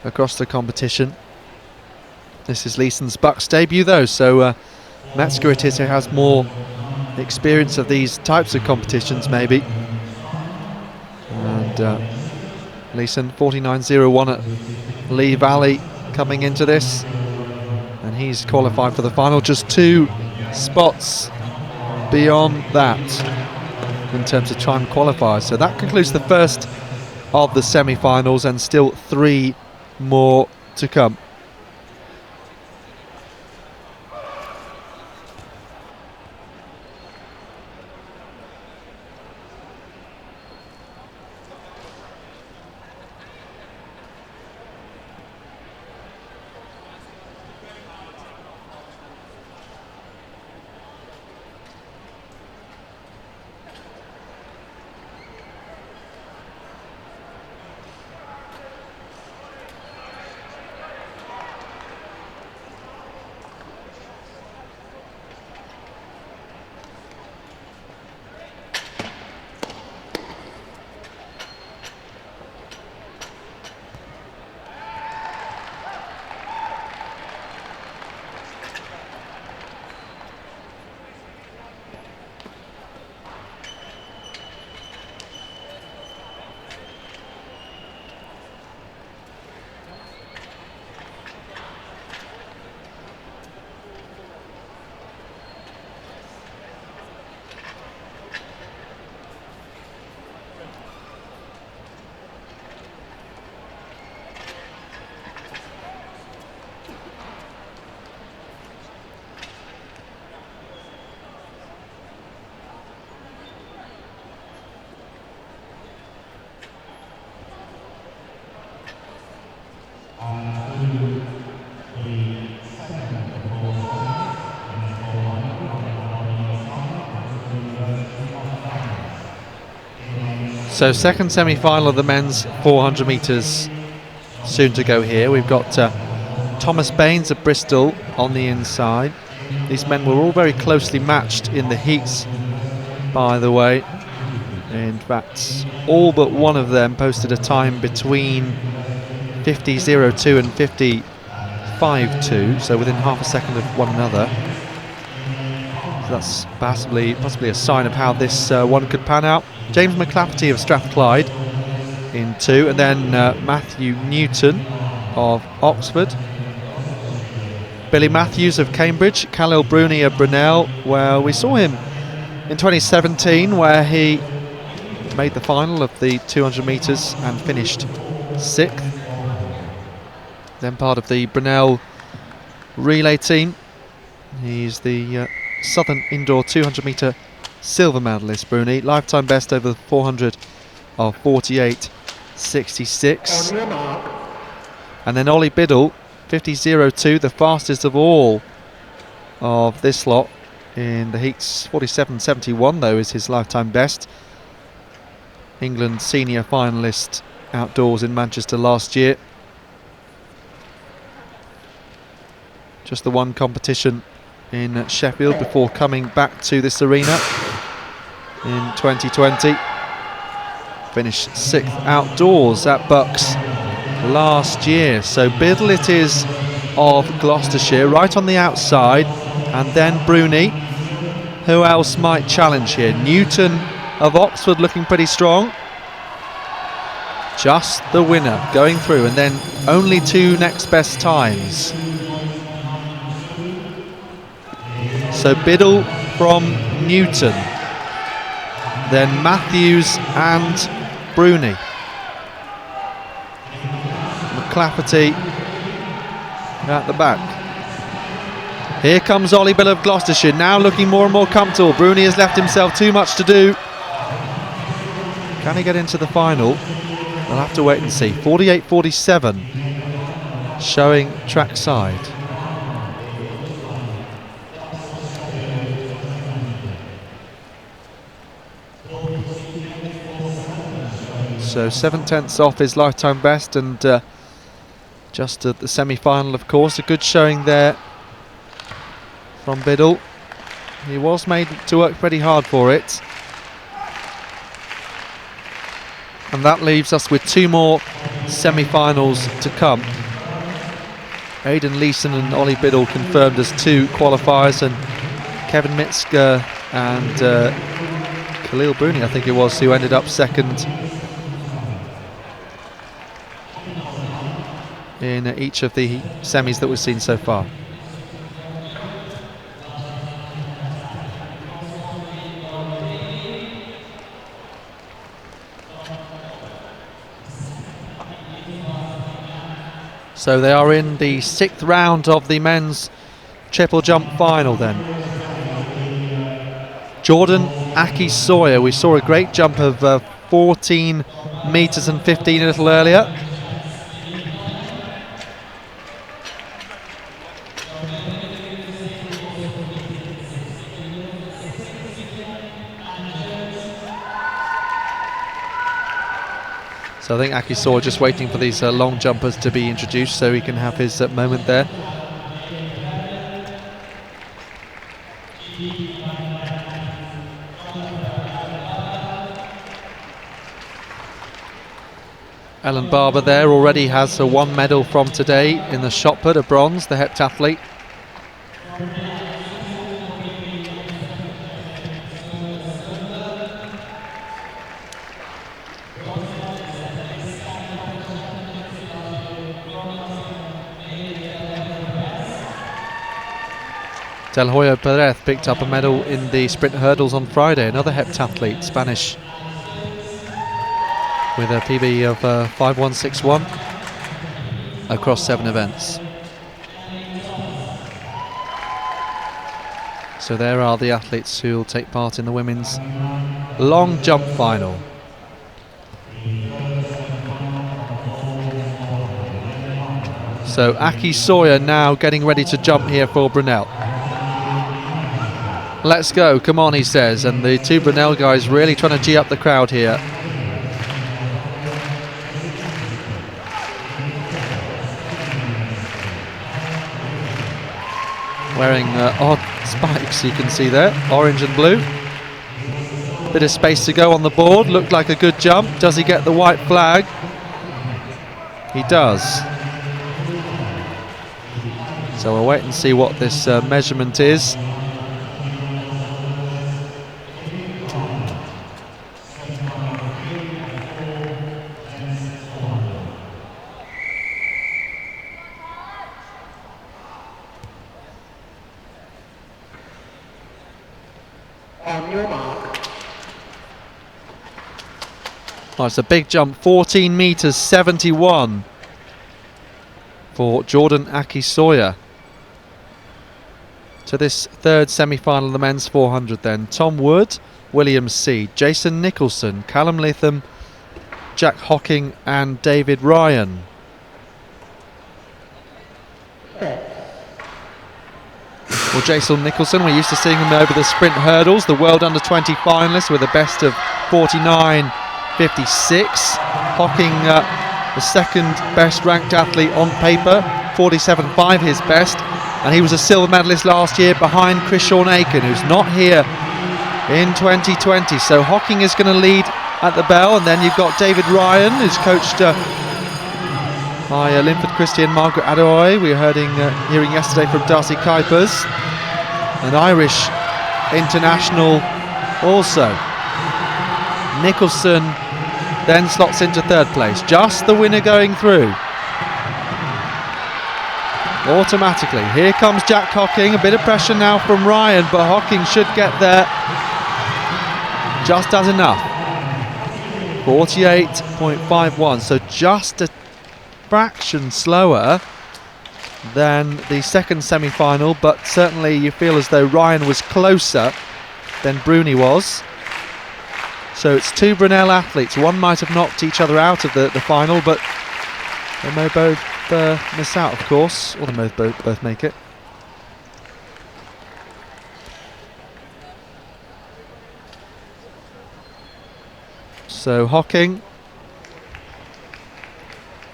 S1: across the competition. This is Leeson's BUCS debut though, so Metzger it is who has more experience of these types of competitions maybe. And Leeson 49.01 at Lee Valley coming into this, and he's qualified for the final, just 2 spots beyond that in terms of time qualifiers. So that concludes the first of the semi-finals, and still 3 more to come. So second semi-final of the men's 400 metres soon to go here. We've got Thomas Baines of Bristol on the inside. These men were all very closely matched in the heats, by the way. In fact, all but one of them posted a time between 50.02 and 50.52, so within half a second of one another. So that's possibly a sign of how this one could pan out. James McClafferty of Strathclyde in 2, and then Matthew Newton of Oxford. Billy Matthews of Cambridge, Khalil Bruni of Brunel. Well, we saw him in 2017 where he made the final of the 200 metres and finished 6th. Then part of the Brunel relay team. He's the Southern Indoor 200 metre silver medalist, Bruni. Lifetime best over the 400 of 48.66.
S2: On your mark.
S1: And then Ollie Biddle, 50.02, the fastest of all of this lot in the heats. 47.71 though is his lifetime best. England senior finalist outdoors in Manchester last year. Just the one competition in Sheffield before coming back to this arena in 2020. Finished 6th outdoors at BUCS last year. So Biddle it is of Gloucestershire, right on the outside, and then Bruni. Who else might challenge here? Newton of Oxford looking pretty strong. Just the winner going through, and then only 2 next best times. So Biddle from Newton, then Matthews and Bruni. McClafferty at the back. Here comes Ollie Bill of Gloucestershire, now looking more and more comfortable. Bruni has left himself too much to do. Can he get into the final? We'll have to wait and see. 48.47 showing trackside. So 7/10 off his lifetime best, and just at the semi-final, of course. A good showing there from Biddle. He was made to work pretty hard for it. And that leaves us with 2 more semi-finals to come. Aidan Leeson and Ollie Biddle confirmed as 2 qualifiers, and Kevin Mitsker and Khalil Bruni, I think it was, who ended up 2nd in each of the semis that we've seen so far. So they are in the 6th round of the men's triple jump final then. Jordan Aki Sawyer, we saw a great jump of 14 metres and 15 a little earlier. So I think Aki Sawyer just waiting for these long jumpers to be introduced so he can have his moment there. Ellen Barber there already has 1 medal from today in the shot put, a bronze, the heptathlete. Del Hoyo Perez picked up a medal in the sprint hurdles on Friday, another heptathlete, Spanish, with a PB of 5.161 across 7 events. So there are the athletes who will take part in the women's long jump final. So Aki Sawyer now getting ready to jump here for Brunel. Let's go, come on, he says, and the 2 Brunel guys really trying to gee up the crowd here. wearing odd spikes, you can see there, orange and blue. Bit of space to go on the board, looked like a good jump. Does he get the white flag? He does. So we'll wait and see what this measurement is.
S2: On your mark.
S1: Oh, it's a big jump, 14 metres 71 for Jordan Aki-Sawyer. To this third semi-final of the men's 400 then. Tom Wood, William Seed, Jason Nicholson, Callum Latham, Jack Hocking and David Ryan. Well, Jason Nicholson, we're used to seeing him over the sprint hurdles, the World Under-20 finalist with a best of 49.56. Hocking, the second best ranked athlete on paper, 47.5 his best. And he was a silver medalist last year behind Chris Sean Aiken, who's not here in 2020. So Hocking is going to lead at the bell, and then you've got David Ryan, who's coached by Linford Christie and Margaret Adoy. We were hearing yesterday from Darcy Kuipers, an Irish international also. Nicholson then slots into third place. Just the winner going through. Automatically. Here comes Jack Hocking. A bit of pressure now from Ryan, but Hocking should get there. Just does enough. 48.51, so just a fraction slower than the second semi-final, but certainly you feel as though Ryan was closer than Bruni was. So it's two Brunel athletes. One might have knocked each other out of the final, but they may both miss out, of course, or they may both make it. So Hocking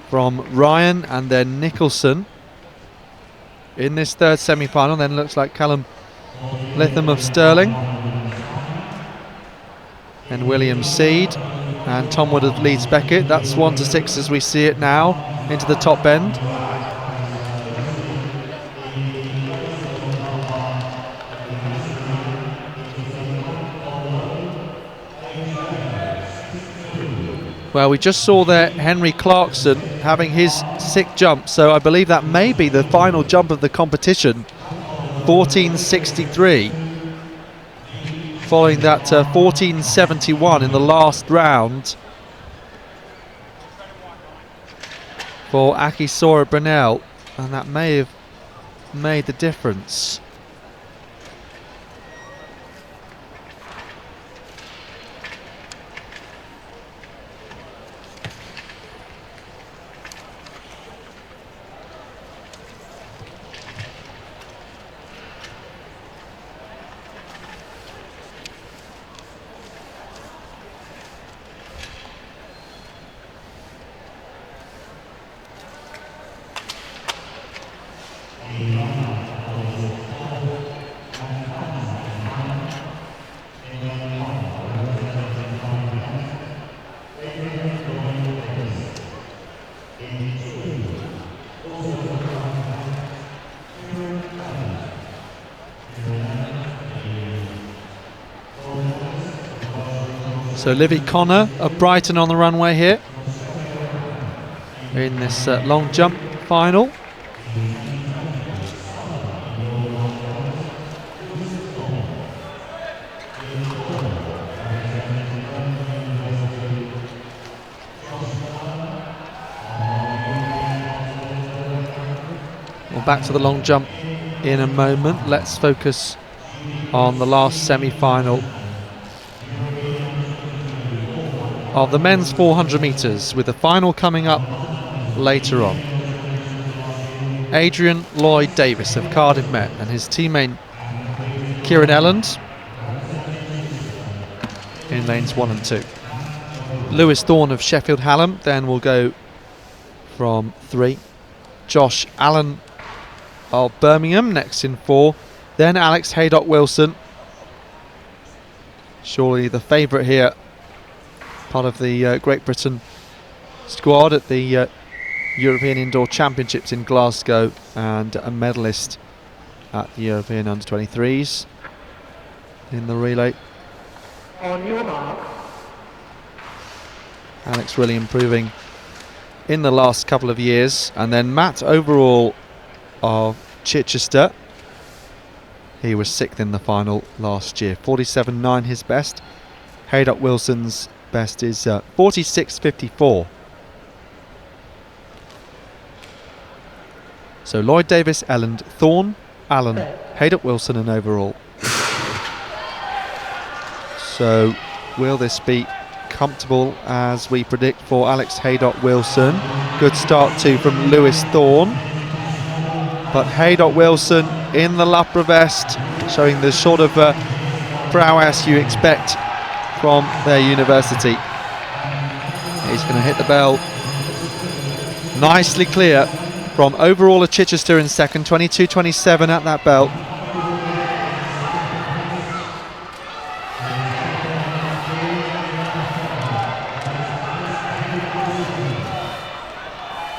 S1: from Ryan and then Nicholson in this third semi-final. Then looks like Callum Latham of Stirling and William Seed and Tom Wood of Leeds Beckett. That's 1 to 6 as we see it now into the top end. Well, we just saw there Henry Clarkson having his sick jump, so I believe that may be the final jump of the competition, 14.63, following that 14.71 in the last round for Aki-Sawyer Brunel, and that may have made the difference. So Livy Connor of Brighton on the runway here in this long jump final. Well, back to the long jump in a moment. Let's focus on the last semi-final of the men's 400 metres, with the final coming up later on. Adrian Lloyd Davis of Cardiff Met and his teammate Kieran Elland in lanes 1 and 2. Lewis Thorne of Sheffield Hallam then will go from 3. Josh Allen of Birmingham, next in 4. Then Alex Haydock-Wilson, surely the favourite here, part of the Great Britain squad at the European Indoor Championships in Glasgow and a medalist at the European Under-23s in the relay.
S2: On your mark.
S1: Alex really improving in the last couple of years. And then Matt Overall of Chichester. He was 6th in the final last year. 47.9 his best. Haydock-Wilson's best is 46.54. So Lloyd Davis, Elland, Thorne, Allen, Haydock-Wilson and Overall. So will this be comfortable as we predict for Alex Haydock-Wilson? Good start too from Lewis Thorne. But Haydock-Wilson in the Loughborough vest, showing the sort of prowess you expect from their university. He's going to hit the bell nicely clear from Overall of Chichester in second, 22.27 at that belt.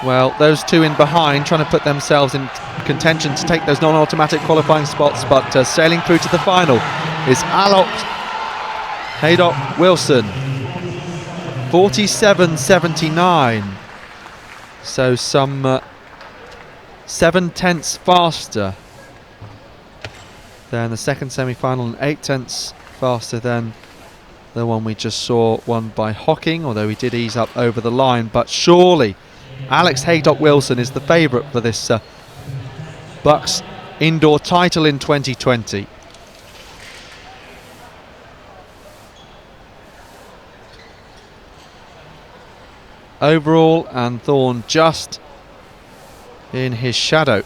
S1: Well, those two in behind trying to put themselves in contention to take those non-automatic qualifying spots, but sailing through to the final is Alex Haydock-Wilson, 47.79. So some 7/10 faster than the second semi-final and 8/10 faster than the one we just saw won by Hocking, although he did ease up over the line. But surely Alex Haydock-Wilson is the favourite for this BUCS indoor title in 2020. Overall and Thorne just in his shadow.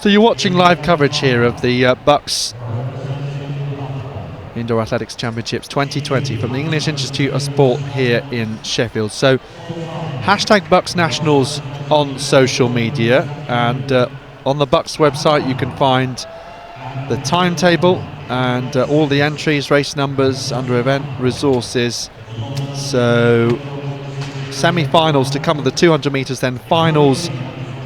S1: So you're watching live coverage here of the BUCS Indoor Athletics Championships 2020 from the English Institute of Sport here in Sheffield. So hashtag BUCS Nationals on social media, and on the BUCS website you can find the timetable and all the entries, race numbers under event resources. So semi-finals to come with the 200 metres, then finals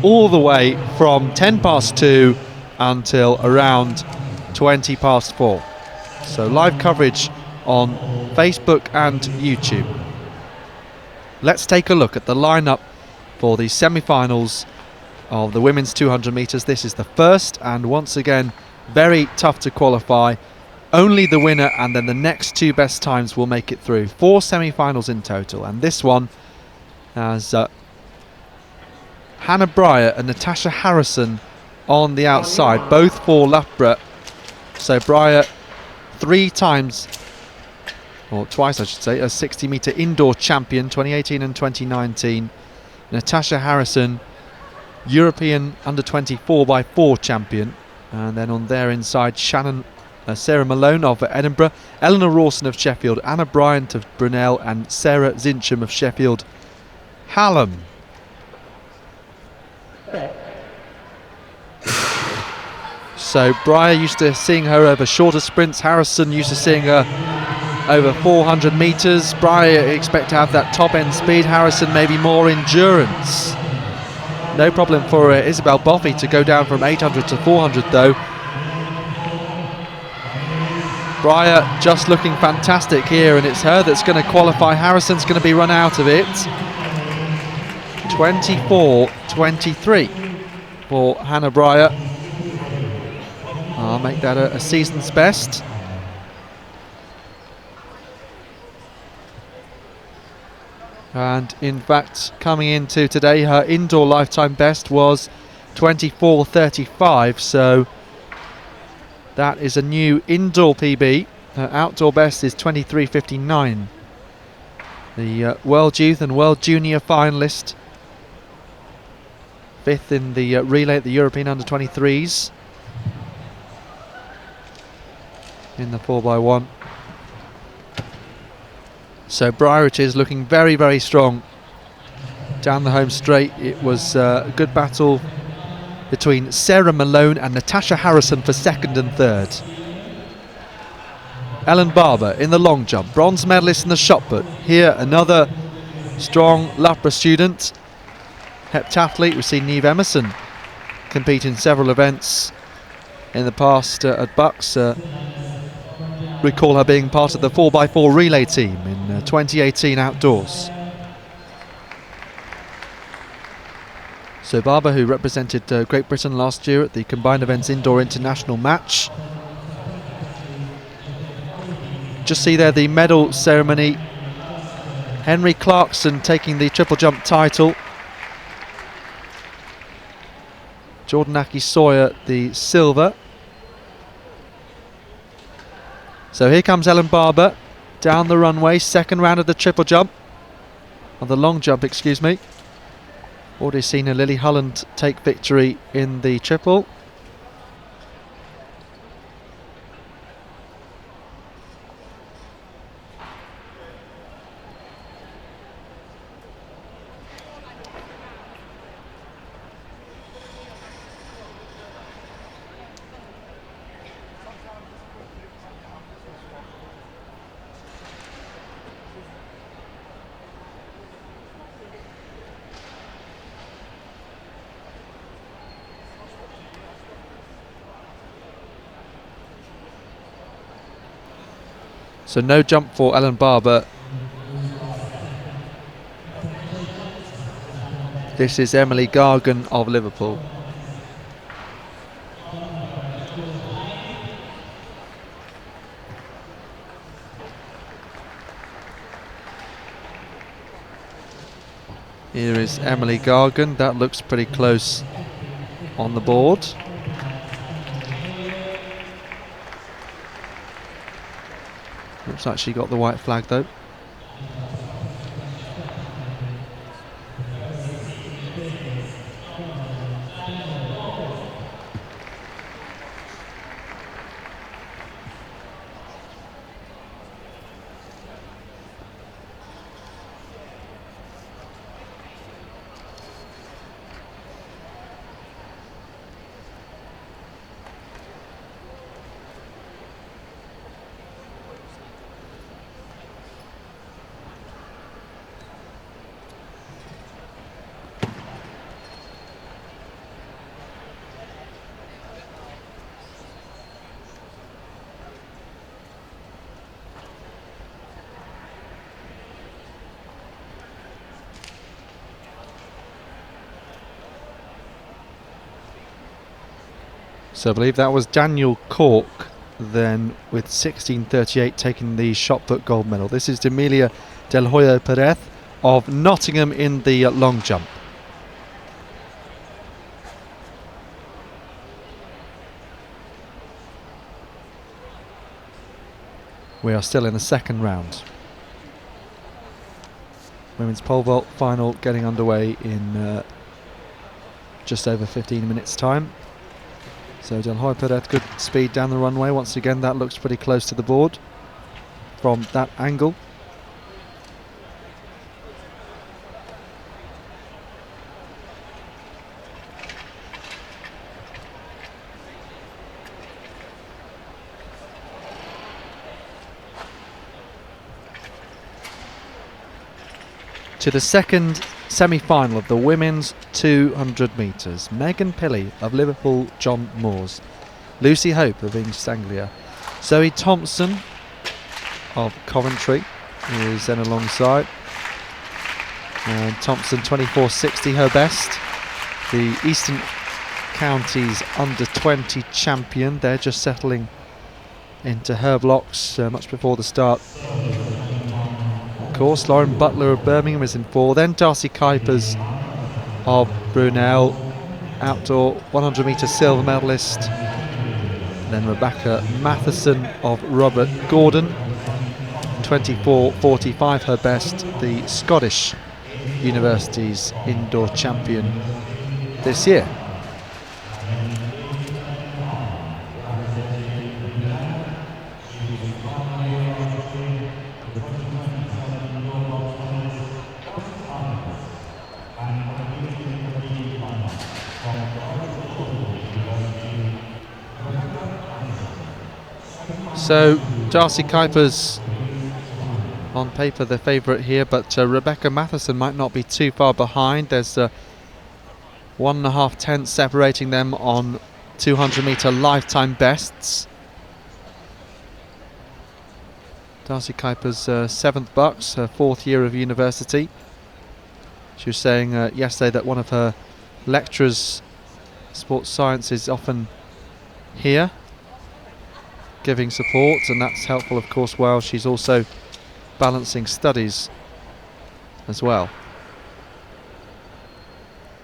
S1: all the way from 10 past 2 until around 20 past 4. So live coverage on Facebook and YouTube. Let's take a look at the lineup for the semi-finals of the women's 200 metres. This is the first, and once again very tough to qualify. Only the winner and then the next two best times will make it through. 4 semi-finals in total, and this one has Hannah Breyer and Natasha Harrison on the outside, both for Loughborough. So Breyer 3 times, or twice I should say, a 60 metre indoor champion, 2018 and 2019. Natasha Harrison, European under 24 by 4 champion. And then on their inside, Sarah Malone of Edinburgh, Eleanor Rawson of Sheffield, Anna Bryant of Brunel, and Sarah Zincham of Sheffield Hallam. So Breyer used to seeing her over shorter sprints. Harrison used to seeing her over 400 metres. Breyer expect to have that top end speed. Harrison maybe more endurance. No problem for Isabel Boffey to go down from 800 to 400 though. Breyer just looking fantastic here, and it's her that's going to qualify. Harrison's going to be run out of it. 24:23 for Hannah Breyer. I'll make that a season's best. And in fact, coming into today, her indoor lifetime best was 24:35, so that is a new indoor PB. Her outdoor best is 23:59. The World Youth and World Junior finalist, 5th in the relay at the European Under-23s in the 4x1. So Breyer it is, looking very, very strong down the home straight. It was a good battle between Sarah Malone and Natasha Harrison for 2nd and 3rd. Ellen Barber in the long jump, bronze medalist in the shot put. Here another strong Loughborough student, heptathlete. We've seen Neve Emerson compete in several events in the past at BUCS. Recall her being part of the 4x4 relay team in 2018 outdoors. So Barber, who represented Great Britain last year at the Combined Events Indoor International match. Just see there the medal ceremony. Henry Clarkson taking the triple jump title. Jordan Aki-Sawyer the silver. So here comes Ellen Barber down the runway, 2nd round of the triple jump, of the long jump, excuse me. Already seen Lily Hulland take victory in the triple. So no jump for Ellen Barber. This is Emily Gargan of Liverpool. Here is Emily Gargan. That looks pretty close on the board. Looks like she got the white flag though. So I believe that was Daniel Cork then with 16.38 taking the shot put gold medal. This is Emilia Del Hoyo Perez of Nottingham in the long jump. We are still in the second round. Women's pole vault final getting underway in just over 15 minutes time. So Del Hoyo Perez, good speed down the runway. Once again, that looks pretty close to the board from that angle. To the second semi-final of the women's 200 metres. Megan Pilley of Liverpool John Moores, Lucy Hope of East Anglia, Zoe Thompson of Coventry is then alongside, and Thompson 24.60 her best, the Eastern Counties under 20 champion. They're just settling into her blocks much before the start. Of course, Lauren Butler of Birmingham is in 4, then Darcy Kuipers of Brunel, outdoor 100 metre silver medalist, then Rebecca Matheson of Robert Gordon, 24.45 her best, the Scottish University's indoor champion this year. So Darcy Kuipers on paper the favourite here, but Rebecca Matheson might not be too far behind. There's 1.5 tenths separating them on 200 metre lifetime bests. Darcy Kuipers 7th BUCS, her 4th year of university. She was saying yesterday that one of her lecturers, sports science, is often here giving support, and that's helpful of course while she's also balancing studies as well.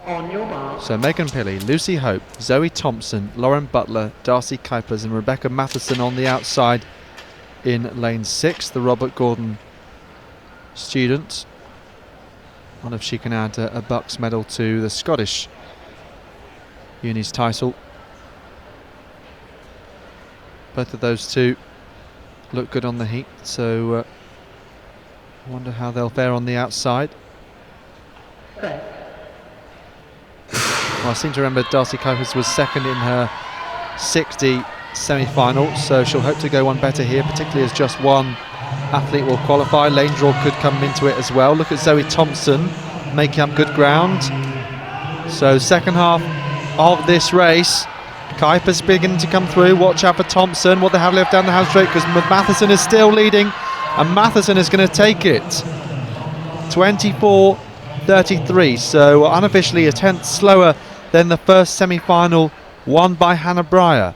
S2: On your mark.
S1: So Megan Pilley, Lucy Hope, Zoe Thompson, Lauren Butler, Darcy Kuipers and Rebecca Matheson on the outside in lane 6, the Robert Gordon student. Wonder if she can add a BUCS medal to the Scottish Uni's title. Both of those two look good on the heat, so I wonder how they'll fare on the outside. Well, I seem to remember Darcy Kuipers was second in her 60 semi-final, so she'll hope to go one better here, particularly as just one athlete will qualify. Lane draw could come into it as well. Look at Zoe Thompson making up good ground. So second half of this race, Kuipers beginning to come through. Watch out for Thompson. What they have left down the house straight, because Matheson is still leading, and Matheson is going to take it. 24.33, so unofficially a tenth slower than the first semi-final won by Hannah Breyer.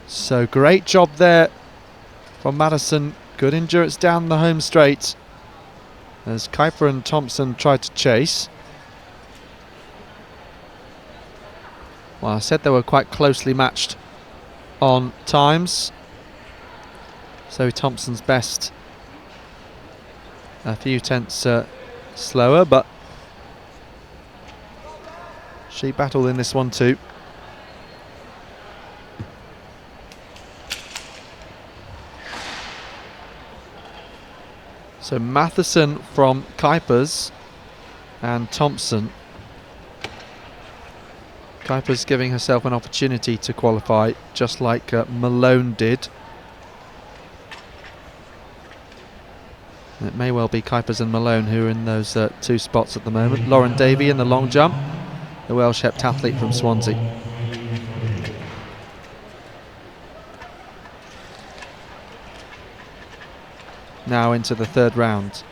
S1: So great job there from Matheson. Good endurance down the home straight as Kuiper and Thompson tried to chase. Well, I said they were quite closely matched on times. So Thompson's best a few tenths slower, but she battled in this one too. So Matheson from Kuipers and Thompson. Kuipers giving herself an opportunity to qualify, just like Malone did. It may well be Kuipers and Malone who are in those two spots at the moment. Lauren Davey in the long jump, the Welsh heptathlete from Swansea. Now into the third round.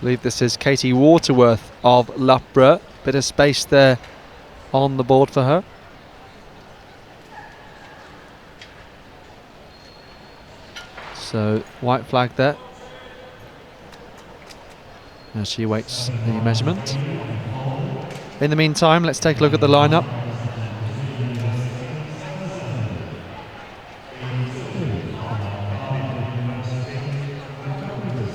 S1: believe this is Katie Waterworth of Loughborough. Bit of space there on the board for her. So white flag there as she waits the measurement. In the meantime, let's take a look at the lineup.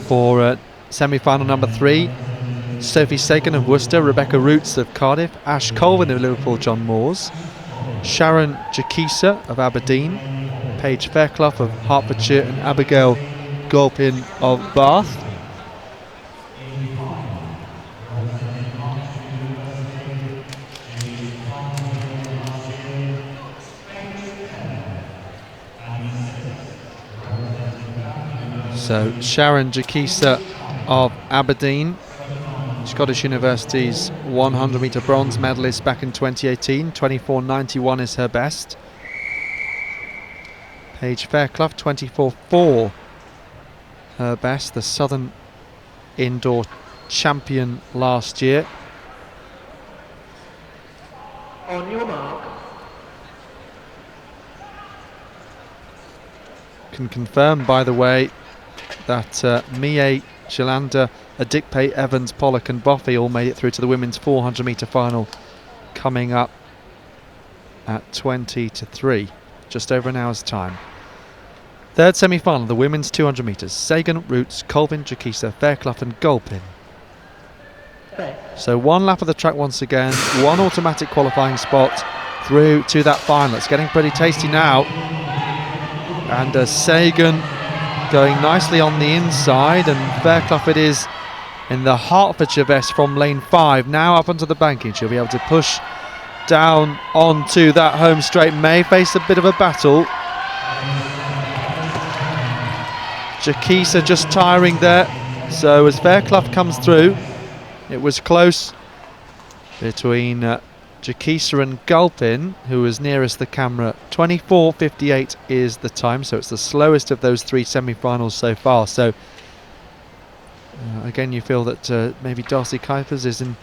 S1: For semi-final number 3, Sophie Sagan of Worcester, Rebecca Roots of Cardiff, Ash Colvin of Liverpool John Moores, Sharon Jakisa of Aberdeen, Paige Fairclough of Hertfordshire and Abigail Golpin of Bath. So Sharon Jakisa of Aberdeen, Scottish University's 100 metre bronze medalist back in 2018, 24.91 is her best. Paige Fairclough, 24.4 her best, the Southern Indoor champion last year.
S2: On your mark.
S1: Can confirm, by the way, that Mie, Jolanda, Adikpe, Evans, Pollock and Boffey all made it through to the women's 400 metre final, coming up at 20 to 3, just over an hour's time. Third semi-final, the women's 200 metres. Sagan, Roots, Colvin, Jakisa, Fairclough and Golpin. So one lap of the track once again, one automatic qualifying spot through to that final. It's getting pretty tasty now. And Sagan going nicely on the inside, and Fairclough it is in the Hertfordshire vest from lane 5, now up onto the banking. She'll be able to push down onto that home straight. May face a bit of a battle. Jakisa just tiring there, so as Fairclough comes through, it was close between Jakisa and Gulpin, who was nearest the camera. 24.58 is the time, so it's the slowest of those 3 semi-finals so far. So again, you feel that maybe Darcy Kuipers is in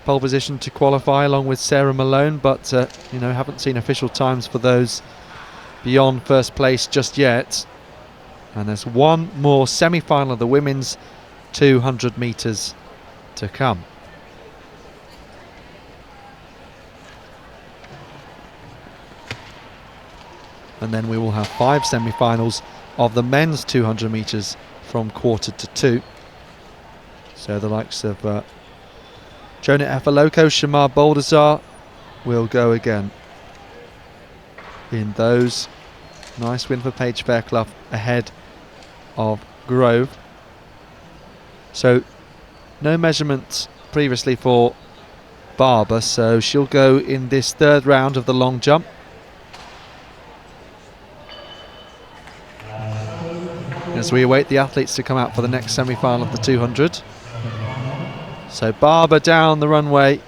S1: pole position to qualify along with Sarah Malone, but you know, haven't seen official times for those beyond first place just yet. And there's one more semi-final of the women's 200 metres to come. And then we will have 5 semi-finals of the men's 200 metres from 1:45. So the likes of Jonah Efaloco, Shamar Baldazar will go again in those. Nice win for Paige Fairclough ahead of Grove. So no measurements previously for Barber, so she'll go in this third round of the long jump. As we await the athletes to come out for the next semi-final of the 200. So Barber down the runway.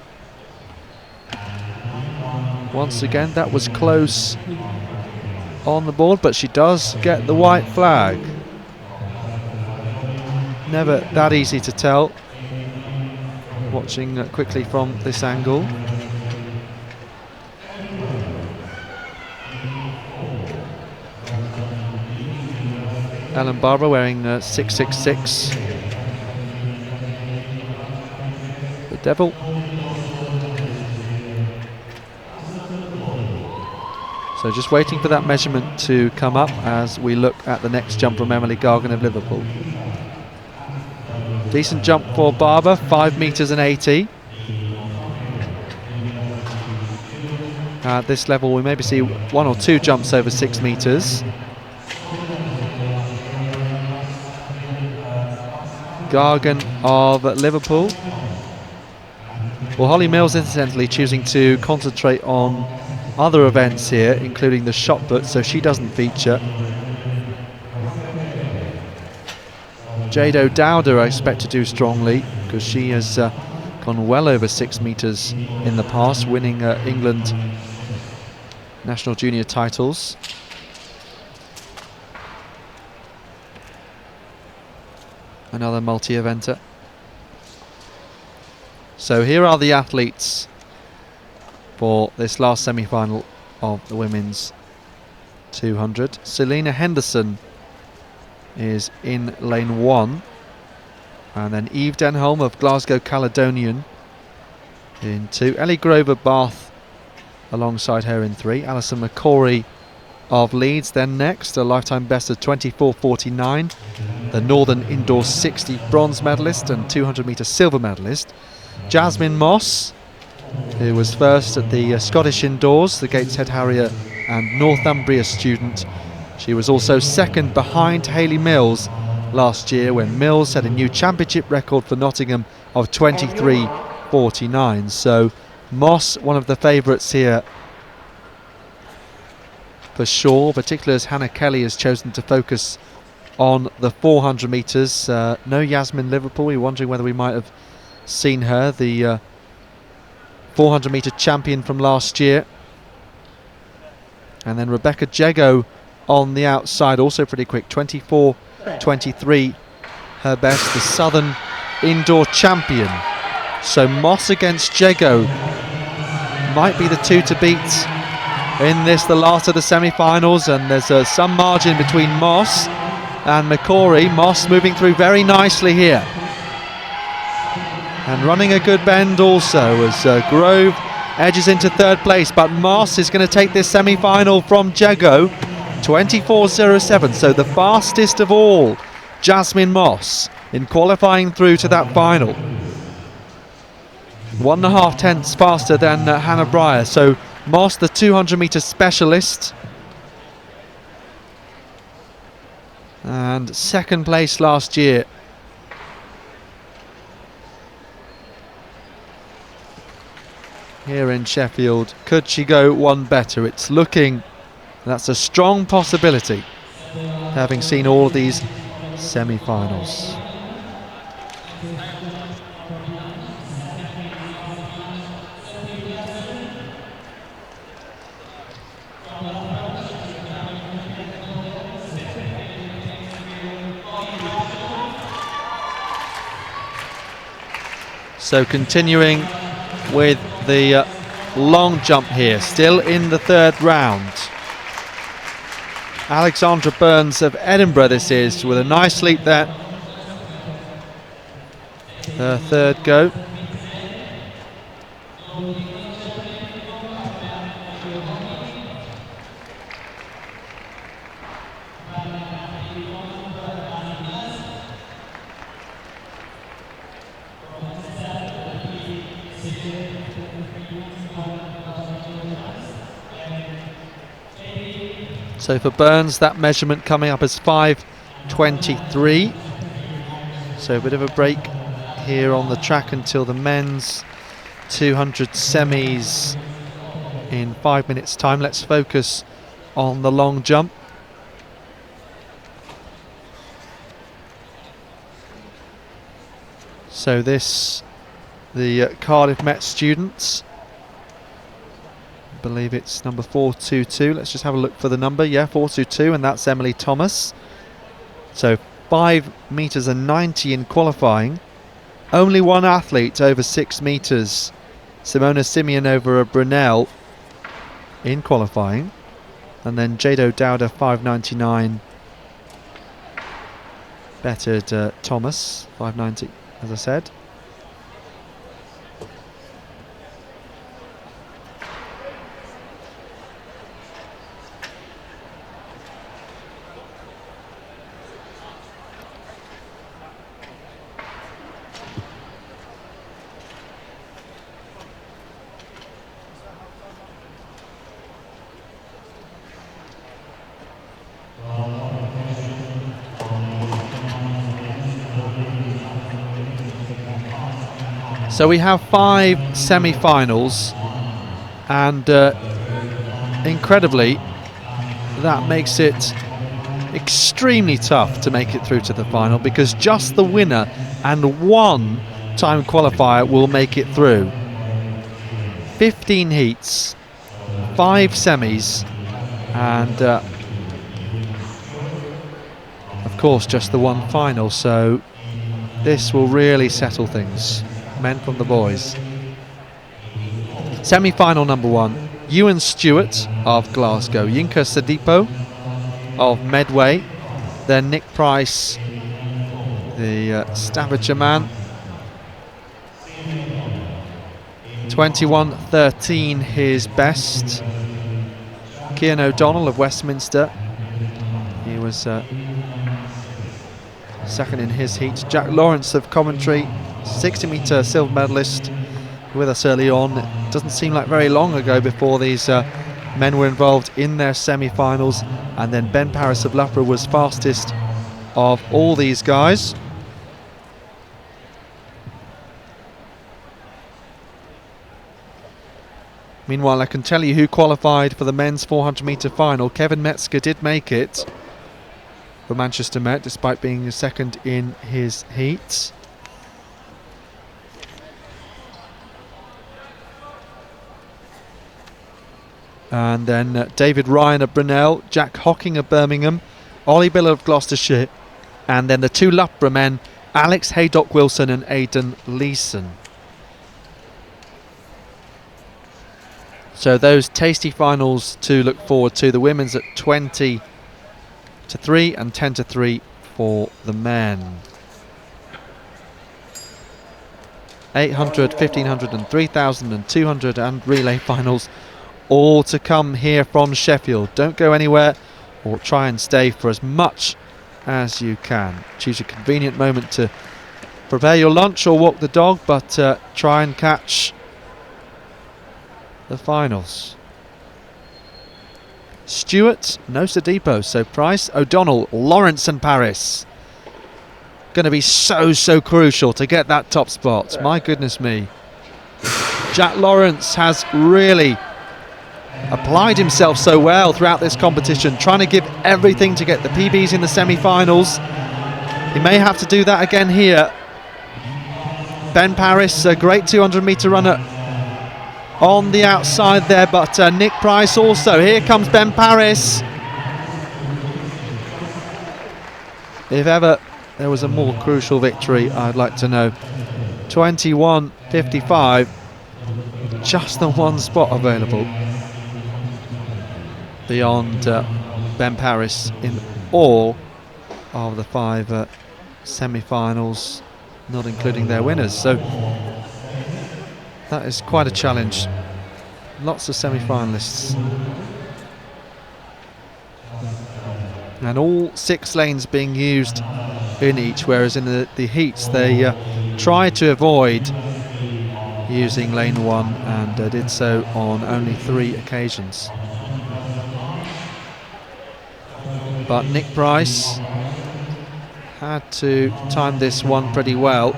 S1: Once again, that was close on the board, but she does get the white flag. Never that easy to tell, watching quickly from this angle. Ellen Barber wearing 666. The Devil. So just waiting for that measurement to come up as we look at the next jump from Emily Gargan of Liverpool. Decent jump for Barber, 5 metres and 80. At this level we maybe see 1 or 2 jumps over 6 metres. Gargan of Liverpool. Well, Holly Mills incidentally choosing to concentrate on other events here, including the shot put, so she doesn't feature. Jade O'Dowda I expect to do strongly, because she has gone well over 6 metres in the past, winning England national junior titles. Another multi-eventer. So here are the athletes for this last semi-final of the women's 200. Selena Henderson is in lane 1, and then Eve Denholm of Glasgow Caledonian in 2. Ellie Grover Bath alongside her in 3. Alison McCory of Leeds then next, a lifetime best of 24.49, the Northern Indoor 60 bronze medalist and 200 metre silver medalist. Jasmine Moss, who was first at the Scottish Indoors, the Gateshead Harrier and Northumbria student. She was also second behind Hayley Mills last year, when Mills set a new championship record for Nottingham of 23.49. So Moss, one of the favourites here for sure, particularly as Hannah Kelly has chosen to focus on the 400 metres. No Yasmin Liverpool. We're wondering whether we might have seen her, the 400 metre champion from last year. And then Rebecca Jego on the outside, also pretty quick, 24.23 her best, the Southern Indoor champion. So Moss against Jego might be the two to beat in this, the last of the semi-finals, and there's some margin between Moss and McCory. Moss moving through very nicely here and running a good bend also, as Grove edges into third place, but Moss is going to take this semi-final from Jego, 24.07, so the fastest of all, Jasmine Moss, in qualifying through to that final. 1.5 tenths faster than Hannah Breyer. So Moss, the 200 metre specialist, and second place last year. Here in Sheffield, could she go one better? It's looking, that's a strong possibility, having seen all of these semi-finals. So continuing with the long jump here, still in the third round. Alexandra Burns of Edinburgh this is, with a nice leap there. Her third go. So for Burns, that measurement coming up as 5.23. So a bit of a break here on the track until the men's 200 semis in 5 minutes time. Let's focus on the long jump. So this, the Cardiff Met students, I believe it's number 422. Let's just have a look for the number. Yeah, 422, and that's Emily Thomas. So 5 metres and 90 in qualifying. Only one athlete over 6 metres, Simona Simeonova of Brunel, in qualifying. And then Jado Dowda, 5.99, bettered Thomas, 5.90, as I said. So we have 5 semi-finals, and incredibly that makes it extremely tough to make it through to the final, because just the winner and one time qualifier will make it through. 15 heats, 5 semis, and of course just the one final, so this will really settle things. men from the boys. Semi-final number 1, Ewan Stewart of Glasgow, Yinka Sadipo of Medway, then Nick Price, the Staffordshire man, 21.13 his best. Cian O'Donnell of Westminster, he was second in his heat. Jack Lawrence of Coventry, 60-metre silver medalist, with us early on. It doesn't seem like very long ago before these men were involved in their semi-finals, and then Ben Paris of Loughborough was fastest of all these guys. Meanwhile, I can tell you who qualified for the men's 400-metre final. Kevin Metzger did make it for Manchester Met, despite being second in his heat. And then David Ryan of Brunel, Jack Hocking of Birmingham, Ollie Bill of Gloucestershire, and then the 2 Loughborough men, Alex Haydock-Wilson and Aidan Leeson. So those tasty finals to look forward to. The women's at 20-3 and 10-3 for the men. 800, 1500 and 3000 and 200 and relay finals all to come here from Sheffield. Don't go anywhere, or try and stay for as much as you can. Choose a convenient moment to prepare your lunch or walk the dog, but try and catch the finals. Stewart, no Sadipo, so Price, O'Donnell, Lawrence and Paris. Going to be so crucial to get that top spot. My goodness me. Jack Lawrence has really applied himself so well throughout this competition, trying to give everything to get the PBs in the semi-finals. He may have to do that again here. Ben Paris, a great 200-metre runner on the outside there, but Nick Price also. Here comes Ben Paris. If ever there was a more crucial victory, I'd like to know. 21.55, just the one spot available beyond Ben Paris in all of the 5 semi-finals, not including their winners. So that is quite a challenge. Lots of semi-finalists. And all 6 lanes being used in each, whereas in the heats they tried to avoid using lane 1 and did so on only 3 occasions. But Nick Price had to time this one pretty well,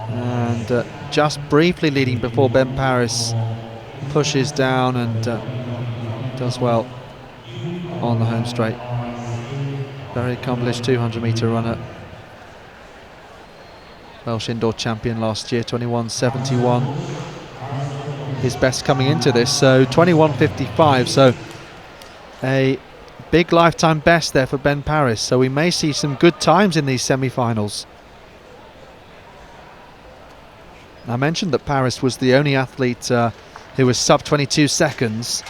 S1: and just briefly leading before Ben Paris pushes down and does well on the home straight. Very accomplished 200-metre runner. Welsh indoor champion last year, 21.71. His best coming into this, so 21.55. So a big lifetime best there for Ben Paris. So we may see some good times in these semi-finals. I mentioned that Paris was the only athlete who was sub 22 seconds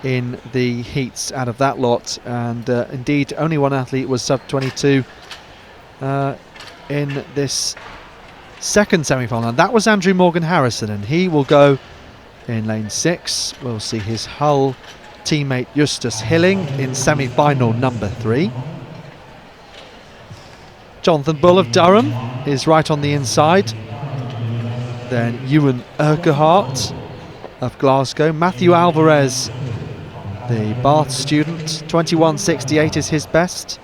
S1: in the heats out of that lot, and indeed only one athlete was sub 22 in this second semi-final, and that was Andrew Morgan Harrison, and he will go in lane 6. We'll see his Hull teammate Eustace Hilling in semi-final number 3. Jonathan Bull of Durham is right on the inside. Then Ewan Urquhart of Glasgow. Matthew Alvarez, the Bath student, 21.68 is his best.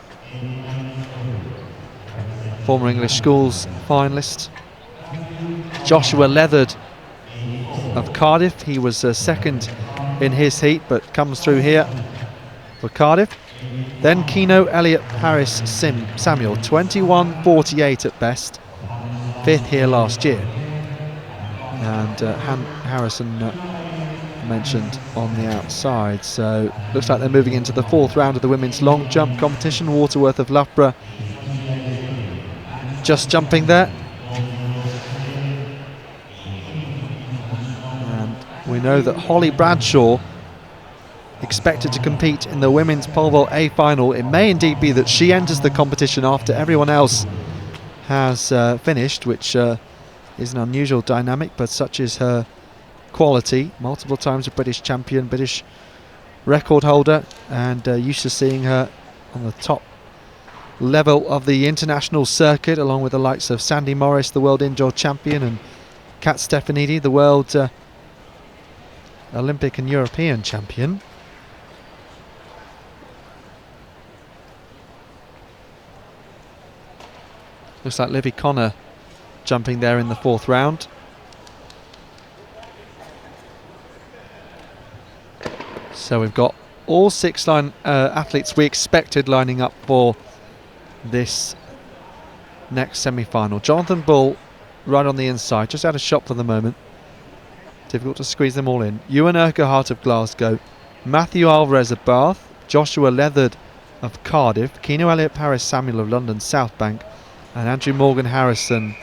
S1: Former English schools finalist. Joshua Leathard of Cardiff, he was second in his heat but comes through here for Cardiff. Then Keno Elliott Harris Samuel, 21.48 at best, 5th here last year. And Harrison mentioned on the outside. So looks like they're moving into the 4th round of the women's long jump competition. Waterworth of Loughborough just jumping there. We know that Holly Bradshaw expected to compete in the women's pole vault A final. It may indeed be that she enters the competition after everyone else has finished, which is an unusual dynamic, but such is her quality. Multiple times a British champion, British record holder, and used to seeing her on the top level of the international circuit, along with the likes of Sandy Morris, the world indoor champion, and Kat Stefanidi, the world Olympic and European champion. Looks like Livy Connor jumping there in the 4th round. So we've got all 6 athletes we expected lining up for this next semi-final. Jonathan Bull right on the inside, just out of shot for the moment. Difficult to squeeze them all in. Ewan Urquhart of Glasgow, Matthew Alvarez of Bath, Joshua Leathard of Cardiff, Keno Elliott Paris Samuel of London South Bank, and Andrew Morgan Harrison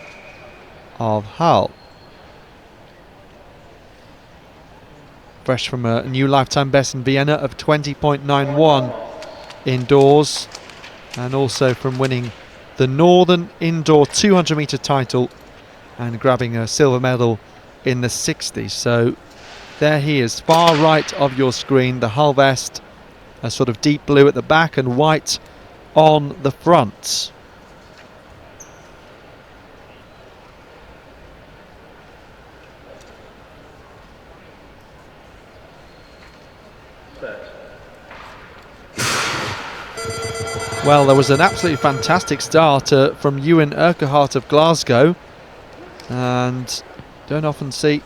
S1: of Hull. Fresh from a new lifetime best in Vienna of 20.91 indoors, and also from winning the Northern Indoor 200 metre title and grabbing a silver medal in the 60s. So there he is, far right of your screen, the Hull vest, a sort of deep blue at the back and white on the front. Well, there was an absolutely fantastic start from Ewan Urquhart of Glasgow, and don't often see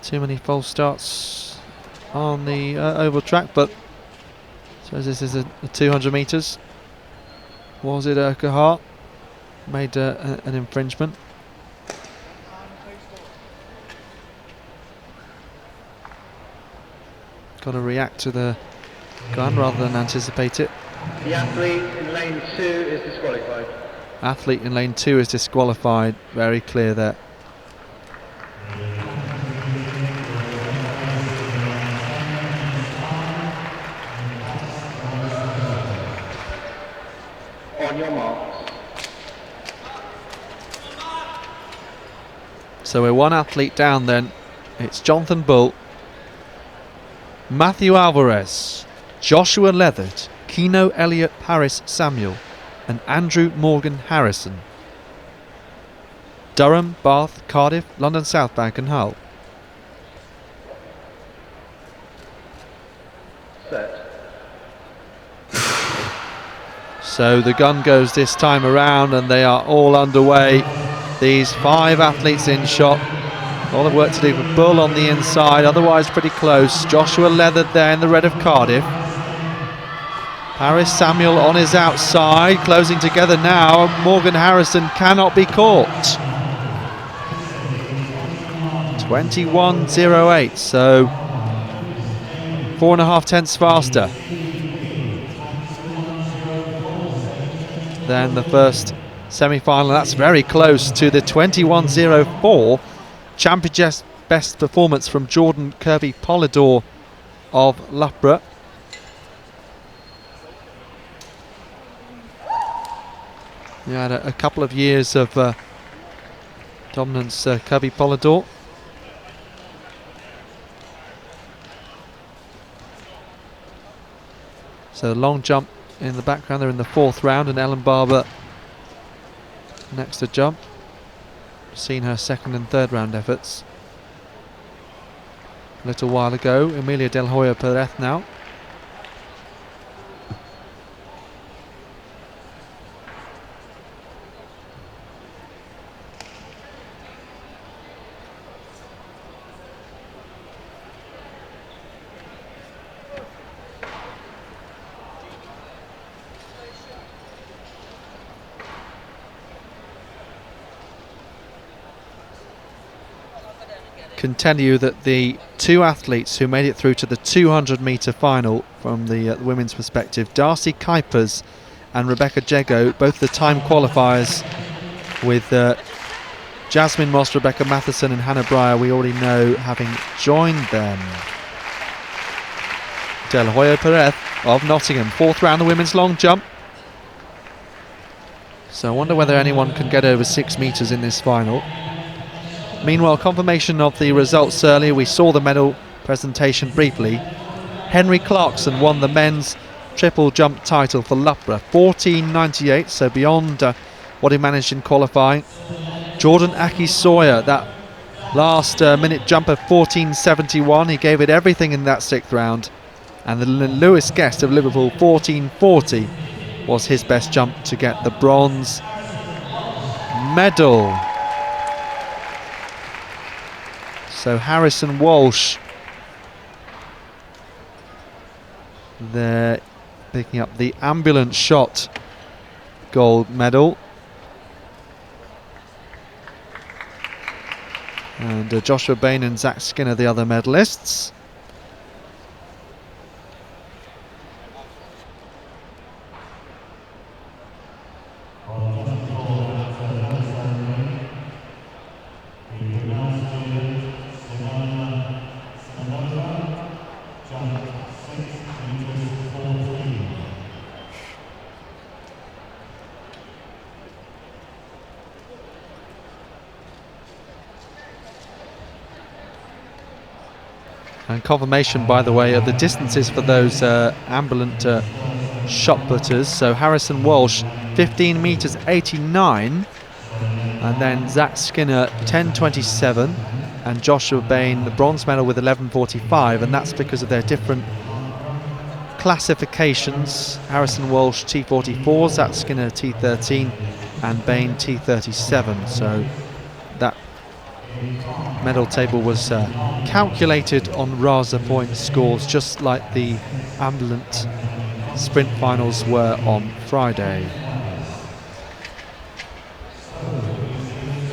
S1: too many false starts on the oval track, but I suppose this is a 200 metres. Was it Urquhart? Made an infringement. Got to react to the gun rather than anticipate it.
S2: The athlete in lane 2 is disqualified.
S1: Athlete in lane 2 is disqualified. Very clear there.
S2: On your marks.
S1: So we're one athlete down then. It's Jonathan Bull, Matthew Alvarez, Joshua Leathard, Keno Elliott Paris Samuel, and Andrew Morgan Harrison. Durham, Bath, Cardiff, London South Bank and Hull.
S2: Set.
S1: So the gun goes this time around and they are all underway. These 5 athletes in shot. A lot of work to do for Bull on the inside, otherwise pretty close. Joshua Leathard there in the red of Cardiff. Paris Samuel on his outside, closing together now. Morgan Harrison cannot be caught. 21.08, so 4.5 tenths faster than the first semi-final. That's very close to the 21.04 championship best performance from Jordan Kirby Polidor of Loughborough. He had a couple of years of dominance, Kirby Polidor. So the long jump in the background, they're in the 4th round, and Ellen Barber next to jump. Seen her 2nd and 3rd round efforts a little while ago. Emilia Del Hoyo Perez now. Can tell you that the 2 athletes who made it through to the 200 metre final from the women's perspective, Darcy Kuipers and Rebecca Jego, both the time qualifiers, with Jasmine Moss, Rebecca Matheson and Hannah Breyer, we already know, having joined them. Del Hoyo Perez of Nottingham, 4th round the women's long jump. So I wonder whether anyone can get over 6 metres in this final. Meanwhile, confirmation of the results earlier. We saw the medal presentation briefly. Henry Clarkson won the men's triple jump title for Loughborough, 14.98, so beyond what he managed in qualifying. Jordan Aki Sawyer, that last minute jump of 14.71, he gave it everything in that 6th round. And the Lewis Guest of Liverpool, 14.40, was his best jump to get the bronze medal. So Harrison Walsh there picking up the ambulance shot gold medal. And Joshua Bain and Zach Skinner, the other medalists. And confirmation, by the way, of the distances for those ambulant shot putters. So Harrison Walsh, 15 metres 89, and then Zach Skinner, 10.27, and Joshua Bain, the bronze medal, with 11.45, and that's because of their different classifications. Harrison Walsh T44, Zach Skinner T13, and Bain T37. So that medal table was calculated on RASA point scores, just like the ambulant sprint finals were on Friday.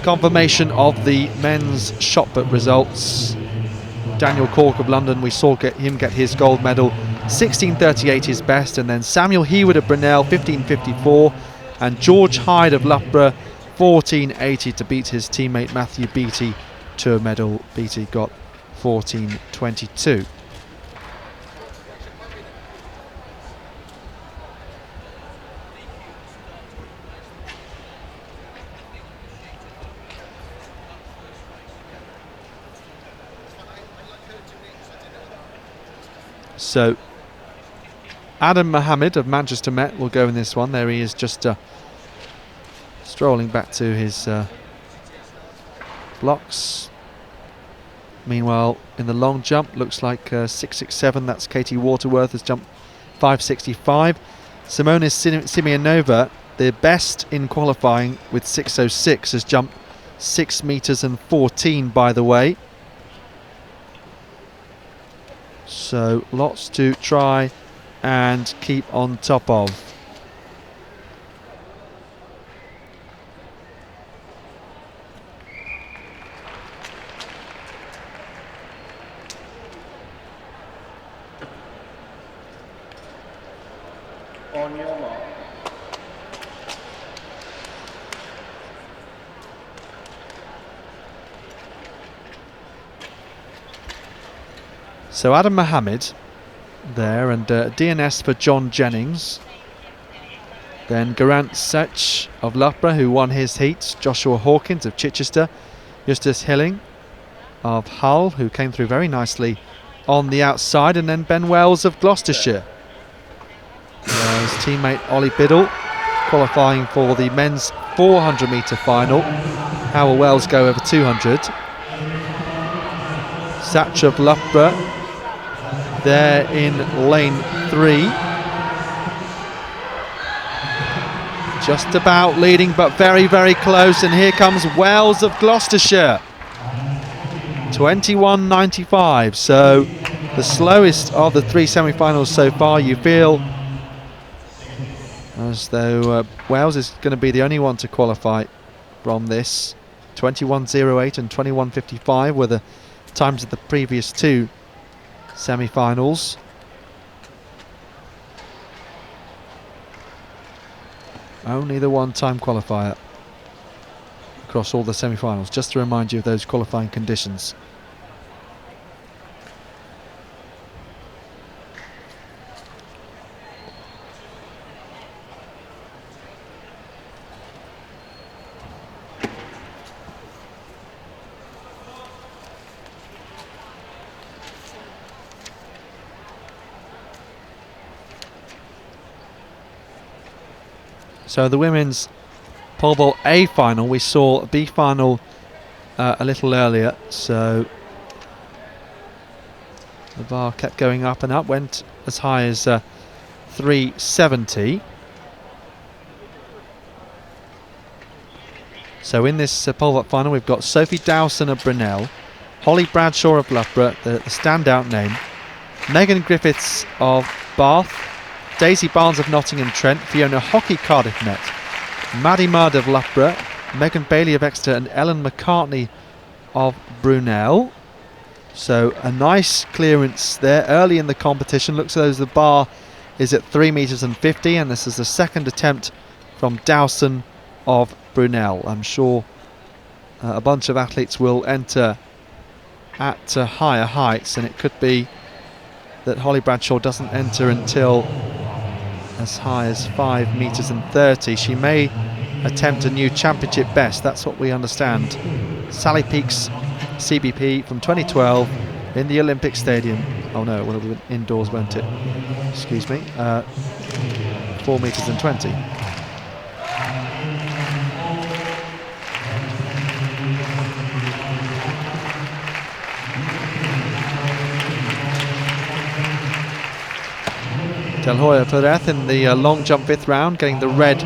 S1: Confirmation of the men's shot put results. Daniel Cork of London, we saw him get his gold medal, 16.38 his best, and then Samuel Hewood of Brunel, 15.54, and George Hyde of Loughborough, 14.80 to beat his teammate Matthew Beattie to a medal. Beattie got 14.22. So Adam Mohammed of Manchester Met will go in this one. There he is, just strolling back to his blocks. Meanwhile, in the long jump, looks like 6.67. That's Katie Waterworth, has jumped 5.65. Simona Simeonova, the best in qualifying with 6.06, has jumped 6 metres and 14, by the way. So lots to try and keep on top of.
S2: On your mark.
S1: So Adam Mohammed there, and DNS for John Jennings. Then Garant Sech of Loughborough, who won his heat. Joshua Hawkins of Chichester. Justus Hilling of Hull, who came through very nicely on the outside. And then Ben Wells of Gloucestershire. His teammate Ollie Biddle qualifying for the men's 400 metre final. How will Wells go over 200? Satch of Loughborough there in lane 3. Just about leading, but very, very close. And here comes Wells of Gloucestershire. 21.95. So the slowest of the 3 semi-finals so far. You feel as though Wales is going to be the only one to qualify from this. 21.08 and 21.55 were the times of the previous 2 semi-finals. Only the one-time qualifier across all the semi-finals, just to remind you of those qualifying conditions. So the women's pole vault A final, we saw a B final a little earlier, so the bar kept going up and up, went as high as 370. So in this pole vault final we've got Sophie Dowson of Brunel, Holly Bradshaw of Loughborough, the standout name, Megan Griffiths of Bath, Daisy Barnes of Nottingham Trent, Fiona Hockey Cardiff Met, Maddie Mudd of Loughborough, Megan Bailey of Exeter and Ellen McCartney of Brunel. So a nice clearance there early in the competition. Looks as though the bar is at 3 metres and 50, and this is the second attempt from Dowson of Brunel. I'm sure a bunch of athletes will enter at higher heights, and it could be that Holly Bradshaw doesn't enter until as high as 5 metres and 30. She may attempt a new championship best, that's what we understand. Sally Peak's CBP from 2012 in the Olympic Stadium. Oh no, it will have been indoors, won't it? Excuse me. 4 metres and 20. Del Hoya Perez in the long jump 5th round, getting the red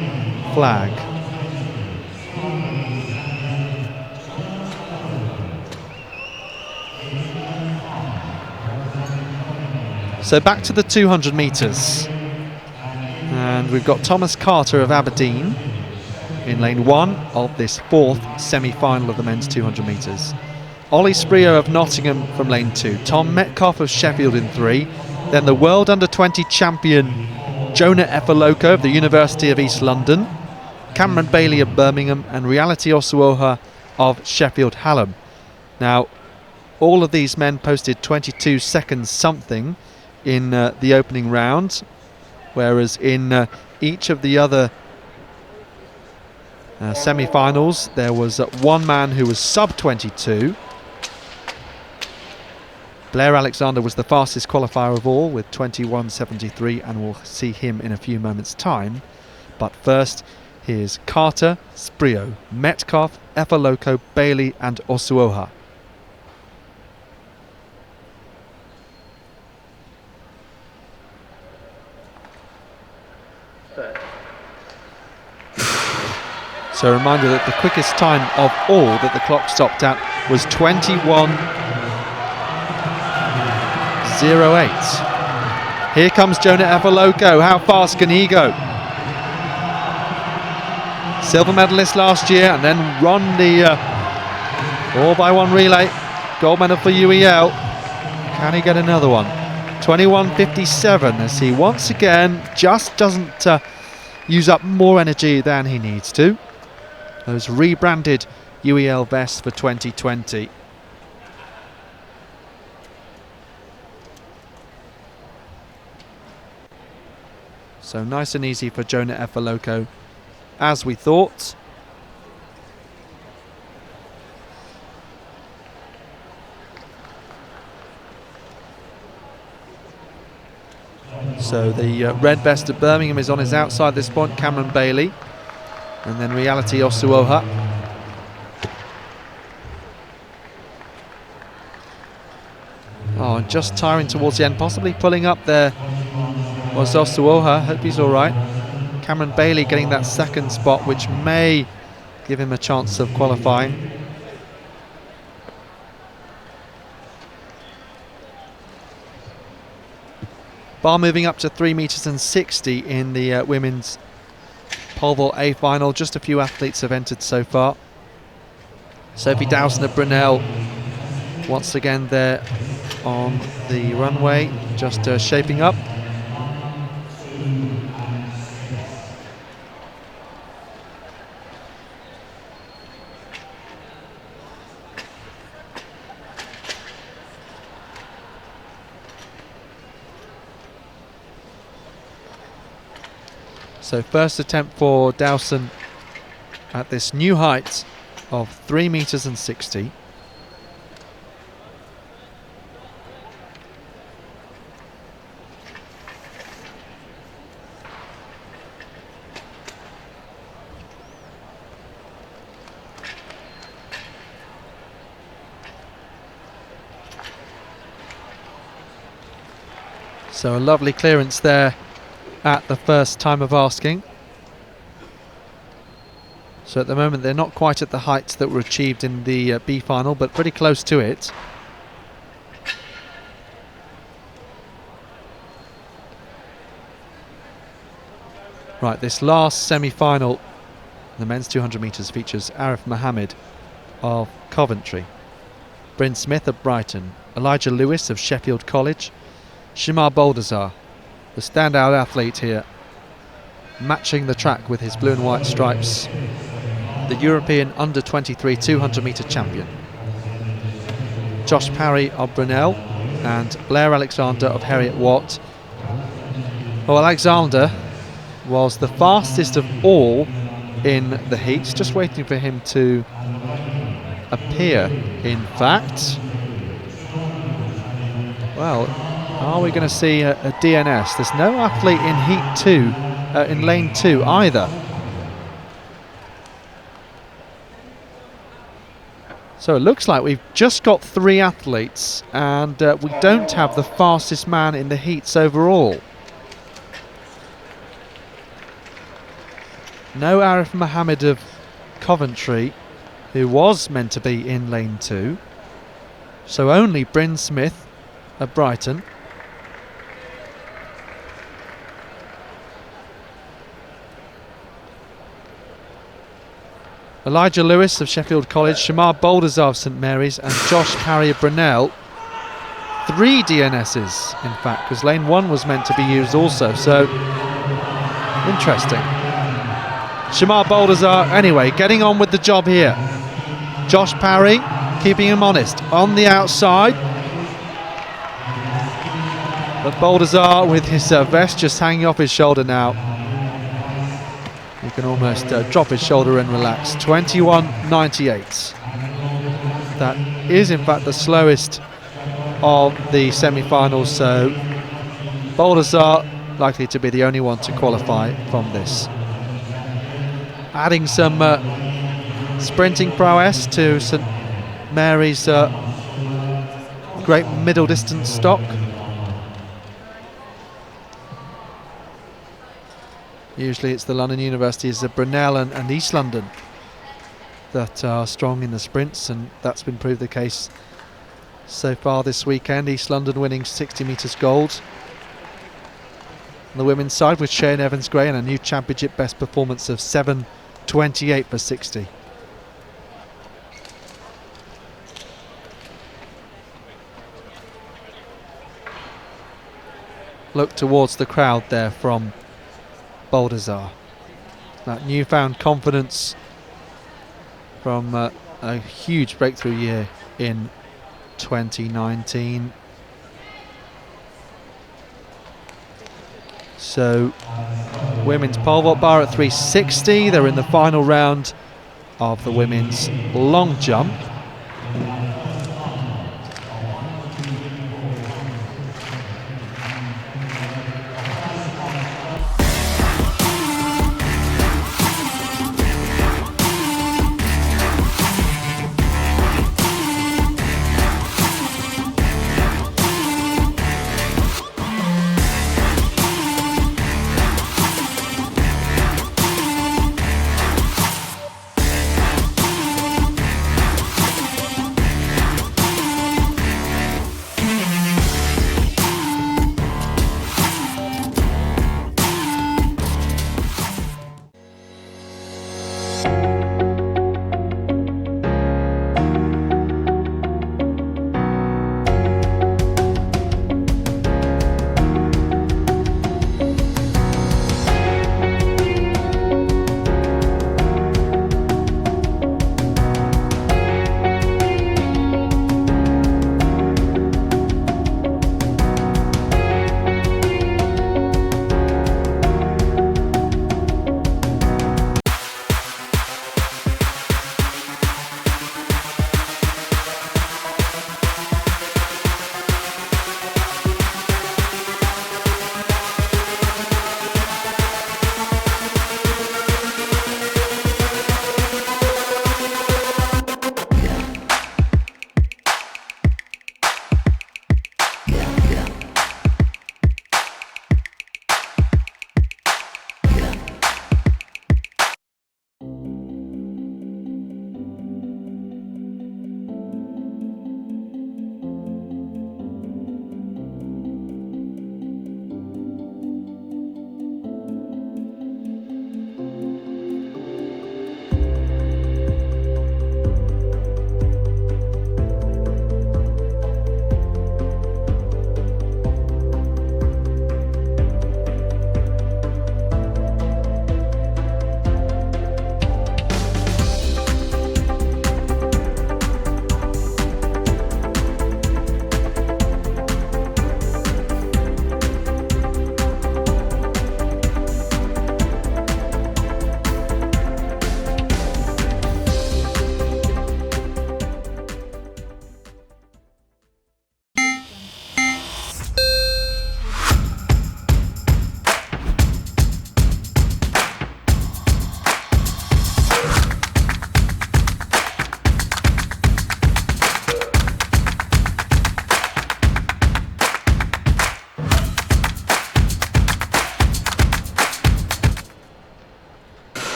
S1: flag. So back to the 200 metres. And we've got Thomas Carter of Aberdeen in lane 1 of this 4th semi-final of the men's 200 metres. Ollie Sprio of Nottingham from lane 2. Tom Metcalf of Sheffield in 3. Then the world under-20 champion Jonah Efaloka of the University of East London, Cameron Bailey of Birmingham and Reality Osuoha of Sheffield Hallam. Now, all of these men posted 22 seconds something in the opening round, whereas in each of the other semi-finals there was one man who was sub-22. Blair Alexander was the fastest qualifier of all with 21.73, and we'll see him in a few moments' time. But first, here's Carter, Sprio, Metcalf, Efaloka, Bailey and Osuoha. So a reminder that the quickest time of all that the clock stopped at was 21.08. Here comes Jonah Efaloka. How fast can he go? Silver medalist last year, and then run the 4x1 relay. Gold medal for UEL. Can he get another one? 21.57 as he once again just doesn't use up more energy than he needs to. Those rebranded UEL vests for 2020. So nice and easy for Jonah Efaloka, as we thought. So the red vest of Birmingham is on his outside at this point, Cameron Bailey. And then Reality Osuoha. Oh, just tiring towards the end, possibly pulling up there was Osuoha. Hope he's all right. Cameron Bailey getting that second spot, which may give him a chance of qualifying. Bar moving up to 3 metres and 60 in the women's pole vault A final. Just a few athletes have entered so far. Sophie Dowson of Brunel once again there on the runway, just shaping up. So first attempt for Dowson at this new height of 3 meters and 60. So a lovely clearance there at the first time of asking. So at the moment they're not quite at the heights that were achieved in the B final, but pretty close to it. Right, this last semi-final, the men's 200 metres, features Arif Mohammed of Coventry, Bryn Smith of Brighton, Elijah Lewis of Sheffield College, Shimar Boldazar, the standout athlete here, matching the track with his blue and white stripes, the European under-23 200 metre champion. Josh Parry of Brunel and Blair Alexander of Heriot Watt. Well, Alexander was the fastest of all in the heats, just waiting for him to appear, in fact. Well, are we going to see a DNS? There's no athlete in heat 2, in lane 2 either. So it looks like we've just got 3 athletes, and we don't have the fastest man in the heats overall. No Arif Mohammed of Coventry, who was meant to be in lane 2. So only Bryn Smith of Brighton. Elijah Lewis of Sheffield College, Shamar Boldazar of St Mary's, and Josh Parry of Brunel. 3 DNSs, in fact, because lane 1 was meant to be used also, so interesting. Shamar Boldazar, anyway, getting on with the job here. Josh Parry, keeping him honest, on the outside. But Boldazar, with his vest just hanging off his shoulder now, you can almost drop his shoulder and relax. 21.98. That is in fact the slowest of the semi-finals, so Boldazar likely to be the only one to qualify from this. Adding some sprinting prowess to St Mary's great middle distance stock. Usually it's the London Universities of Brunel and East London that are strong in the sprints, and that's been proved the case so far this weekend. East London winning 60 metres gold. On the women's side with Shane Evans-Gray and a new championship best performance of 7:28 for 60. Look towards the crowd there from Boldazar. That newfound confidence from a huge breakthrough year in 2019. So women's pole vault bar at 360. They're in the final round of the women's long jump.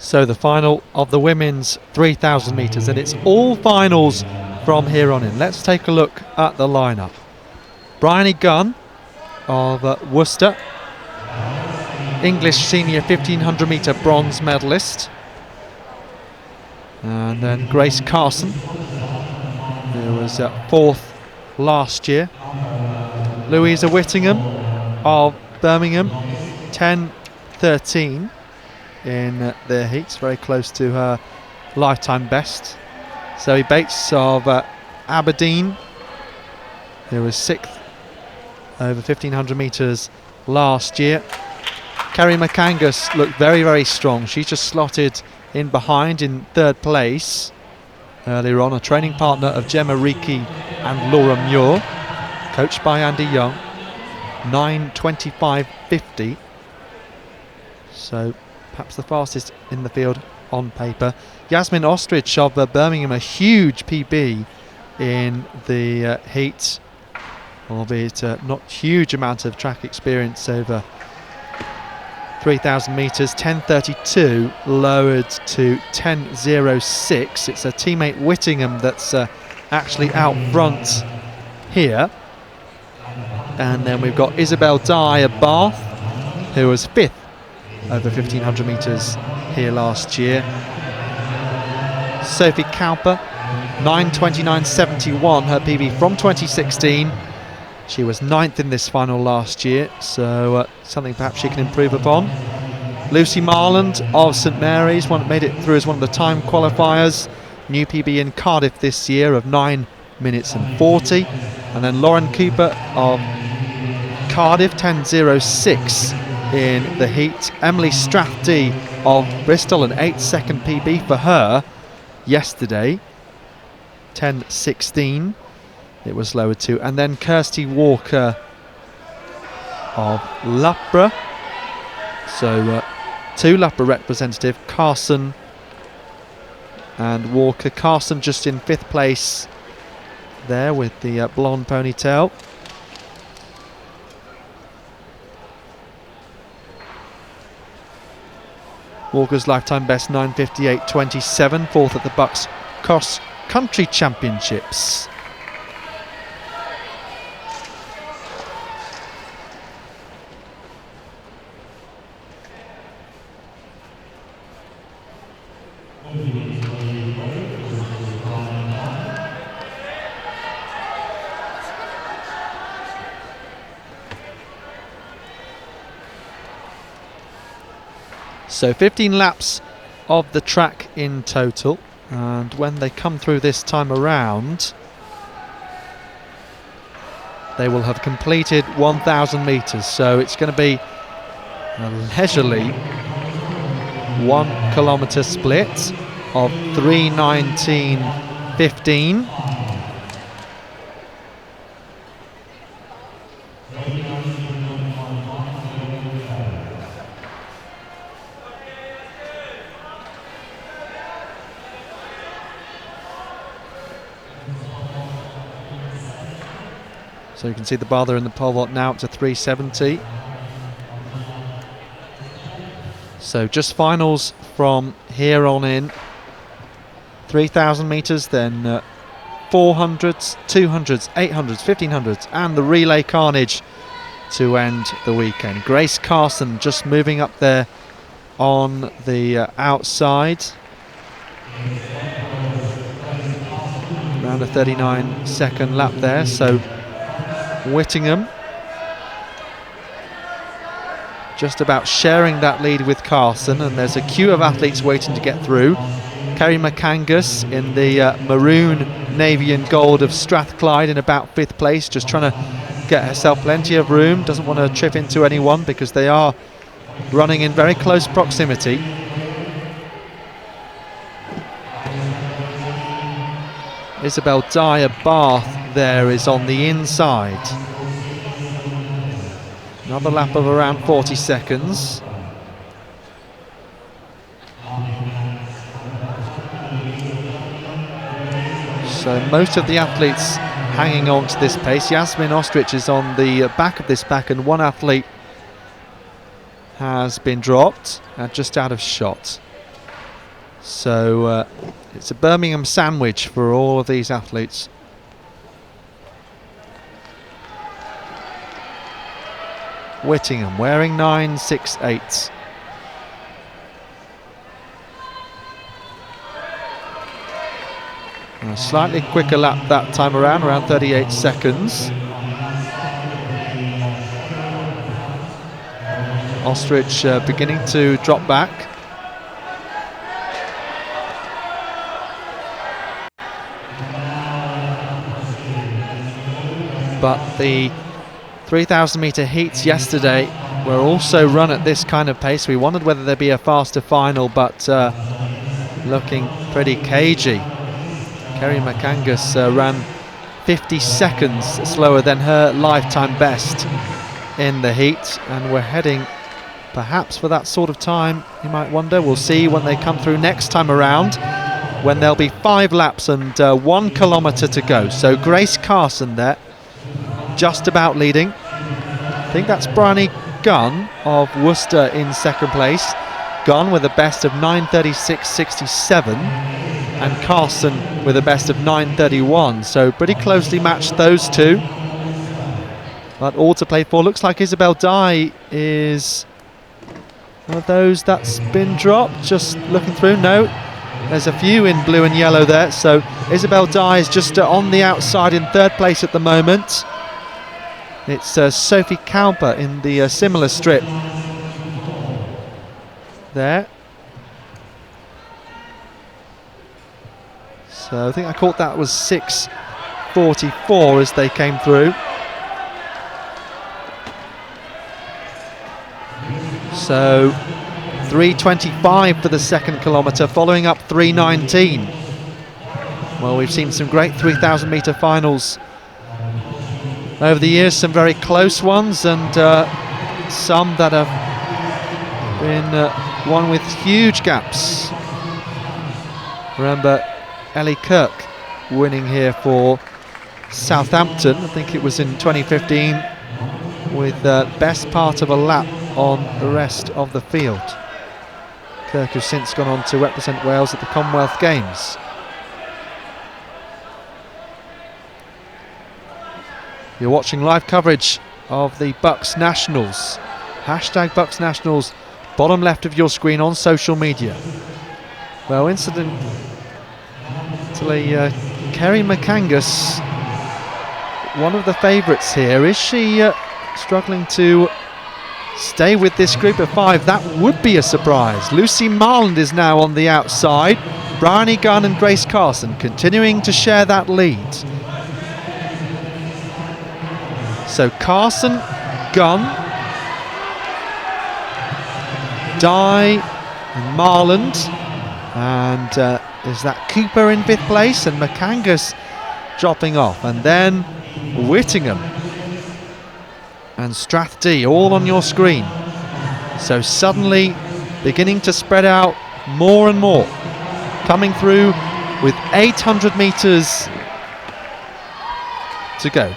S1: So the final of the women's 3,000 metres, and it's all finals from here on in. Let's take a look at the lineup. Bryony Gunn of Worcester, English senior 1500 metre bronze medalist. And then Grace Carson, who was fourth last year. Louisa Whittingham of Birmingham, 10:13 in their heats, very close to her lifetime best. Zoe Bates of Aberdeen, who was sixth over 1500 metres last year. Kerry McAngus looked very, very strong. She just slotted in behind in third place earlier on, a training partner of Gemma Reiki and Laura Muir, coached by Andy Young. 9:25.50, so perhaps the fastest in the field on paper. Yasmin Ostrich of Birmingham, a huge PB in the heat, albeit not huge amount of track experience over 3,000 metres. 10:32 lowered to 10:06. It's her teammate Whittingham that's actually out front here. And then we've got Isabel Dye of Bath, who was fifth over 1500 metres here last year. Sophie Cowper, 9:29.71, her PB from 2016. She was ninth in this final last year, so something perhaps she can improve upon. Lucy Marland of St Mary's made it through as one of the time qualifiers. New PB in Cardiff this year of 9 minutes and 40. And then Lauren Cooper of Cardiff, 10:06 in the heat. Emily Strathdy of Bristol, an 8-second PB for her yesterday. 10:16 it was lowered to. And then Kirsty Walker of Loughborough. So two Loughborough representative, Carson and Walker. Carson just in fifth place there with the blonde ponytail. Walker's lifetime best 9:58.27, fourth at the BUCS Cross Country Championships. So 15 laps of the track in total, and when they come through this time around, they will have completed 1,000 metres. So it's going to be a leisurely 1 kilometre split of 3:19.15. So you can see the bar there in the pole vault now up to 3:70. So just finals from here on in. 3,000 metres, then 400s, 200s, 800s, 1500s, and the relay carnage to end the weekend. Grace Carson just moving up there on the outside. Around a 39-second lap there. So Whittingham just about sharing that lead with Carson, and there's a queue of athletes waiting to get through. Kerry McAngus in the maroon, navy and gold of Strathclyde in about fifth place, just trying to get herself plenty of room, doesn't want to trip into anyone because they are running in very close proximity. Isabel Dyer Bath there is on the inside. Another lap of around 40 seconds. So most of the athletes hanging on to this pace. Yasmin Ostrich is on the back of this pack, and one athlete has been dropped and just out of shot. So it's a Birmingham sandwich for all of these athletes. Whittingham wearing 9.68. A slightly quicker lap that time around 38 seconds. Ostrich beginning to drop back. But the 3,000 metre heats yesterday were also run at this kind of pace. We wondered whether there'd be a faster final, but looking pretty cagey. Kerry McAngus ran 50 seconds slower than her lifetime best in the heat, and we're heading perhaps for that sort of time, you might wonder. We'll see when they come through next time around, when there'll be 5 laps and 1 kilometre to go. So Grace Carson there, just about leading. I think that's Bryony Gunn of Worcester in second place. Gunn with a best of 9:36.67 and Carson with a best of 9:31. So pretty closely matched, those two. But all to play for. Looks like Isabel Dye is one of those that's been dropped. Just looking through, no. There's a few in blue and yellow there. So Isabel Dye is just on the outside in third place at the moment. It's Sophie Cowper in the similar strip there. So I think I caught that was 6:44 as they came through. So 3:25 for the second kilometre, following up 3:19. Well, we've seen some great 3,000 metre finals over the years, some very close ones, and some that have been won with huge gaps. Remember Ellie Kirk winning here for Southampton, I think it was in 2015, with the best part of a lap on the rest of the field. Kirk has since gone on to represent Wales at the Commonwealth Games. You're watching live coverage of the BUCS Nationals. Hashtag BUCS Nationals, bottom left of your screen on social media. Well, incidentally, Kerry McAngus, one of the favourites here. Is she struggling to stay with this group of 5? That would be a surprise. Lucy Marland is now on the outside. Bryony Gunn and Grace Carson continuing to share that lead. So Carson, Gunn, Dye and Marland, and is that Cooper in 5th place, and McAngus dropping off, and then Whittingham and Strathdy all on your screen. So suddenly beginning to spread out more and more, coming through with 800 metres to go.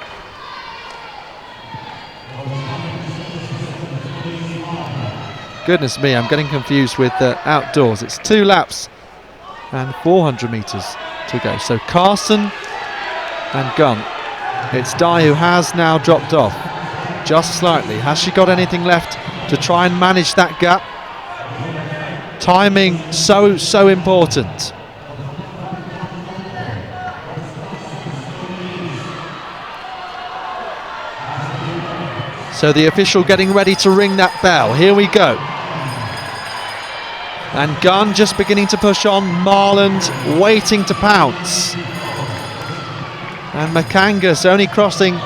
S1: Goodness me, I'm getting confused with the outdoors. It's 2 laps and 400 metres to go. So Carson and Gunn. It's Dye who has now dropped off just slightly. Has she got anything left to try and manage that gap? Timing so important. So the official getting ready to ring that bell. Here we go. And Gunn just beginning to push on. Marland waiting to pounce. And McAngus only crossing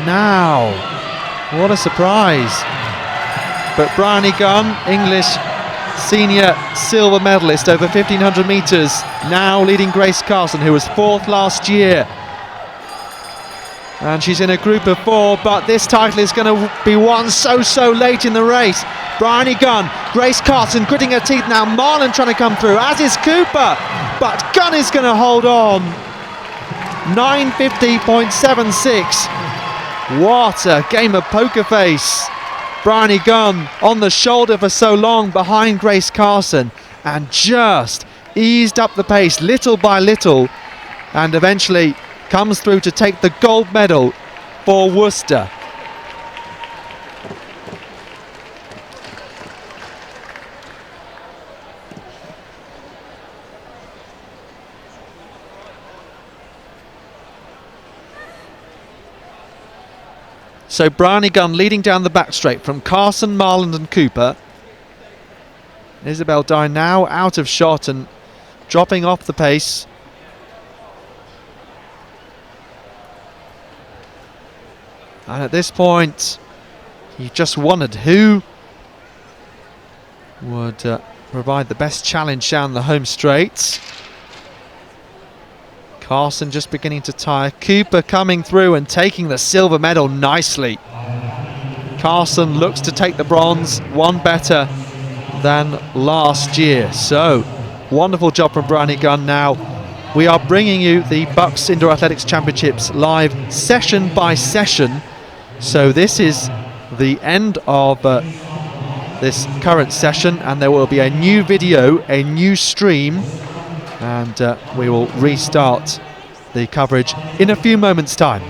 S1: now. What a surprise. But Bryony Gunn, English senior silver medalist over 1,500 metres, now leading Grace Carson, who was 4th last year. And she's in a group of 4, but this title is going to be won so late in the race. Bryony Gunn, Grace Carson gritting her teeth now. Marland trying to come through, as is Cooper. But Gunn is going to hold on. 9:50.76. What a game of poker face. Bryony Gunn on the shoulder for so long behind Grace Carson, and just eased up the pace little by little and eventually comes through to take the gold medal for Worcester. So Bryony Gunn leading down the back straight from Carson, Marland and Cooper. Isabel Dye now out of shot and dropping off the pace. And at this point, you just wondered who would provide the best challenge down the home straight. Carson just beginning to tire. Cooper coming through and taking the silver medal nicely. Carson looks to take the bronze, one better than last year. So, wonderful job from Bryony Gunn. Now, we are bringing you the BUCS Indoor Athletics Championships live session by session. So this is the end of this current session, and there will be a new video, a new stream, and we will restart the coverage in a few moments' time.